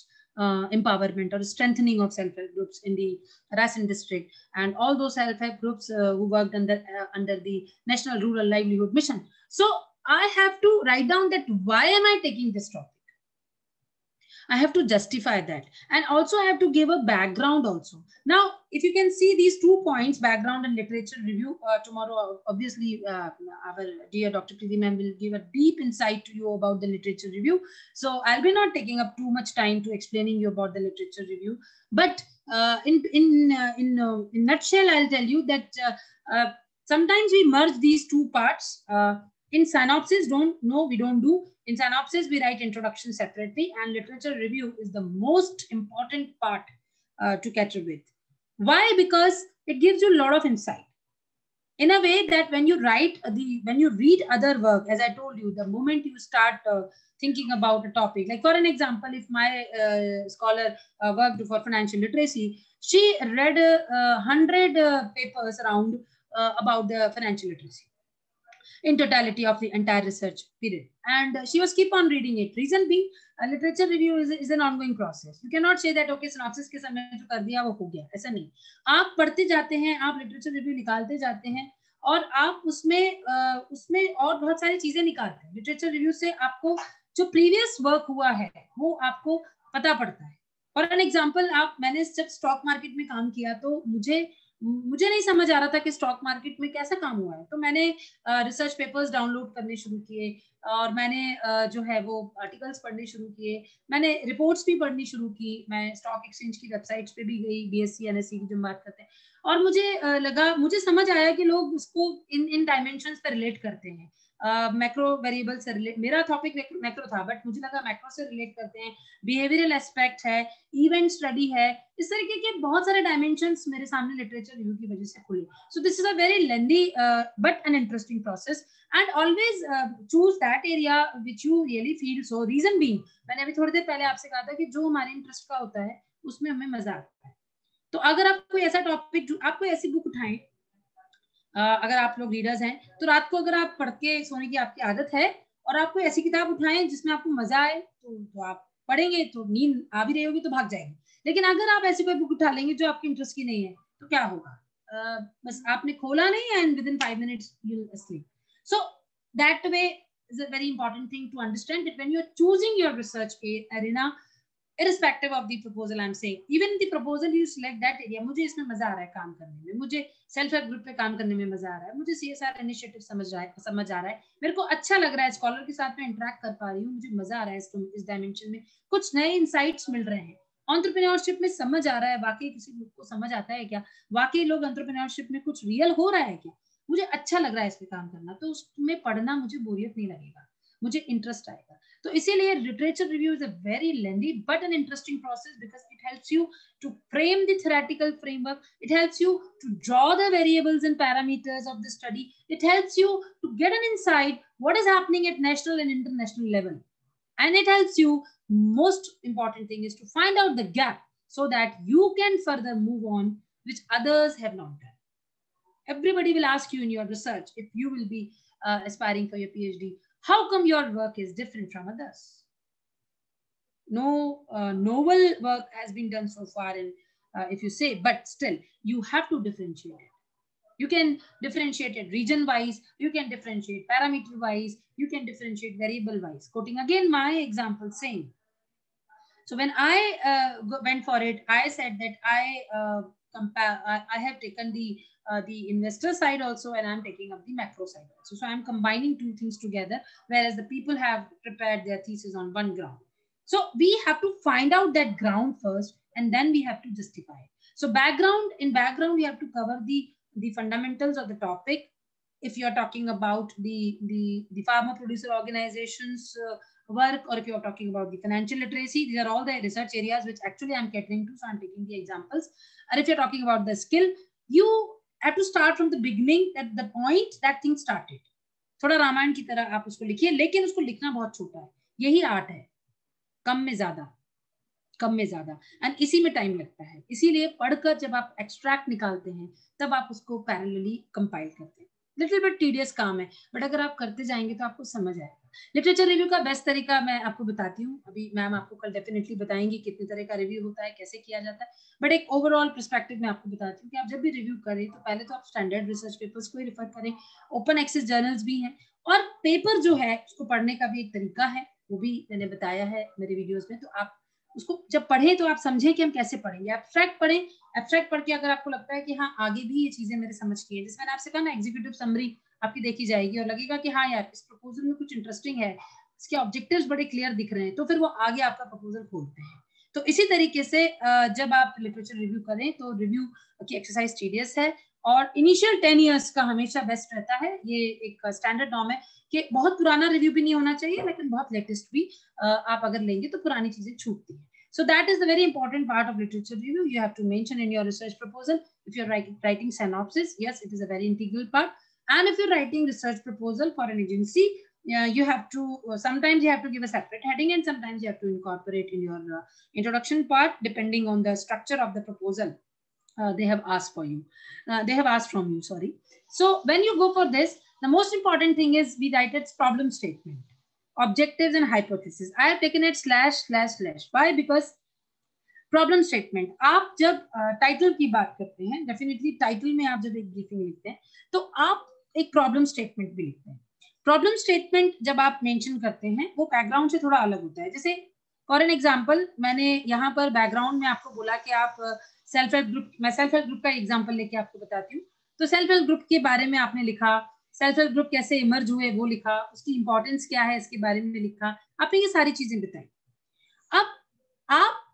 empowerment or strengthening of self-help groups in the Raisen district, and all those self-help groups who worked under the National Rural Livelihood Mission. So I have to write down that why am I taking this topic? I have to justify that, and also I have to give a background also. Now, if you can see these 2 points, background and literature review, tomorrow, obviously, our dear Dr. Preeti ma'am will give a deep insight to you about the literature review. So I'll be not taking up too much time to explaining you about the literature review. But in nutshell, I'll tell you that sometimes we merge these 2 parts. In synopsis, we don't do. In synopsis, we write introduction separately, and literature review is the most important part to cater with. Why? Because it gives you a lot of insight. In a way that when you read other work, as I told you, the moment you start thinking about a topic, like for an example, if my scholar worked for financial literacy, she read 100 papers around about the financial literacy in totality of the entire research period, and she was keep on reading it. Reason being, literature review is an ongoing process. You cannot say that okay, synopsis के समय जो कर दिया वो हो गया, ऐसा नहीं. आप पढ़ते जाते हैं, आप literature review निकालते जाते हैं, और आप उसमें और बहुत सारी चीजें निकालते हैं. Literature review से आपको जो previous work हुआ है वो आपको पता पड़ता है. For an example, मैंने जब स्टॉक मार्केट में काम किया तो मुझे नहीं समझ आ रहा था कि स्टॉक मार्केट में कैसा काम हुआ है. तो मैंने रिसर्च पेपर्स डाउनलोड करने शुरू किए, और मैंने जो है वो आर्टिकल्स पढ़ने शुरू किए, मैंने रिपोर्ट्स भी पढ़नी शुरू की. मैं स्टॉक एक्सचेंज की वेबसाइट्स पे भी गई, बीएससी एनएससी की जो बात करते हैं, और मुझे समझ आया कि लोग उसको इन डायमेंशंस पे रिलेट करते हैं. मैक्रो वेरिएबल से रिलेट, मेरा टॉपिक मैक्रो था, बट मुझे लगा मैक्रो से रिलेट करते हैं. बिहेवियरल एस्पेक्ट है, इवेंट स्टडी है, इस तरीके के बहुत सारे डायमेंशंस मेरे सामने लिटरेचर रिव्यू की वजह से खुले. So this is a very lengthy but an interesting process, and always choose that area which you really feel so. Reason being, मैंने अभी थोड़ी देर पहले आपसे कहा था कि जो हमारे इंटरेस्ट का होता है उसमें हमें मजा आता है. तो अगर आप कोई ऐसा टॉपिक, आप कोई ऐसी बुक उठाएं, अगर आप लोग रीडर्स हैं तो रात को अगर आप पढ़ के सोने की आपकी आदत है, और आप कोई ऐसी किताब उठाएं जिसमें आपको मजा आए, तो आप पढ़ेंगे, तो नींद आ भी रही होगी तो भाग जाएंगे. लेकिन अगर आप ऐसी कोई बुक उठा लेंगे जो आपके इंटरेस्ट की नहीं है, तो क्या होगा? बस आपने खोला नहीं, and with in 5 minutes you'll sleep. So that way is a very important thing to understand, that when you're choosing your research arena, irrespective of the proposal, I'm saying, even the proposal you select that area, मुझे इसमें मजा आ रहा है काम करने में, मुझे self help group पे काम करने में मजा आ रहा है, मुझे CSR इनिशिएटिव समझ आ रहा है, मेरे को अच्छा लग रहा है, स्कॉलर के साथ में इंटरेक्ट कर पा रही हूँ, मुझे मजा आ रहा है इस डायमेंशन में, कुछ नए इंसाइट्स मिल रहे हैं. एंटरप्रेन्योरशिप में समझ आ रहा है, वाकई किसी को समझ आता है क्या, वाकई लोग एंटरप्रेन्योरशिप में कुछ रियल हो रहा है क्या, मुझे अच्छा लग रहा है इस पे काम करना, तो उसमें पढ़ना मुझे बोरियत नहीं लगेगा, मुझे इंटरेस्ट आएगा. तो इसीलिए literature review is a very lengthy but an interesting process because it helps you to frame the theoretical framework. It helps you to draw the variables and parameters of the study. It helps you to get an insight what is happening at national and international level. And it helps you, most important thing is to find out the gap so that you can further move on, which others have not done. Everybody will ask you in your research, if you will be aspiring for your PhD, how come your work is different from others? No novel work has been done so far, and if you say, but still you have to differentiate it. You can differentiate it region wise, you can differentiate parameter wise, you can differentiate variable wise. Quoting again my example, same. So when I went for it, I said that I have taken the investor side also, and I'm taking up the macro side also. So I'm combining two things together, whereas the people have prepared their thesis on one ground. So we have to find out that ground first, and then we have to justify it. So in background, we have to cover the fundamentals of the topic. If you're talking about the farmer producer organizations work, or if you're talking about the financial literacy, these are all the research areas which actually I'm catering to, so I'm taking the examples. And if you're talking about the skill, you have to start from the beginning, at the point that thing started. थोड़ा रामायण की तरह आप उसको लिखिए, लेकिन उसको लिखना बहुत छोटा है, यही आर्ट है, कम में ज्यादा, एंड इसी में टाइम लगता है. इसीलिए पढ़कर जब आप एक्सट्रैक्ट निकालते हैं, तब आप उसको पैरेलली कंपाइल करते हैं. लिटिल बिट टीडियस काम है, बट अगर आप करते जाएंगे तो आपको समझ आएगा. लिटरेचर रिव्यू का बेस्ट तरीका मैं आपको बताती हूँ, अभी मैम आपको कल डेफिनेटली बताएंगी कितने तरह का रिव्यू होता है, कैसे किया जाता है, बट एक ओवरऑल पर्सपेक्टिव में आपको बताती हूँ कि आप जब भी रिव्यू करें तो पहले तो आप स्टैंडर्ड रिसर्च पेपर्स को ही रेफर करें. ओपन एक्सेस जर्नल्स भी हैं, और पेपर जो है उसको पढ़ने का भी एक तरीका है, वो भी मैंने बताया है मेरे वीडियोज में. तो आप उसको जब पढ़ें तो आप समझें कि हम कैसे पढ़ेंगे. एब्स्ट्रैक्ट पढ़ें, एब्स्ट्रैक्ट पढ़ के अगर आपको लगता है कि हाँ आगे भी ये चीजें मेरे समझ की है, जैसे मैंने आपसे कहा ना, एग्जीक्यूटिव समरी आपकी देखी जाएगी और लगेगा कि हाँ यार इस प्रपोजल में कुछ इंटरेस्टिंग है, इसके ऑब्जेक्टिव्स बड़े क्लियर दिख रहे हैं, तो फिर वो आगे आपका प्रपोजल खोलते हैं. तो इसी तरीके से जब आप लिटरेचर रिव्यू करें तो रिव्यू की एक्सरसाइज टीडियस है, और इनिशियल 10 इयर्स का हमेशा बेस्ट रहता है. ये एक स्टैंडर्ड नॉर्म है कि बहुत पुराना रिव्यू भी नहीं होना चाहिए, लेकिन बहुत लेटेस्ट भी आप अगर लेंगे तो पुरानी चीजें छूटती हैं. So that is the very important part of literature review. You have to mention in your research proposal. If you're writing synopsis, yes, it is a very integral part. And if you're writing research proposal for an agency, you have to, sometimes you have to give a separate heading, and sometimes you have to incorporate in your introduction part, depending on the structure of the proposal they have asked for you. They have asked from you, sorry. So when you go for this, the most important thing is we write its problem statement, objectives and hypothesis. I have taken it ///. Why? Because problem statement, आप जब title की बात करते हैं, definitely title में आप जब एक ब्रीफिंग लिखते हैं तो आप एक प्रॉब्लम स्टेटमेंट भी लिखते हैं. प्रॉब्लम स्टेटमेंट जब आप मेंशन करते हैं वो बैकग्राउंड से थोड़ा अलग होता है. जैसे फॉर एन एग्जांपल, मैंने यहाँ पर बैकग्राउंड में आपको बोला कि आप सेल्फ हेल्प ग्रुप, मैं सेल्फ हेल्प ग्रुप का एग्जांपल लेके आपको बताती हूँ. तो सेल्फ हेल्प ग्रुप के बारे में आपने लिखा, सेल्फ हेल्प ग्रुप कैसे इमर्ज हुए वो लिखा, उसकी इंपॉर्टेंस क्या है इसके बारे में लिखा, आपने ये सारी चीजें बताई. अब आप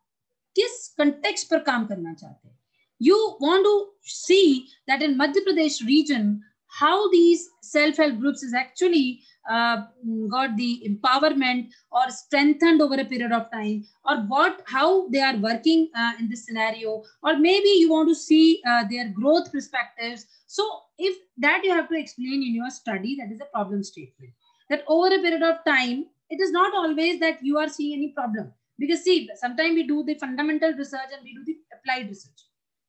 किस कंटेक्स्ट पर काम करना चाहते हैं? You want to see that in Madhya Pradesh region, how these self-help groups is actually got the empowerment or strengthened over a period of time, or how they are working in this scenario, or maybe you want to see their growth perspectives. So if that you have to explain in your study, that is a problem statement. That over a period of time, it is not always that you are seeing any problem. Because see, sometimes we do the fundamental research and we do the applied research.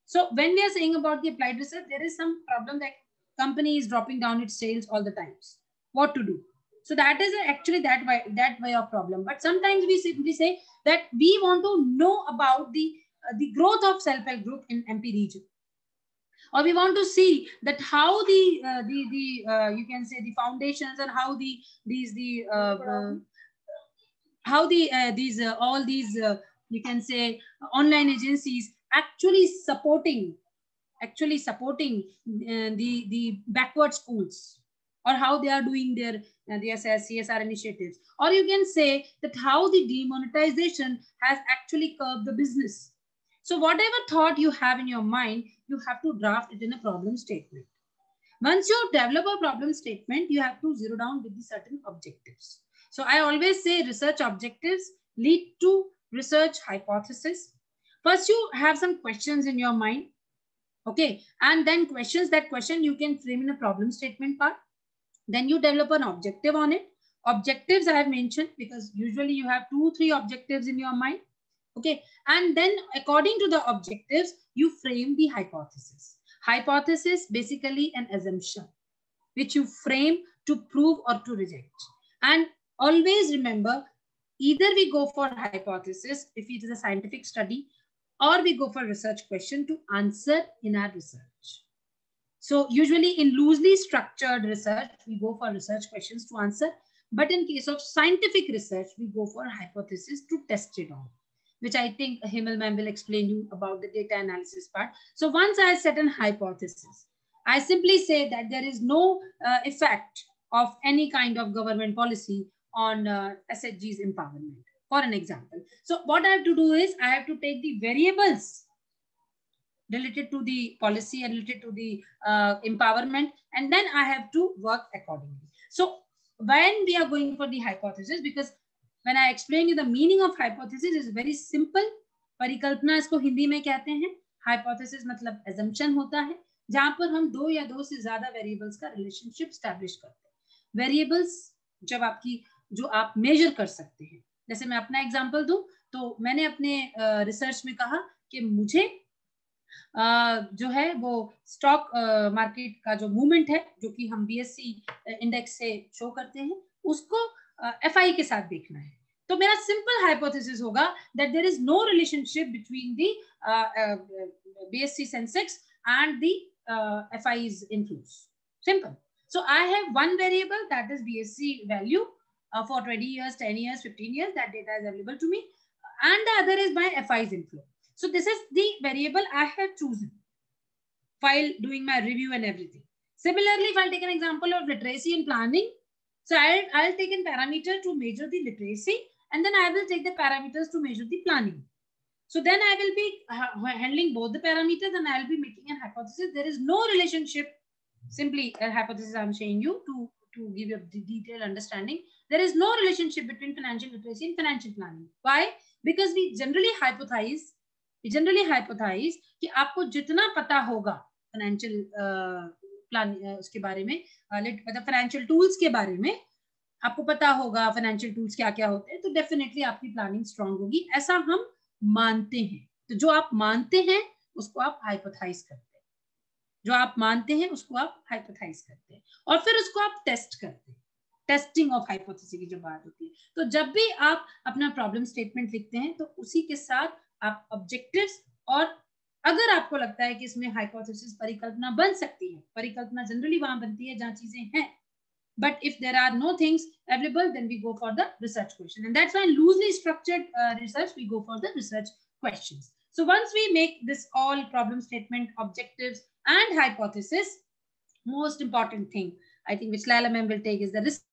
So when we are saying about the applied research, there is some problem that company is dropping down its sales all the times. What to do? So that is actually that way of problem. But sometimes we simply say that we want to know about the growth of self-help group in MP region, or we want to see that how the you can say the foundations and how all these you can say online agencies actually supporting the backward schools, or how they are doing their CSR initiatives, or you can say that how the demonetization has actually curbed the business. So whatever thought you have in your mind, you have to draft it in a problem statement. Once you develop a problem statement, you have to zero down with the certain objectives. So I always say research objectives lead to research hypothesis. First, you have some questions in your mind. Okay, and then that question you can frame in a problem statement part. Then you develop an objective on it. Objectives I have mentioned because usually you have 2-3 objectives in your mind. Okay, and then according to the objectives, you frame the hypothesis. Hypothesis basically an assumption which you frame to prove or to reject. And always remember, either we go for hypothesis if it is a scientific study, or we go for research question to answer in our research. So usually in loosely structured research, we go for research questions to answer. But in case of scientific research, we go for hypothesis to test it on, which I think Himal ma'am will explain you about the data analysis part. So once I set an hypothesis, I simply say that there is no effect of any kind of government policy on SHG's empowerment, for an example. So what I have to do is I have to take the variables related to the policy and related to the empowerment, and then I have to work accordingly. So when we are going for the hypothesis, because when I explain you the meaning of hypothesis is very simple. परिकल्पना इसको हिंदी में कहते हैं. Hypothesis मतलब assumption होता है जहां पर हम 2 या 2 से ज्यादा variables का relationship establish करते हैं. Variables जब आपकी जो आप measure कर सकते हैं. जैसे मैं अपना example दूं तो मैंने अपने research में कहा कि मुझे जो है वो स्टॉक मार्केट का जो मूवमेंट है जो कि हम BSE इंडेक्स से शो करते हैं उसको FI के साथ देखना है. तो मेरा सिंपल हाइपोथेसिस होगा that there is no relationship between the BSE Sensex and the FI's inflows. Simple. So I have one variable that is BSE value for 20 years, 10 years, 15 years. That data is available to me, and the other is my FI's inflow. So this is the variable I have chosen while doing my review and everything. Similarly, if I'll take an example of literacy and planning, so I'll take a parameter to measure the literacy, and then I will take the parameters to measure the planning. So then I will be handling both the parameters, and I will be making a hypothesis. There is no relationship. Simply a hypothesis I'm showing you to give you a detailed understanding. There is no relationship between financial literacy and financial planning. Why? Because we generally hypothesize कि आपको जितना पता होगा financial plan उसके बारे में, मतलब financial tools के बारे में आपको पता होगा फाइनेंशियल टूल्स क्या क्या होते हैं, तो डेफिनेटली आपकी प्लानिंग स्ट्रांग होगी. ऐसा हम मानते हैं. तो जो आप मानते हैं उसको आप हाइपोथेसाइज करते हैं. जो आप मानते हैं उसको आप हाइपोथेसाइज करते हैं और फिर उसको आप टेस्ट करते हैं. टेस्टिंग ऑफ हाइपोथेसिस की जो बात होती है, तो जब भी आप अपना प्रॉब्लम स्टेटमेंट लिखते हैं तो उसी के साथ आप ऑब्जेक्टिव्स, और अगर आपको लगता है कि इसमें हाइपोथेसिस परिकल्पना बन सकती है, परिकल्पना जनरली वहां बनती है जहां चीजें हैं, but if there are no things available, then we go for the research question, and that's why in loosely structured research we go for the research questions. So once we make this all problem statement, objectives and hypothesis, most important thing I think which Laila ma'am will take is the research.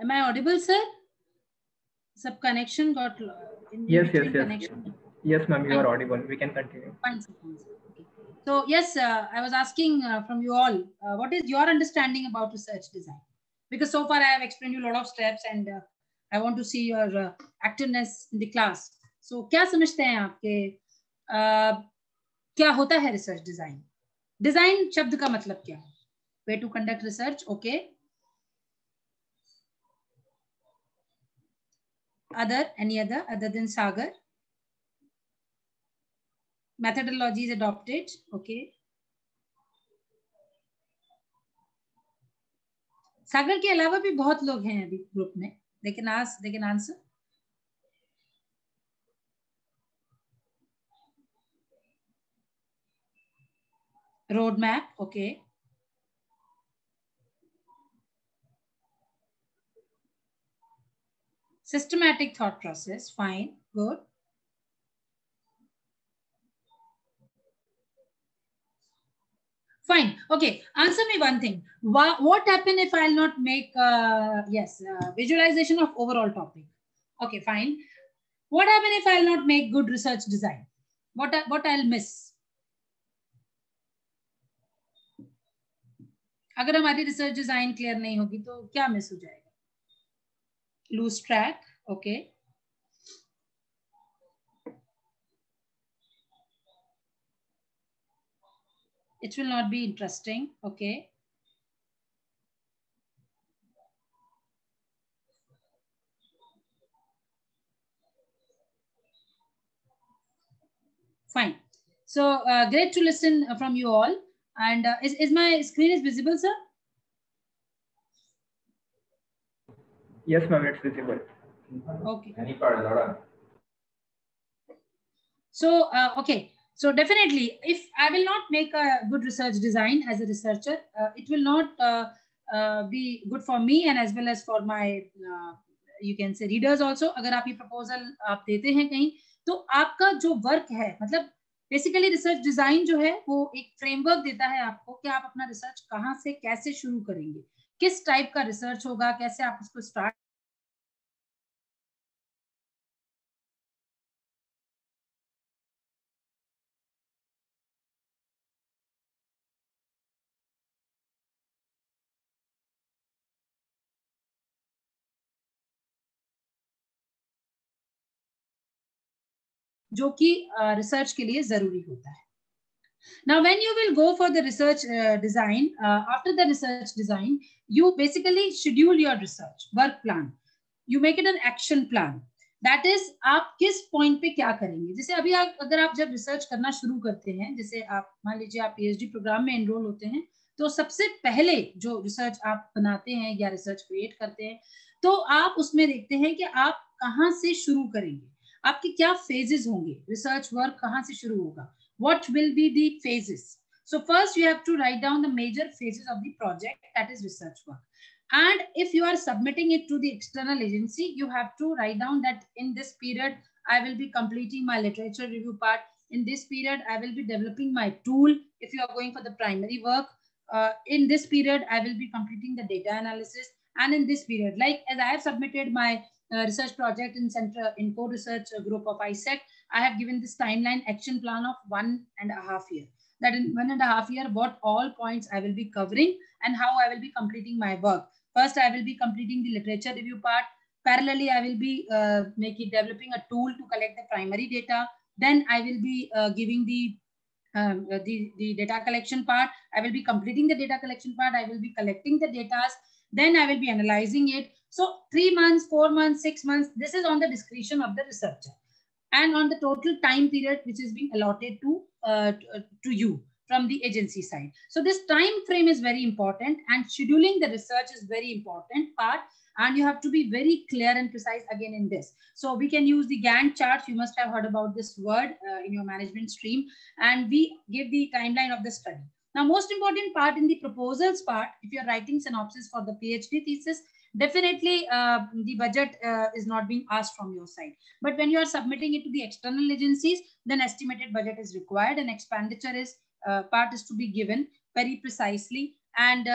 Am I audible, sir? Sub connection got yes. Connection. Yes, ma'am, you are audible. We can continue. Fine. Okay. So yes, I was asking from you all, what is your understanding about research design? Because so far I have explained you a lot of steps, and I want to see your activeness in the class. So क्या समझते हैं आपके क्या होता है research design? Design शब्द का मतलब क्या है? Way to conduct research, okay. Other, any other than Sagar? Methodology is adopted, okay. Sagar के अलावा भी बहुत लोग हैं अभी ग्रुप में. They can ask, they can answer. Roadmap, okay. Systematic thought process, fine, good. Fine, okay. Answer me one thing. What happen if I'll not make visualization of overall topic? Okay, fine. What happen if I'll not make good research design? What I'll miss? अगर हमारी research design clear नहीं होगी तो क्या miss हो जाएगा? Lose track, okay. It will not be interesting, okay. Fine. So great to listen from you all. And is my screen is visible, sir? Yes, ma'am, it's visible. Okay. So okay. So definitely, if I will not make a good research design as a researcher, it will not be good for me and as well as for my you can say readers also. अगर आप ये proposal आप देते हैं कहीं, तो आपका जो वर्क है, मतलब बेसिकली रिसर्च डिजाइन जो है वो एक फ्रेमवर्क देता है आपको कि आप अपना रिसर्च कहाँ से कैसे शुरू करेंगे, किस टाइप का रिसर्च होगा, कैसे आप उसको स्टार्ट जो कि रिसर्च के लिए जरूरी होता है. Now, when you will go for the research design, after the research design, you basically schedule your research work plan. You make it an action plan. That is, आप किस पॉइंट पे क्या करेंगे. जैसे अभी अगर आप जब रिसर्च करना शुरू करते हैं, जैसे आप मान लीजिए आप पीएचडी प्रोग्राम में एनरोल होते हैं, तो सबसे पहले जो रिसर्च आप बनाते हैं या रिसर्च क्रिएट करते हैं, तो आप उसमें देखते हैं कि आप कहाँ से शुरू करेंगे, आपके क्या फेजेस होंगे, रिसर्च वर्क कहाँ से शुरू होगा. What will be the phases? So first you have to write down the major phases of the project, that is research work. And if you are submitting it to the external agency, you have to write down that in this period, I will be completing my literature review part. In this period, I will be developing my tool. If you are going for the primary work, in this period, I will be completing the data analysis. And in this period, like as I have submitted my research project in co-research group of ISEC, I have given this timeline action plan of 1.5 years. That in 1.5 years, what all points I will be covering and how I will be completing my work. First, I will be completing the literature review part. Parallelly, I will be developing a tool to collect the primary data. Then I will be giving the data collection part. I will be completing the data collection part. I will be collecting the data. Then I will be analyzing it. So 3 months, 4 months, 6 months, this is on the discretion of the researcher and on the total time period which is being allotted to you from the agency side. So this time frame is very important, and scheduling the research is very important part, and you have to be very clear and precise again in this. So we can use the Gantt charts. You must have heard about this word in your management stream, and we give the timeline of the study. Now, most important part in the proposals part, if you're writing synopsis for the PhD thesis, definitely the budget is not being asked from your side. But when you are submitting it to the external agencies, then estimated budget is required, and expenditure is part is to be given very precisely. And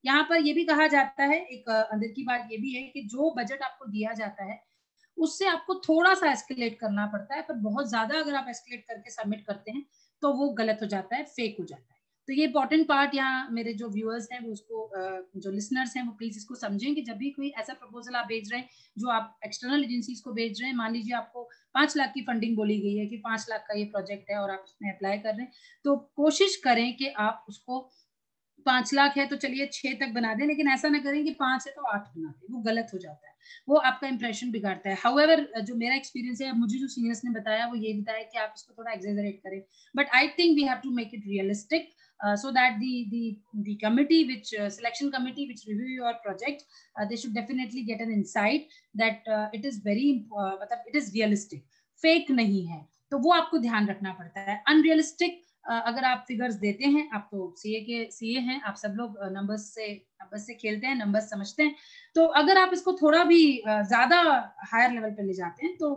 यहाँ पर ये भी कहा जाता है, एक अंदर की बात ये भी है कि जो बजट आपको दिया जाता है उससे आपको थोड़ा सा एस्केलेट करना पड़ता है, पर बहुत ज्यादा अगर आप एस्केलेट करके सबमिट करते हैं तो वो गलत हो जाता है, फेक हो जाता है. तो ये इंपॉर्टेंट पार्ट यहाँ मेरे जो व्यूअर्स हैं वो उसको जो लिसनर्स हैं वो प्लीज इसको समझें कि जब भी कोई ऐसा प्रपोजल आप भेज रहे हैं जो आप एक्सटर्नल एजेंसीज को भेज रहे हैं, मान लीजिए आपको 5 लाख की फंडिंग बोली गई है कि 5 लाख का ये प्रोजेक्ट है और आप उसमें अप्लाई कर रहे हैं, तो कोशिश करें कि आप उसको 5 लाख है तो चलिए 6 तक बना दें, लेकिन ऐसा ना करें कि 5 है तो 8 बना दें, वो गलत हो जाता है, वो आपका इंप्रेशन बिगाड़ता है। हाउएवर जो मेरा एक्सपीरियंस है, मुझे जो सीनियर्स ने बताया वो ये बताया कि आप इसको थोड़ा एक्सेजरेट करें, but I think we have to make it realistic so that the committee which selection committee which review your project they should definitely get an insight that it is very मतलब it is realistic, fake नहीं है, तो वो आपको ध्यान रखना पड़ता है। अनरियलिस्टिक अगर आप फिगर्स देते हैं, आप तो सीए हैं, आप सब लोग नंबर्स से खेलते हैं, नंबर्स समझते हैं, तो अगर आप इसको थोड़ा भी ज्यादा हायर लेवल पे ले जाते हैं तो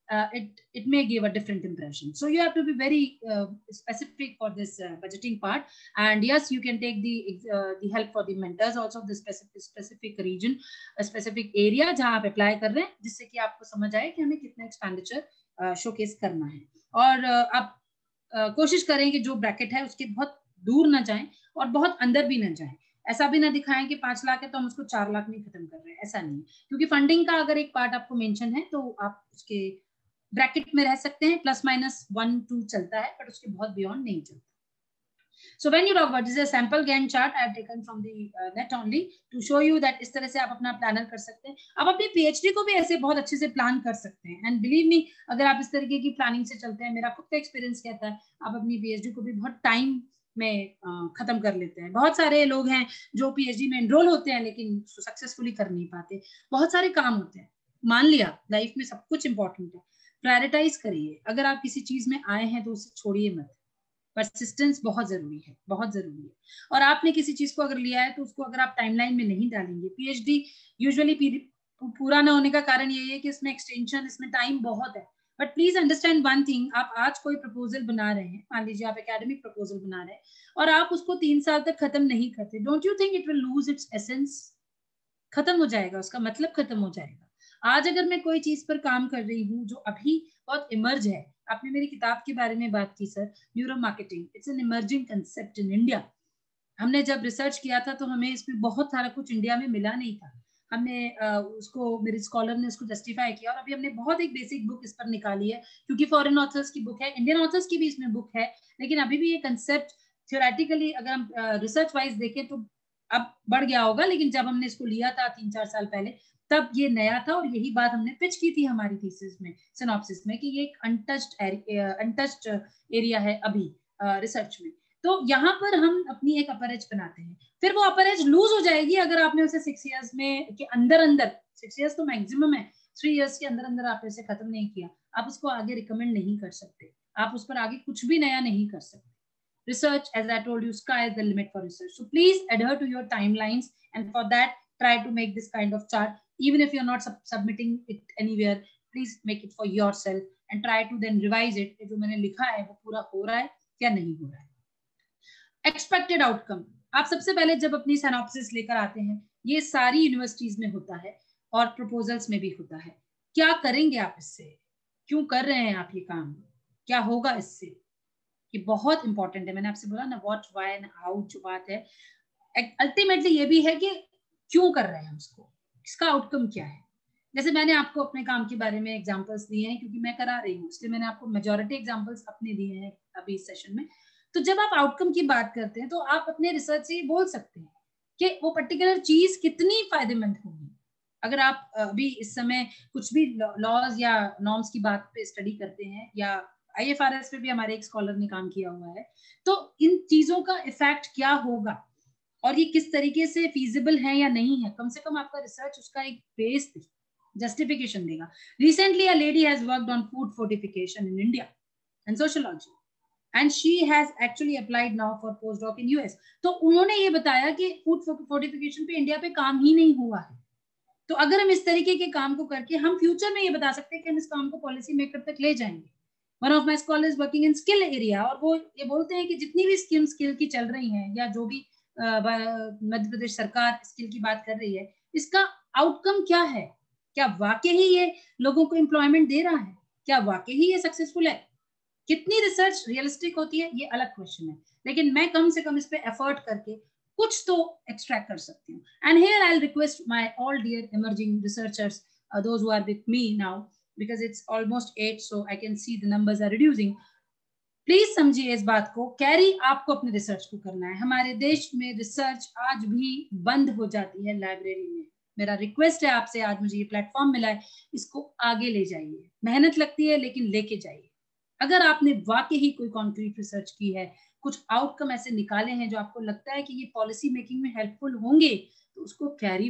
it may give a different impression. So you have to be very specific for this budgeting part, and yes, you can take the help for the mentors also of the specific region, a specific area जहाँ आप apply कर रहे हैं, जिससे कि आपको समझ आए कि हमें कितना expenditure showcase करना है। और आप कोशिश करें कि जो ब्रैकेट है उसके बहुत दूर ना जाएं और बहुत अंदर भी ना जाएं। ऐसा भी ना दिखाएं कि 5 लाख है तो हम उसको 4 लाख में खत्म कर रहे हैं, ऐसा नहीं है, क्योंकि फंडिंग का अगर एक पार्ट आपको मेंशन है तो आप उसके ब्रैकेट में रह सकते हैं, प्लस माइनस 1-2 चलता है, बट उसके बहुत बियॉन्ड नहीं चलता। So when you talk about, this is a sample Gantt chart I have taken from the net only to show you that इस तरह से आप अपना प्लानर कर सकते हैं। आप अपनी PhD को भी ऐसे बहुत अच्छे से प्लान कर सकते हैं, एंड बिलीव मी अगर आप इस तरीके की प्लानिंग से चलते हैं, मेरा खुद का एक्सपीरियंस कहता है आप अपनी PhD को भी बहुत टाइम में खत्म कर लेते हैं। बहुत सारे लोग हैं जो PhD में एनरोल होते हैं लेकिन सक्सेसफुली कर नहीं पाते, बहुत सारे काम होते हैं। मान लिया लाइफ में सब कुछ इंपॉर्टेंट है, प्रायोरिटाइज करिए, अगर आप किसी चीज में आए हैं तो उसे छोड़िए मत, परसिस्टेंस बहुत जरूरी है, बहुत जरूरी है। और आपने किसी चीज को अगर लिया है तो उसको अगर आप टाइमलाइन में नहीं डालेंगे, PhD यूजुअली पूरा ना होने का कारण यही है कि इसमें एक्सटेंशन, इसमें टाइम बहुत है, but please understand one thing, आप आज कोई प्रपोजल बना रहे हैं, मान लीजिए आप एकेडमिक प्रपोजल बना रहे हैं और आप उसको 3 साल तक खत्म नहीं करते, don't you think it will lose its essence, खत्म हो जाएगा, उसका मतलब खत्म हो जाएगा। आज अगर मैं कोई चीज पर काम कर रही हूँ जो अभी बहुत इमर्ज है, आपने मेरी किताब के बारे में बात की sir, neuro marketing, it's an emerging concept in India. हमने जब रिसर्च किया था तो हमें इसमें बहुत सारा कुछ इंडिया में मिला नहीं था, हमने उसको, मेरे स्कॉलर ने उसको जस्टिफाई किया और अभी हमने बहुत एक बेसिक बुक इस पर निकाली है, क्योंकि फॉरेन ऑथर्स की बुक है, इंडियन ऑथर्स की भी इसमें बुक है, लेकिन अभी भी ये कंसेप्ट थ्योरेटिकली अगर हम रिसर्च वाइज देखें तो अब बढ़ गया होगा, लेकिन जब हमने इसको लिया था 3-4 साल पहले तब ये नया था, और यही बात हमने पिच की थी हमारी थीसिस में, सिनॉप्सिस में, कि ये एक अनटच्ड एरिया है अभी रिसर्च में। तो यहाँ पर हम अपनी एक अपर एज बनाते हैं, फिर वो अपर एज लूज हो जाएगी अगर आपने उसे 6 इयर्स में के अंदर 6 इयर्स तो मैक्सिमम है, 3 इयर्स के अंदर आप इसे खत्म नहीं किया, आप उसको आगे रिकमेंड नहीं कर सकते, आप उस पर आगे कुछ भी नया नहीं कर सकते। Research, as I told you, sky is the limit for research. So please adhere to your timelines, and for that, try to make this kind of chart. Even if you're not submitting it anywhere, please make it for yourself and try to then revise it. जो मैंने लिखा है वो पूरा हो रहा है क्या नहीं हो रहा है। Expected outcome. आप सबसे पहले जब अपनी synopsis लेकर आते हैं, ये सारी यूनिवर्सिटीज में होता है और प्रपोजल्स में भी होता है। क्या करेंगे आप इससे, क्यों कर रहे हैं आप ये काम, क्या होगा इससे, ये बहुत इंपॉर्टेंट है। मैंने आपसे बोला ना, व्हाट, व्हाई एंड हाउ जो बात है, अल्टीमेटली ये भी है कि क्यों कर रहे हैं उसको, इसका आउटकम क्या है। जैसे मैंने आपको अपने काम के बारे में एग्जांपल्स दिए हैं, क्योंकि मैं करा रही हूँ इसलिए मैंने आपको मेजॉरिटी एग्जांपल्स अपने दिए हैं अभी इस सेशन में। तो जब आप आउटकम की बात करते हैं तो आप अपने रिसर्च से बोल सकते हैं कि वो पर्टिकुलर चीज कितनी फायदेमंद होगी। अगर आप अभी इस समय कुछ भी लॉज या नॉर्म्स की बात पे स्टडी करते हैं, या IFRS पे भी हमारे एक स्कॉलर ने काम किया हुआ है, तो इन चीजों का इफेक्ट क्या होगा और ये किस तरीके से फीजिबल है या नहीं है, कम से कम आपका रिसर्च उसका एक बेस जस्टिफिकेशन देगा। Recently a lady has worked on food fortification in India and sociology, and she has actually applied now for post doc in US। तो उन्होंने ये बताया कि फूड फोर्टिफिकेशन पे इंडिया पे काम ही नहीं हुआ है। तो अगर हम इस तरीके के काम को करके हम फ्यूचर में ये बता सकते हैं कि हम इस काम को पॉलिसी मेकर तक ले जाएंगे। One of my scholars is working in skill area, और वो ये बोलते हैं कि जितनी भी स्किल की चल रही हैं, या जो भी मध्य प्रदेश सरकार स्किल की बात कर रही है, इसका आउटकम क्या है, क्या वाकई ही ये लोगों को एम्प्लॉयमेंट दे रहा है, क्या वाकई ही ये सक्सेसफुल है। कितनी रिसर्च रियलिस्टिक होती है ये अलग क्वेश्चन है, लेकिन मैं कम से कम इस पे एफर्ट करके कुछ तो एक्सट्रैक्ट कर सकती हूँ. And here I will request my all dear emerging researchers, those who are with me now, because it's almost 8, so I can see the numbers are reducing. Please समझिए इस बात को, कैरी आपको अपने रिसर्च को करना है. हमारे देश में रिसर्च आज भी बंद हो जाती है लाइब्रेरी में. मेरा रिक्वेस्ट है आपसे, आज मुझे ये प्लेटफॉर्म मिला है, इसको आगे ले जाइए. मेहनत लगती है लेकिन लेके जाइए. अगर आपने वाकई ही कोई कॉन्क्रीट रिसर्च की है, कुछ आउटकम ऐसे निकाले हैं जो आपको लगता है कि ये पॉलिसी मेकिंग में हेल्पफुल होंगे, तो उसको कैरी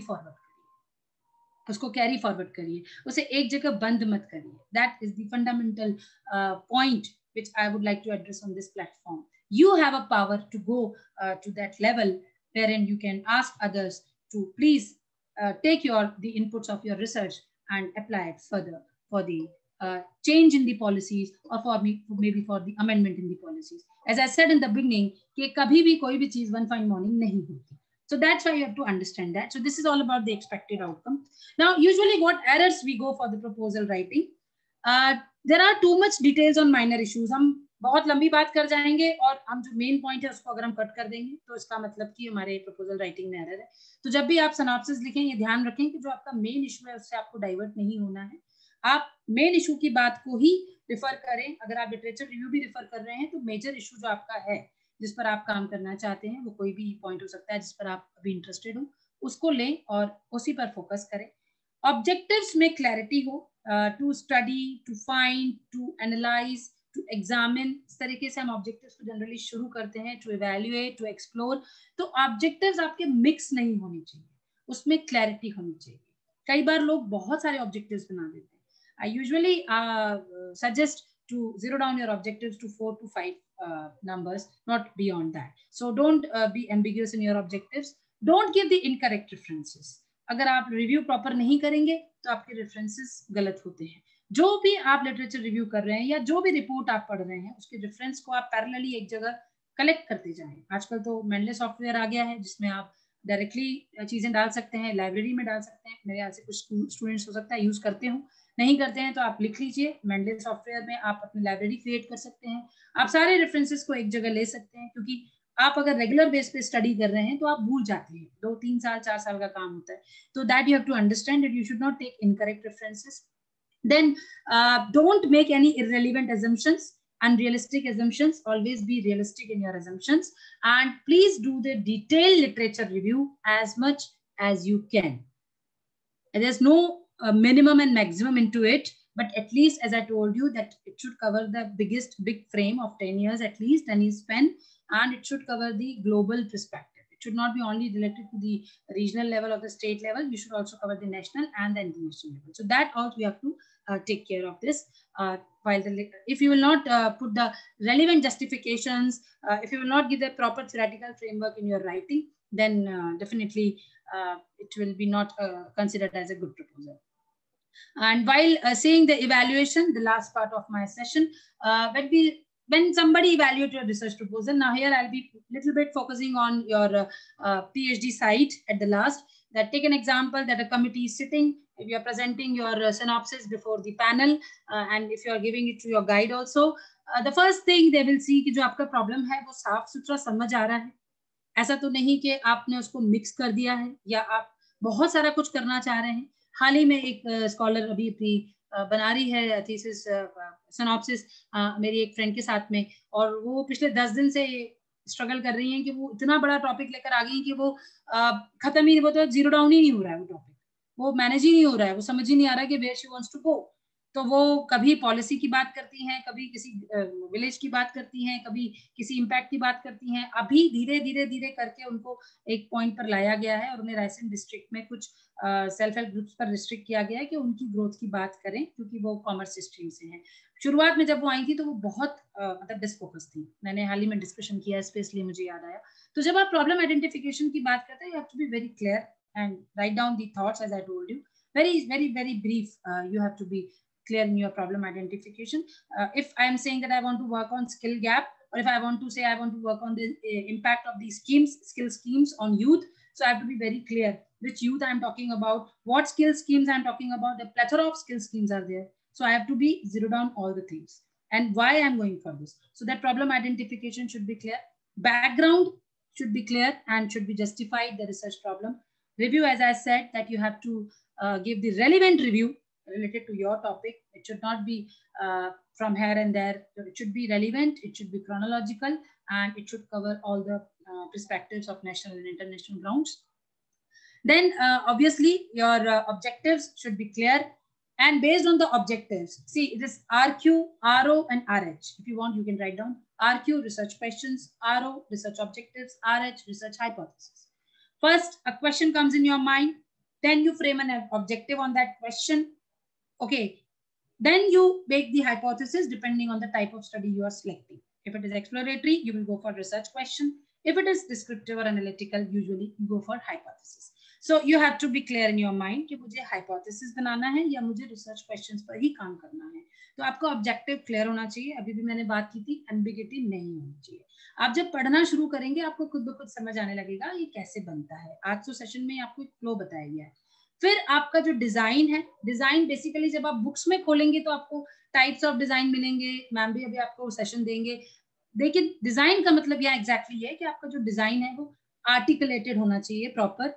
फॉरवर्ड करिए, उसे एक जगह बंद मत करिए. That is the fundamental point which I would like to address on this platform. You have a power to go to that level wherein you can ask others to please take the inputs of your research and apply it further for the change in the policies, or maybe for the amendment in the policies. As I said in the beginning, कि कभी भी कोई भी चीज one fine morning नहीं होती. So that's why you have to understand that. So this is all about the expected outcome. Now, usually what errors we go for the proposal writing. There are too much details on minor issues. हम बहुत लंबी बात कर जाएंगे और हम जो main point है उसको अगर हम कट कर देंगे तो इसका मतलब कि हमारे प्रपोजल राइटिंग में एरर है. तो जब भी आप सिनॉप्सिस लिखें, ये ध्यान रखें कि जो आपका मेन इशू है उससे आपको डाइवर्ट नहीं होना है. आप मेन इशू की बात को ही रिफर करें. अगर आप लिटरेचर रिव्यू भी रिफर कर रहे हैं तो मेजर इशू जो आपका है, जिस पर आप काम करना चाहते हैं, वो कोई भी पॉइंट हो सकता है जिस पर आप अभी इंटरेस्टेड हो, उसको लें और उसी पर फोकस करें. ऑब्जेक्टिव्स में क्लैरिटी हो, to study, to find, to analyse, to examine. इस तरीके से हम ऑब्जेक्टिव्स को जनरली शुरू करते हैं. To evaluate, to explore. तो ऑब्जेक्टिव्स आपके मिक्स नहीं होने चाहिए, उसमें क्लैरिटी होनी चाहिए. कई बार लोग बहुत सारे ऑब्जेक्टिव्स बना देते हैं. I usually suggest to zero down your objectives to 4 to 5 numbers, not beyond that. So don't be ambiguous in your objectives. Don't give the incorrect references. अगर आप रिव्यू प्रॉपर नहीं करेंगे तो आपके रेफरेंसेस गलत होते हैं. जो भी आप लिटरेचर रिव्यू कर रहे हैं या जो भी रिपोर्ट आप पढ़ रहे हैं, उसके रेफरेंस को आप पैरेलली एक जगह कलेक्ट करते जाएं. आजकल तो मेंडले सॉफ्टवेयर आ गया है जिसमें आप डायरेक्टली चीजें डाल सकते हैं, लाइब्रेरी में डाल सकते हैं. मेरे यहाँ से कुछ स्टूडेंट्स हो सकता है यूज करते हो, नहीं करते हैं तो आप लिख लीजिए. मेंडले सॉफ्टवेयर में आप अपनी लाइब्रेरी क्रिएट कर सकते हैं. आप सारे रेफरेंसेस को एक जगह ले सकते हैं, क्योंकि आप अगर रेगुलर बेस पे स्टडी कर रहे हैं तो आप भूल जाते हैं. 2-3 साल 4 साल का काम होता है. तो that you have to understand that you should not take incorrect references. Then don't make any irrelevant assumptions, unrealistic assumptions. Always be realistic in your assumptions, and please do the detailed literature review as much as you can. And there's no minimum and maximum into it, but at least, as I told you, that it should cover the big frame of 10 years at least, 10 years span, and it should cover the global perspective. It should not be only related to the regional level or the state level. You should also cover the national and the international level. So that also we have to take care of this. If you will not put the relevant justifications, if you will not give the proper theoretical framework in your writing, then definitely it will be not considered as a good proposal. And while saying the evaluation, the last part of my session, when somebody evaluates your research proposal, now here I'll be little bit focusing on your PhD side at the last. That take an example that a committee is sitting, if you are presenting your synopsis before the panel, and if you are giving it to your guide also, the first thing they will see कि जो आपका problem है वो साफ सुथरा समझ आ रहा है. ऐसा तो नहीं कि आपने उसको मिक्स कर दिया है या आप बहुत सारा कुछ करना चाह रहे हैं. हाल ही में एक स्कॉलर अभी अपनी बना रही है थीसिस सिनॉप्सिस मेरी एक फ्रेंड के साथ में, और वो पिछले 10 दिन से स्ट्रगल कर रही हैं कि वो इतना बड़ा टॉपिक लेकर आ गई कि वो खत्म ही, वो तो जीरो डाउन ही नहीं हो रहा है, वो टॉपिक वो मैनेज ही नहीं हो रहा है, वो समझ ही नहीं आ रहा है कि where she wants to go. तो वो कभी पॉलिसी की बात करती हैं, कभी किसी विलेज की बात करती हैं, कभी किसी इम्पैक्ट की बात करती हैं. अभी धीरे धीरे धीरे करके उनको एक पॉइंट पर लाया गया है और उन्हें रायसेन डिस्ट्रिक्ट में कुछ सेल्फ हेल्प ग्रुप्स पर रिस्ट्रिक्ट किया गया है कि उनकी ग्रोथ की बात करें, क्योंकि वो कॉमर्स स्ट्रीम से हैं. शुरुआत में जब वो आई थी तो वो बहुत मतलब डिस्फोकस थी. मैंने हाल ही में डिस्कशन किया इस पे, इसलिए मुझे याद आया. तो जब आप प्रॉब्लम आइडेंटिफिकेशन की बात करते हैं, you have to be very clear and write down the thoughts as I told you. very brief. You have to be clear in your problem identification. If I am saying that I want to work on skill gap, or if I want to say I want to work on the impact of these skill schemes on youth, so I have to be very clear which youth I am talking about, what skill schemes I am talking about. The plethora of skill schemes are there, so I have to be zero down all the things. and why I'm going for this. So that problem identification should be clear. Background should be clear and should be justified, the research problem. Review, as I said, that you have to give the relevant review related to your topic. It should not be from here and there. It should be relevant, it should be chronological, and it should cover all the perspectives of national and international grounds. Then obviously your objectives should be clear, and based on the objectives, see, it is RQ, RO, and RH. If you want, you can write down RQ, research questions, RO, research objectives, RH, research hypothesis. First, a question comes in your mind, then you frame an objective on that question. Okay, then you make the hypothesis depending on the type of study you are selecting. If it is exploratory, you will go for research question. If it is descriptive or analytical, usually you go for hypothesis. So you have to be clear in your mind कि मुझे hypothesis बनाना है या मुझे research questions पर ही काम करना है. तो आपका objective clear होना चाहिए. अभी भी मैंने बात की थी, ambiguity नहीं होनी चाहिए. आप जब पढ़ना शुरू करेंगे, आपको खुद ब खुद समझ आने लगेगा ये कैसे बनता है. आज तो सेशन में आपको एक फ्लो बताया गया है. फिर आपका जो डिजाइन है, डिजाइन बेसिकली जब आप बुक्स में खोलेंगे तो आपको टाइप्स ऑफ डिजाइन मिलेंगे. मैम भी अभी आपको सेशन देंगे. देखिए, डिजाइन का मतलब यहाँ एग्जैक्टली है कि आपका जो डिजाइन है वो आर्टिकुलेटेड होना चाहिए प्रॉपर.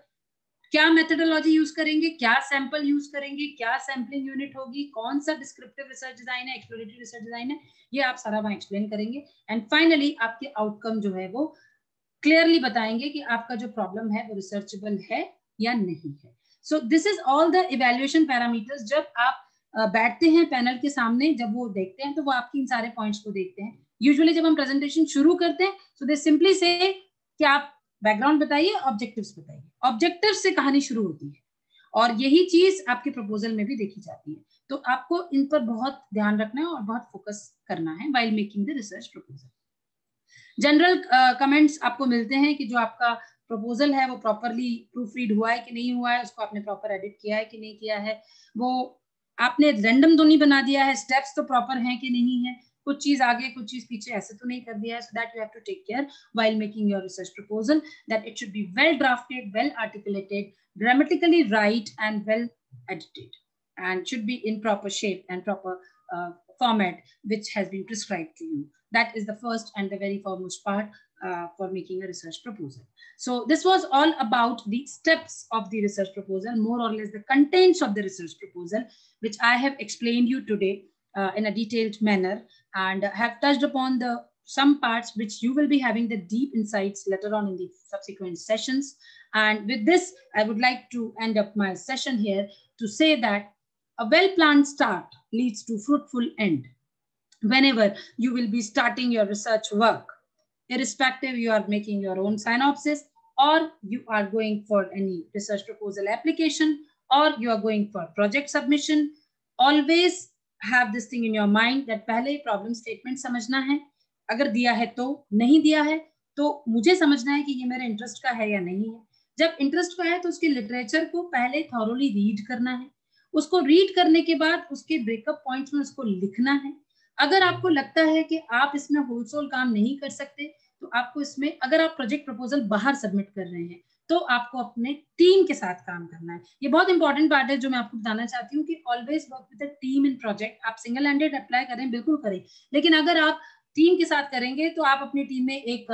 क्या मेथोडोलॉजी यूज करेंगे, क्या सैंपल यूज करेंगे, क्या सैम्पलिंग यूनिट होगी, कौन सा डिस्क्रिप्टिव रिसर्च डिजाइन है, एक्सप्लोरेटरी रिसर्च डिजाइन है, ये आप सारा वहां एक्सप्लेन करेंगे. एंड फाइनली आपके आउटकम जो है वो क्लियरली बताएंगे कि आपका जो प्रॉब्लम है वो रिसर्चेबल है या नहीं है. सो this is all the evaluation parameters. जब आप बैठते हैं पैनल के सामने, जब वो देखते हैं तो वो आपके इन सारे पॉइंट्स को देखते हैं. यूजुअली जब हम प्रेजेंटेशन शुरू करते हैं सो दे सिंपली से कि आप बैकग्राउंड बताइए, ऑब्जेक्टिव्स बताइए. ऑब्जेक्टिव्स से कहानी शुरू होती है और यही चीज आपके प्रपोजल में भी देखी जाती है. तो आपको इन पर बहुत ध्यान रखना है और बहुत फोकस करना है while making the research proposal. General comments आपको मिलते हैं कि जो आपका प्रपोजल है वो प्रॉपरली प्रूफ रीड हुआ है कि नहीं हुआ है, उसको आपने प्रॉपर एडिट किया है कि नहीं किया है, वो आपने रैंडम तो नहीं बना दिया है, स्टेप्स तो प्रॉपर हैं कि नहीं है, कुछ चीज आगे कुछ चीज पीछे ऐसे तो नहीं कर दिया है. So that you have to take care while making your research proposal that it should be well drafted, well articulated, grammatically right and well edited, and should be in proper shape and proper format which has been prescribed to you. That is the first and the very foremost part for making a research proposal. So this was all about the steps of the research proposal, more or less the contents of the research proposal, which I have explained you today in a detailed manner, and have touched upon the some parts which you will be having the deep insights later on in the subsequent sessions. And with this, I would like to end up my session here to say that a well-planned start leads to fruitful end. Whenever you will be starting your research work, irrespective you are making your own synopsis, or you are going for any research proposal application, or you are going for project submission, always have this thing in your mind that पहले problem statement समझना है. अगर दिया है तो, नहीं दिया है तो मुझे समझना है कि ये मेरे इंटरेस्ट का है या नहीं है. जब इंटरेस्ट का है तो उसके लिटरेचर को पहले थॉरोली रीड करना है. उसको रीड करने के बाद उसके ब्रेकअप पॉइंट्स में उसको लिखना है. अगर आपको लगता है कि आप इसमें होलसेल काम नहीं कर सकते तो आपको इसमें, अगर आप प्रोजेक्ट प्रपोजल बाहर सबमिट कर रहे हैं तो आपको अपने टीम के साथ काम करना है. ये बहुत इंपॉर्टेंट पार्ट है जो मैं आपको बताना चाहती हूँ कि always work with a team in project. आप सिंगल हैंडेड अप्लाई करें, बिल्कुल करें, लेकिन अगर आप टीम के साथ करेंगे तो आप अपनी टीम में एक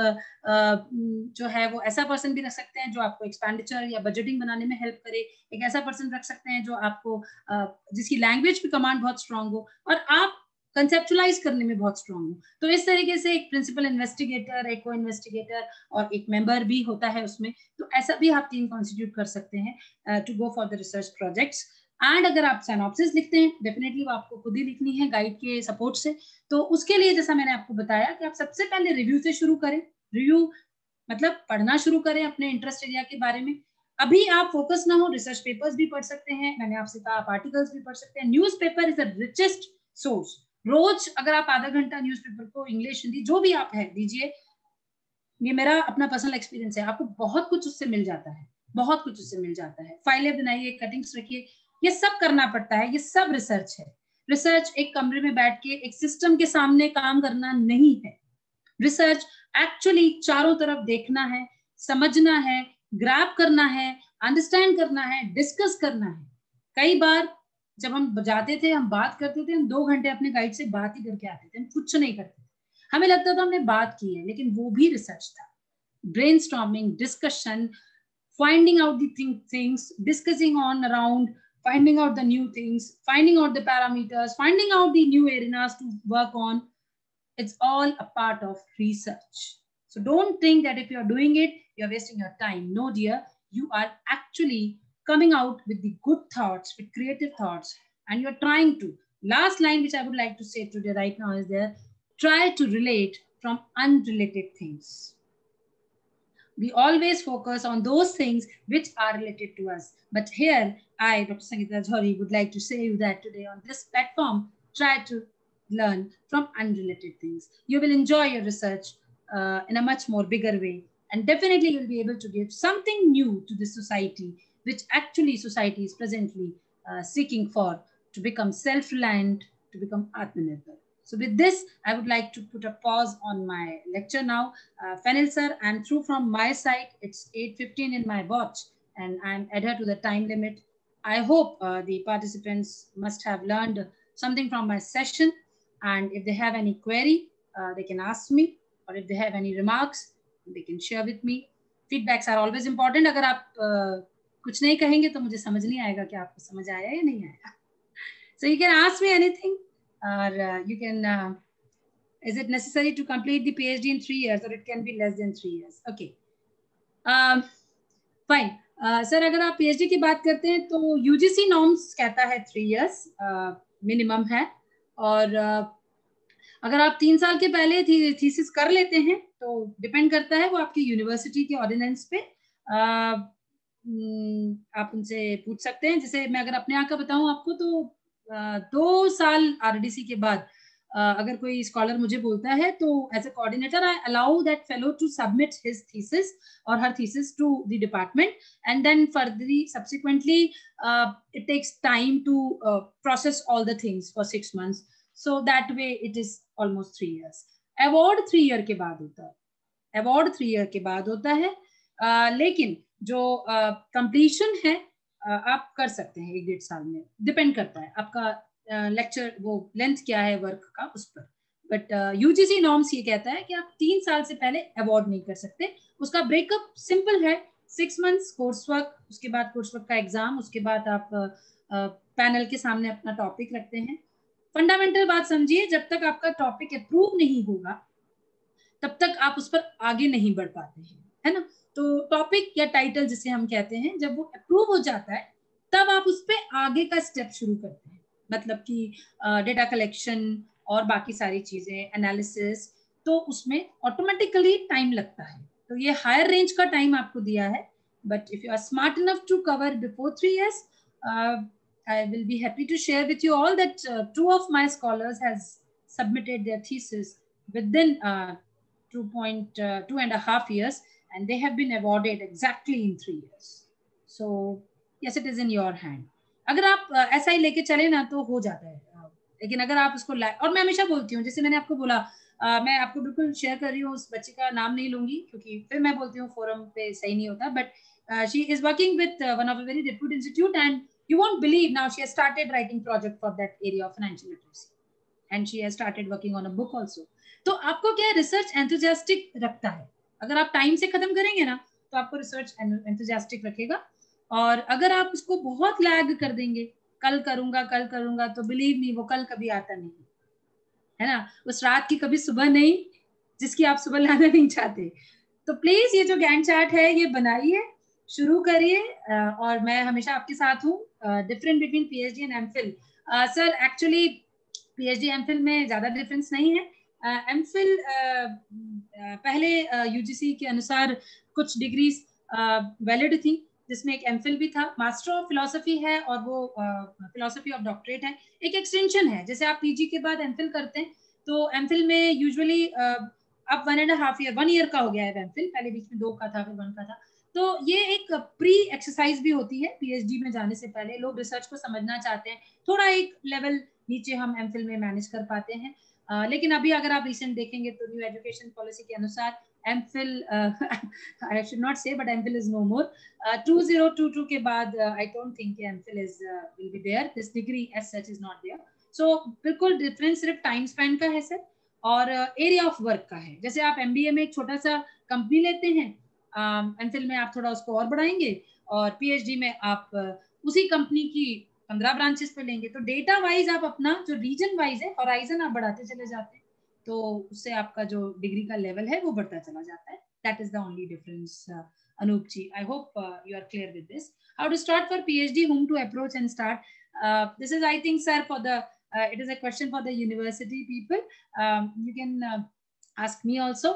जो है वो ऐसा पर्सन भी रख सकते हैं जो आपको एक्सपेंडिचर या बजटिंग बनाने में हेल्प करे. एक ऐसा पर्सन रख सकते हैं जो आपको जिसकी लैंग्वेज पे कमांड बहुत स्ट्रांग हो और आप कंसेप्चुलाइज करने में बहुत स्ट्रांग हो. तो इस तरीके से एक प्रिंसिपल इन्वेस्टिगेटर, एक को इन्वेस्टिगेटर और एक मेंबर भी होता है उसमें. तो ऐसा भी आप टीम कॉन्स्टिट्यूट कर सकते हैं to go for the research projects. And अगर आप सिनॉप्सिस लिखते हैं, डेफिनेटली वो आपको खुद ही लिखनी है गाइड के सपोर्ट से. तो उसके लिए जैसा मैंने आपको बताया कि आप सबसे पहले रिव्यू से शुरू करें. रिव्यू मतलब पढ़ना शुरू करें अपने इंटरेस्ट एरिया के बारे में. अभी आप फोकस ना हो, रिसर्च पेपर्स भी पढ़ सकते हैं, मैंने आपसे कहा आप आर्टिकल्स भी पढ़ सकते हैं. Newspaper is the richest source. रोज अगर आप आधा घंटा न्यूज़पेपर को इंग्लिश हिंदी जो भी आप है दीजिए, ये मेरा अपना पर्सनल एक्सपीरियंस है, आपको बहुत कुछ उससे मिल जाता है, बहुत कुछ उससे मिल जाता है. फाइलें बनाइए, कटिंग्स रखिए, ये सब करना पड़ता है, ये सब रिसर्च है. रिसर्च एक कमरे में बैठ के एक सिस्टम के सामने काम करना नहीं है. रिसर्च एक्चुअली चारों तरफ देखना है, समझना है, ग्रैब करना है, अंडरस्टैंड करना है, डिस्कस करना है. कई बार जब हम जाते थे, हम बात करते थे, हम 2 घंटे अपने गाइड से बात ही करके आते थे, हम कुछ नहीं करते थे, हमें लगता था हमने बात की है, लेकिन वो भी रिसर्च था. Brainstorming, discussion, finding out the things, discussing on around, finding out the new things, finding out the parameters, finding out the new areas to work on. It's all a part of research. So don't think that if you're doing it, you're wasting your time. No, dear, you are actually coming out with the good thoughts, with creative thoughts, and you're trying to. Last line which I would like to say today right now is there, try to relate from unrelated things. We always focus on those things which are related to us. But here, I, Dr. Sangeeta Jhawari, would like to say you that today on this platform, try to learn from unrelated things. You will enjoy your research in a much more bigger way. And definitely you'll be able to give something new to the society, which actually society is presently seeking for, to become self-reliant, to become Atmanirbhar. So with this, I would like to put a pause on my lecture now. Fenil sir, I'm through from my side. It's 8:15 in my watch and I'm adhered to the time limit. I hope the participants must have learned something from my session. And if they have any query, they can ask me, or if they have any remarks, they can share with me. Feedbacks are always important. अगर आप कुछ नहीं कहेंगे तो मुझे समझ नहीं आएगा कि आपको समझ आया या नहीं आया. So you can ask me anything. Or you can, is it necessary to complete the PhD in 3 years, or it can be less than 3 years? Okay. Fine. Sir, अगर आप PhD की बात करते हैं तो UGC norms कहता है 3 years minimum है. और अगर आप 3 साल के पहले थीसिस कर लेते हैं तो डिपेंड करता है वो आपकी यूनिवर्सिटी के ऑर्डिनेंस पे. आप उनसे पूछ सकते हैं. जैसे मैं अगर अपने यहाँ का बताऊं आपको तो 2 साल RDC के बाद अगर कोई स्कॉलर मुझे बोलता है तो as a coordinator I allow that fellow to submit his thesis और हर thesis to the department, and then furtherly subsequently it takes time to process all the things for 6 months. So that way it is almost 3 years. Award 3 year के बाद होता है. Award 3 year के बाद होता है. लेकिन जो कंप्लीशन है आप कर सकते हैं 1-1.5 साल में. डिपेंड करता है आपका लेक्चर वो लेंथ क्या है वर्क का उस पर. बट यूजीसी नॉर्म्स ये कहता है कि आप 3 साल से पहले अवार्ड नहीं कर सकते. उसका ब्रेकअप सिंपल है, 6 months कोर्स वर्क, उसके बाद कोर्स वर्क का एग्जाम, उसके बाद आप पैनल के सामने अपना टॉपिक रखते हैं. फंडामेंटल बात समझिए, जब तक आपका टॉपिक अप्रूव नहीं होगा तब तक आप उस पर आगे नहीं बढ़ पाते हैं, है ना. तो टॉपिक या टाइटल जिसे हम कहते हैं, जब वो अप्रूव हो जाता है तब आप उस पर आगे का स्टेप शुरू करते हैं. मतलब कि डेटा कलेक्शन और बाकी सारी चीजें, एनालिसिस, तो उसमें ऑटोमेटिकली टाइम लगता है. तो ये हायर रेंज का टाइम आपको दिया है. But if you are smart enough to cover before 3 years, I will be happy to share with you all that 2 of my scholars has submitted their thesis within 2.5 years, and they have been awarded exactly in 3 years. So yes, it is in your hand. अगर आप ऐसा ही लेके चले ना तो हो जाता है. लेकिन अगर आप उसको और मैं हमेशा बोलती हूँ, जैसे मैंने आपको बोला, मैं आपको बिल्कुल शेयर कर रही हूँ, उस बच्चे का नाम नहीं लूंगी क्योंकि फिर मैं बोलती हूँ फोरम पे सही नहीं होता. But she is working with one of a very reputed institute, and you won't believe now she has started writing project for that area of financial literacy, and she has started working on a book also. तो आपको क्या research enthusiastic रखता है. अगर आप time से खत्म करेंगे ना तो आपको रिसर्च एंथुसियास्टिक रखेगा. और अगर आप उसको बहुत लैग कर देंगे, कल करूंगा, तो बिलीव मी वो कल कभी आता नहीं है ना. उस रात की कभी सुबह नहीं जिसकी आप सुबह लाना नहीं चाहते. तो प्लीज ये जो गैंट चार्ट है ये बनाइए, शुरू करिए. और मैं हमेशा आपके साथ हूँ. Different between PhD and MPhil. Sir actually PhD MPhil में ज्यादा डिफरेंस नहीं है. एमफिल पहले यूजीसी के अनुसार कुछ डिग्रीज वैलिड थी, जिसमें एक एमफिल भी था. मास्टर ऑफ फिलोसफी है और वो फिलोसफी ऑफ डॉक्टरेट है. एक एक्सटेंशन है, जैसे आप पीजी के बाद एमफिल करते हैं तो एमफिल में यूजुअली अब 1.5 year 1 year का हो गया है एमफिल. पहले बीच में 2 का था, फिर 1 का था. तो ये एक प्री एक्सरसाइज भी होती है पीएचडी में जाने से पहले. लोग रिसर्च को समझना चाहते हैं, थोड़ा एक लेवल नीचे हम एमफिल में मैनेज कर पाते हैं. लेकिन अभी अगर आप रिसेंट देखेंगे तो न्यू एजुकेशन पॉलिसी के अनुसार MPhil I should not say but MPhil is no more 2022 के बाद I don't think MPhil is will be there, this degree as such is not there. So बिल्कुल डिफरेंस सिर्फ time Spain का है sir और area of work का है। जैसे आप MBA में एक छोटा सा कंपनी लेते हैं, MPhil में आप थोड़ा उसको और बढ़ाएंगे और PhD में आप उसी कंपनी की 15 ब्रांचेस पे लेंगे, तो डेटा वाइज आप अपना जो रीजन वाइज है हॉराइजन आप बढ़ाते चले जाते हैं, तो उससे आपका जो डिग्री का लेवल है वो बढ़ता चला जाता है। That is the only difference Anup ji. I hope you are clear with this. How to start for PhD, whom to approach and start? This is, I think, sir, for the it is a question for the university people. You can ask me also.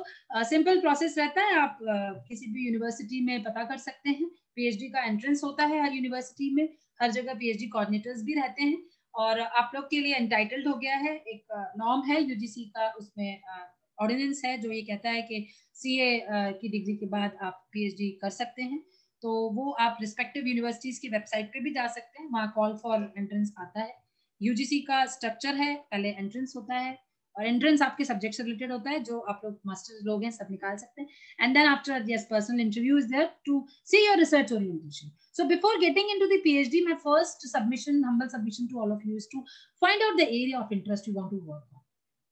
Simple process रहता है, आप किसी भी university में पता कर सकते हैं। PhD का एंट्रेंस होता है हर यूनिवर्सिटी में, हर जगह PhD कोऑर्डिनेटर्स भी रहते हैं और आप लोग के लिए एंटाइटल्ड हो गया है, एक नॉर्म है UGC का, उसमें ऑर्डिनेंस है जो ये कहता है कि CA की डिग्री के बाद आप PhD कर सकते हैं। तो वो आप रिस्पेक्टिव यूनिवर्सिटीज की वेबसाइट पे भी जा सकते हैं, वहाँ कॉल फॉर एंट्रेंस आता है। UGC का स्ट्रक्चर है, पहले एंट्रेंस होता है और एंट्रेंस आपके सब्जेक्ट से रिलेटेड होता है, जो आप लोग मास्टर्स लोग हैं सब निकाल सकते हैं। And then after yes personal interview is there to see your research orientation. So before getting into the PhD, my first submission, humble submission to all of you is to find out the area of interest you want to work on.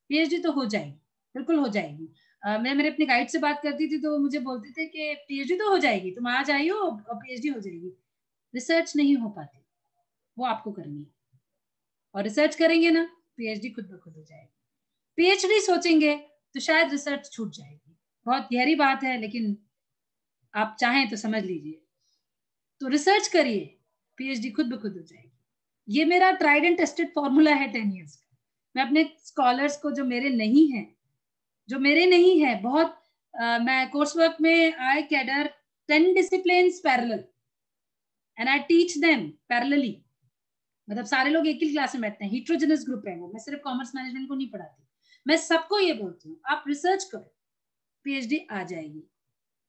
PhD तो हो जाएगी, बिल्कुल हो जाएगी। मैं मेरे अपने guide से बात करती थी तो मुझे बोलते थे कि PhD तो हो जाएगी, तुम आ जाइयो और PhD हो जाएगी। रिसर्च नहीं हो पाती, वो आपको करनी है, और रिसर्च करेंगे ना PhD खुद ब खुद हो जाएगी। PhD सोचेंगे तो शायद रिसर्च छूट जाएगी। बहुत गहरी बात है, लेकिन आप चाहें तो समझ लीजिए। तो रिसर्च करिए, PhD खुद ब खुद हो जाएगी। ये मेरा ट्राइड एंड टेस्टेड फॉर्मूला है 10 इयर्स का। मैं अपने स्कॉलर्स को जो मेरे नहीं है बहुत मैं कोर्स वर्क में I cater 10 disciplines parallel and I teach them parallelly. मतलब सारे लोग एक ही क्लास में बैठते हैं, हिट्रोजेनस ग्रुप है वो। मैं सिर्फ कॉमर्स मैनेजमेंट को नहीं पढ़ाती, मैं सबको ये बोलती हूँ आप रिसर्च करो, PhD आ जाएगी।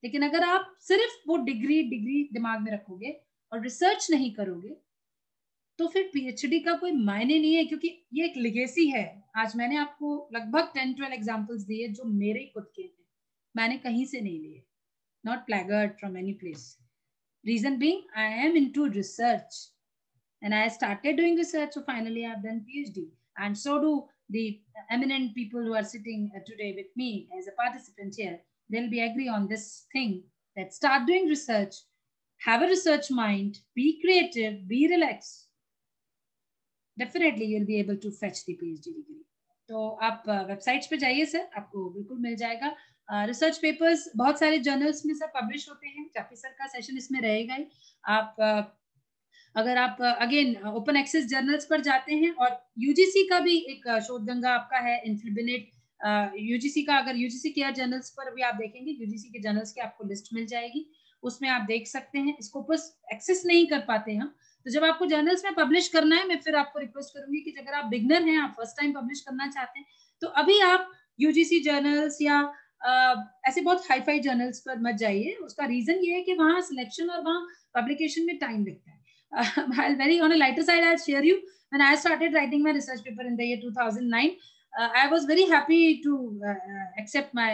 लेकिन अगर आप सिर्फ वो डिग्री दिमाग में रखोगे और रिसर्च नहीं करोगे तो फिर PhD का कोई मायने नहीं है, क्योंकि ये एक लेगेसी है। आज मैंने आपको लगभग 10-12 एग्जांपल्स दिए जो मेरे खुद के हैं, मैंने कहीं से नहीं लिए, not plagiarised from any place. Reason being I am into research and I started doing research, so finally I've done PhD, and so do the eminent people who are sitting today with me as a participant here. They'll be agree on this thing, that start doing research, have a research mind, be creative, be relaxed. Definitely you'll be able to fetch the PhD degree. तो आप websites पे जाइए sir, आपको बिल्कुल मिल जाएगा। Research papers बहुत सारे journals में सर पब्लिश होते हैं, जाफी सर का सेशन इसमें रहेगा ही। आप अगर आप अगेन ओपन एक्सेस जर्नल्स पर जाते हैं, और UGC का भी एक शोध गंगा आपका है, इन्फ्लिबिनेट UGC का, अगर UGC के जर्नल्स पर भी आप देखेंगे, UGC के जर्नल्स की आपको लिस्ट मिल जाएगी, उसमें आप देख सकते हैं। इसको बस एक्सेस नहीं कर पाते हम, तो जब आपको जर्नल्स में पब्लिश करना है, मैं फिर आपको रिक्वेस्ट करूंगी कि अगर आप बिगनर हैं, आप फर्स्ट टाइम पब्लिश करना चाहते हैं, तो अभी आप UGC जर्नल्स या ऐसे बहुत हाई फाई जर्नल्स पर मत जाइए। उसका रीजन ये है कि वहाँ सिलेक्शन और वहाँ पब्लिकेशन में टाइम लगता है। I'll very on a lighter side, I'll share you. When I started writing my research paper in the year 2009, I was very happy to accept my.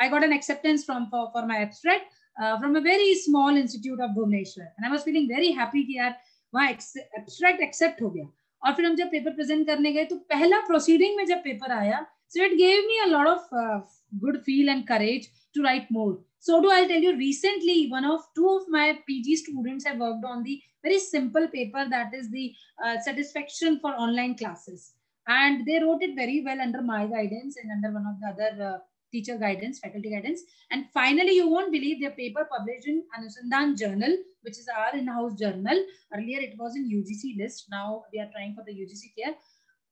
I got an acceptance for my abstract from a very small institute of Bhubaneswar, and I was feeling very happy कि यार वहाँ abstract accept हो गया। और फिर हम जब paper present करने गए, तो पहला प्रोसीडिंग में जब पेपर आया, so it gave me a lot of good feel and courage to write more. So do I tell you, recently two of my PG students have worked on the very simple paper, that is the satisfaction for online classes, and they wrote it very well under my guidance and under one of the other teacher guidance, faculty guidance, and finally you won't believe their paper published in Anusandhan Journal, which is our in-house journal. Earlier it was in UGC list, now we are trying for the UGC care.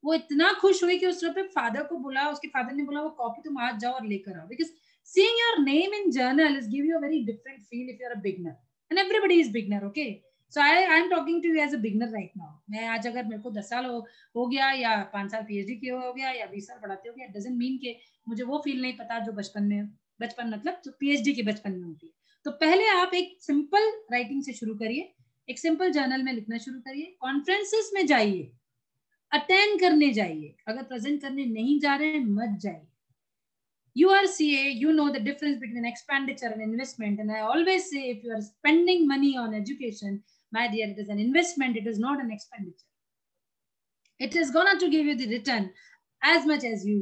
वो इतना खुश हुई कि उस पे father को बोला, उसके फादर ने बोला वो कॉपी तुम आज जाओ और लेकर आओ, because seeing your name in journal is give you a very different feel if you're a beginner, and everybody is beginner, okay? So I am talking to you as a beginner right now. मैं आज अगर मेरे को 10 साल हो गया या 5 साल PhD किया हो गया या 20 साल पढ़ाते हो गया, doesn't mean कि मुझे वो फील नहीं पता जो बचपन मतलब जो PhD के बचपन में होती है। तो पहले आप एक सिंपल राइटिंग से शुरू करिए, एक सिंपल जर्नल में लिखना शुरू करिए, कॉन्फ्रेंसेस में जाइए, अटेंड करने जाइए, अगर प्रेजेंट करने नहीं जा रहे हैं मत जाइए. You are CA, you know the difference between expenditure and investment, and I always say if you are spending money on education, my dear, it is an investment, it is not an expenditure. It is gonna to give you the return as much as you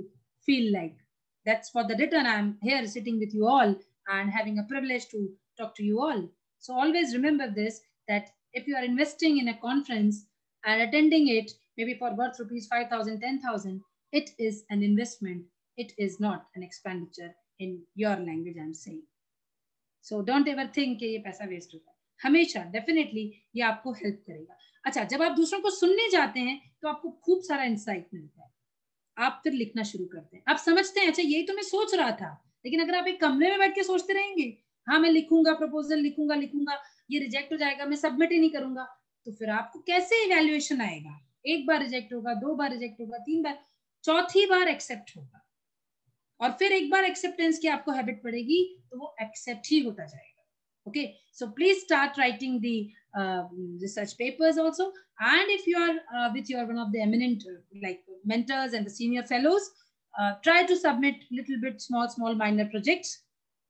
feel like. That's for the return I'm here sitting with you all and having a privilege to talk to you all. So always remember this, that if you are investing in a conference and attending it, maybe for worth rupees 5,000, 10,000, it is an investment. It is not an expenditure in your language, I'm saying. So don't ever think कि ये पैसा waste होगा. हमेशा definitely ये आपको help करेगा. अच्छा, जब आप दूसरों को सुनने जाते हैं तो आपको खूब सारा इंसाइट मिलता है. आप फिर लिखना शुरू करते हैं. आप समझते हैं अच्छा यही तो मैं सोच रहा था, लेकिन अगर आप एक कमरे में बैठ के सोचते रहेंगे, हाँ मैं लिखूंगा, प्रपोजल लिखूंगा, ये रिजेक्ट हो जाएगा, मैं सबमिट ही नहीं करूंगा, तो फिर आपको कैसे इवैल्यूएशन आएगा? एक बार रिजेक्ट होगा, 2 बार रिजेक्ट होगा, 3 बार, चौथी बार एक्सेप्ट होगा, और फिर एक बार एक्सेप्टेंस की आपको हैबिट पड़ेगी तो वो एक्सेप्ट ही होता जाएगा. Okay, so please start writing the research papers also, and if you are with your one of the eminent like mentors and the senior fellows, try to submit little bit small minor projects.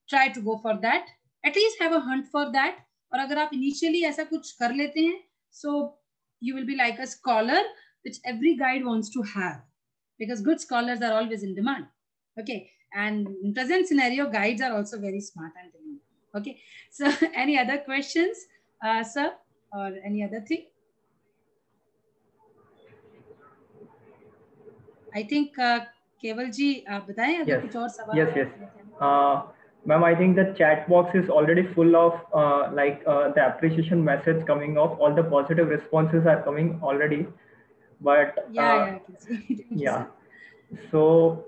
Try to go for that, at least have a hunt for that. और अगर आप initially ऐसा कुछ कर लेते हैं, so you will be like a scholar which every guide wants to have, because good scholars are always in demand. Okay, and in present scenario guides are also very smart and telling. Okay, so any other questions, sir, or any other thing? I think Keval ji, आप बताएं अगर कुछ और सवाल. Yes. Ma'am, I think the chat box is already full of the appreciation message coming off. All the positive responses are coming already, but I can see. Yeah. So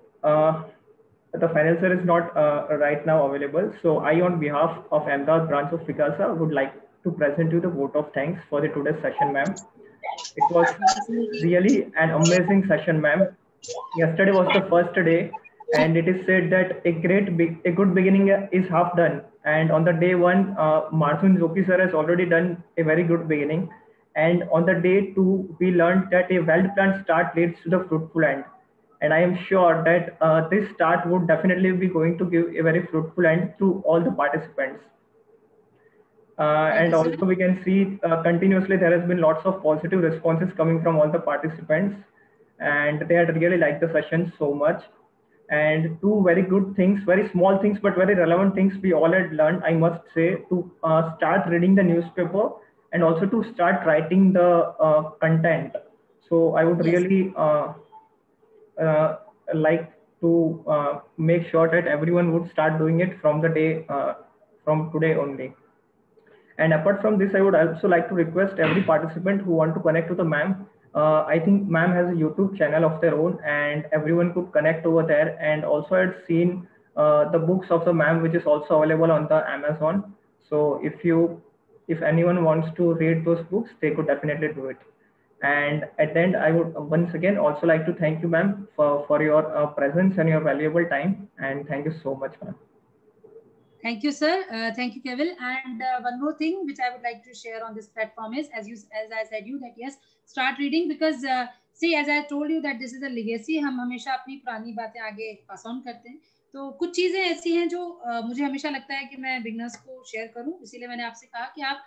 the financier is not right now available. So I, on behalf of Ahmedabad branch of Picasa, would like to present you the vote of thanks for the today's session, ma'am. It was really an amazing session, ma'am. Yesterday was the first day, and it is said that a good beginning is half done. And on the day one, Marthun Zoki sir has already done a very good beginning. And on the day two, we learned that a well-planned start leads to the fruitful end. And I am sure that this start would definitely be going to give a very fruitful end to all the participants. And also we can see continuously there has been lots of positive responses coming from all the participants, and they had really liked the session so much. And two very good things, very small things, but very relevant things we all had learned, I must say, to start reading the newspaper and also to start writing the content. So I would really like to make sure that everyone would start doing it from the day, from today only. And apart from this, I would also like to request every participant who want to connect to the ma'am. I think ma'am has a YouTube channel of their own, and everyone could connect over there. And also I had seen the books of the ma'am, which is also available on the Amazon. So if anyone wants to read those books, they could definitely do it. And at the end, I would once again also like to thank you, ma'am, for your presence and your valuable time. And thank you so much, ma'am. Thank you, sir. Thank you, Kevil. And one more thing which I would like to share on this platform is, as I said you, that yes, start reading, because see, as I told you that this is a legacy. हम हमेशा अपनी पुरानी बातें आगे pass on करते हैं. तो कुछ चीजें ऐसी हैं जो मुझे हमेशा लगता है कि मैं बिगनर्स को शेयर करूं, इसीलिए मैंने आपसे कहा कि आप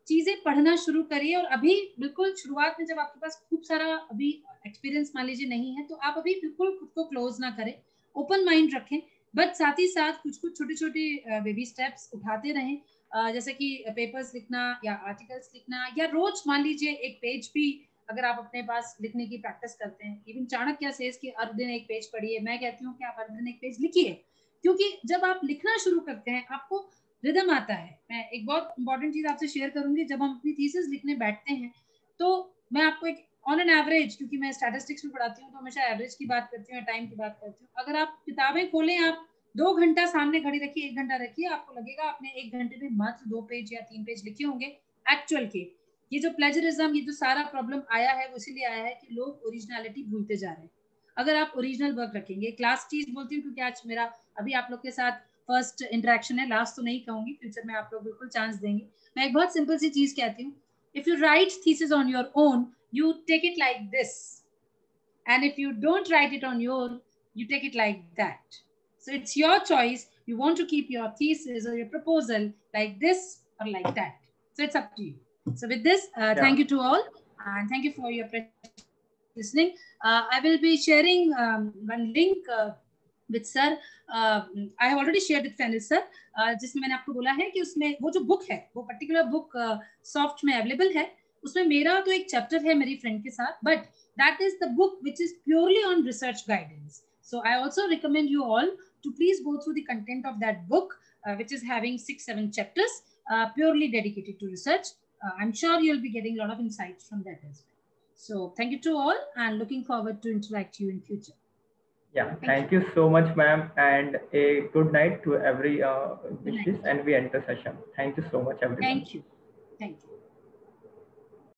चीजें पढ़ना शुरू करिए. और अभी बिल्कुल शुरुआत में जब आपके पास खूब सारा अभी एक्सपीरियंस मान लीजिए नहीं है, तो आप अभी बिल्कुल खुद को क्लोज ना करें, ओपन माइंड रखें, बट साथ ही साथ कुछ छोटे छोटे बेबी स्टेप्स उठाते रहें. जैसे कि पेपर्स लिखना या आर्टिकल्स लिखना, या रोज मान लीजिए एक पेज भी अगर आप अपने पास लिखने की प्रैक्टिस करते हैं. इवन चाणक्य सेज कि हर दिन एक पेज पढ़िए. मैं कहती हूँ कि आप हर दिन एक पेज लिखिए, क्योंकि जब आप लिखना शुरू करते हैं आपको रिदम आता है. मैं एक बहुत इंपॉर्टेंट चीज आपसे शेयर करूंगी. जब हम अपनी थीसिस लिखने बैठते हैं तो मैं आपको एक ऑन एन एवरेज, क्योंकि मैं स्टैटिस्टिक्स में पढ़ाती हूँ तो हमेशा एवरेज की बात करती हूँ, टाइम की बात करती हूँ. अगर आप किताबें खोलें, आप 2 घंटा सामने घड़ी रखिए, 1 घंटा रखिए, आपको लगेगा आपने 1 घंटे में मात्र 2 पेज या 3 पेज लिखे होंगे एक्चुअल के. ये जो प्लेजरिज्म, ये जो सारा प्रॉब्लम आया है वो इसीलिए आया है कि लोग ओरिजिनलिटी भूलते जा रहे हैं. अगर आप ओरिजिनल वर्क रखेंगे, क्लास चीज बोलती हूँ क्योंकि आज मेरा अभी आप लोग के साथ फर्स्ट इंटरेक्शन है, लास्ट तो नहीं कहूंगी, फ्यूचर में आप लोग बिल्कुल चांस देंगे. मैं एक बहुत सिंपल सी चीज कहती हूँ, if you write thesis on your own, you take it like this, And if you don't write it on your, you take it like that. So it's your choice. You want to keep your thesis or your proposal like this or like that. So it's up to you. So with this, thank you to all, and thank you for your listening. I will be sharing one link with sir. I have already shared with Fenil sir, जिसमें मैंने आपको बोला है कि उसमें वो जो book है, वो पर्टिकुलर बुक सॉफ्ट में अवेलेबल है. उसमें मेरा तो एक चैप्टर है मेरी फ्रेंड के साथ, but that is the book which is purely on research guidance. So I also recommend you all to please go through the content of that book, which is having 6-7 chapters, purely dedicated to research. I'm sure you'll be getting a lot of insights from that as well. So thank you to all, and looking forward to interact with you in future. Yeah, thank you so much, ma'am, and a good night to every wishes, and we end the session. Thank you so much, everyone. Thank you. Thank you.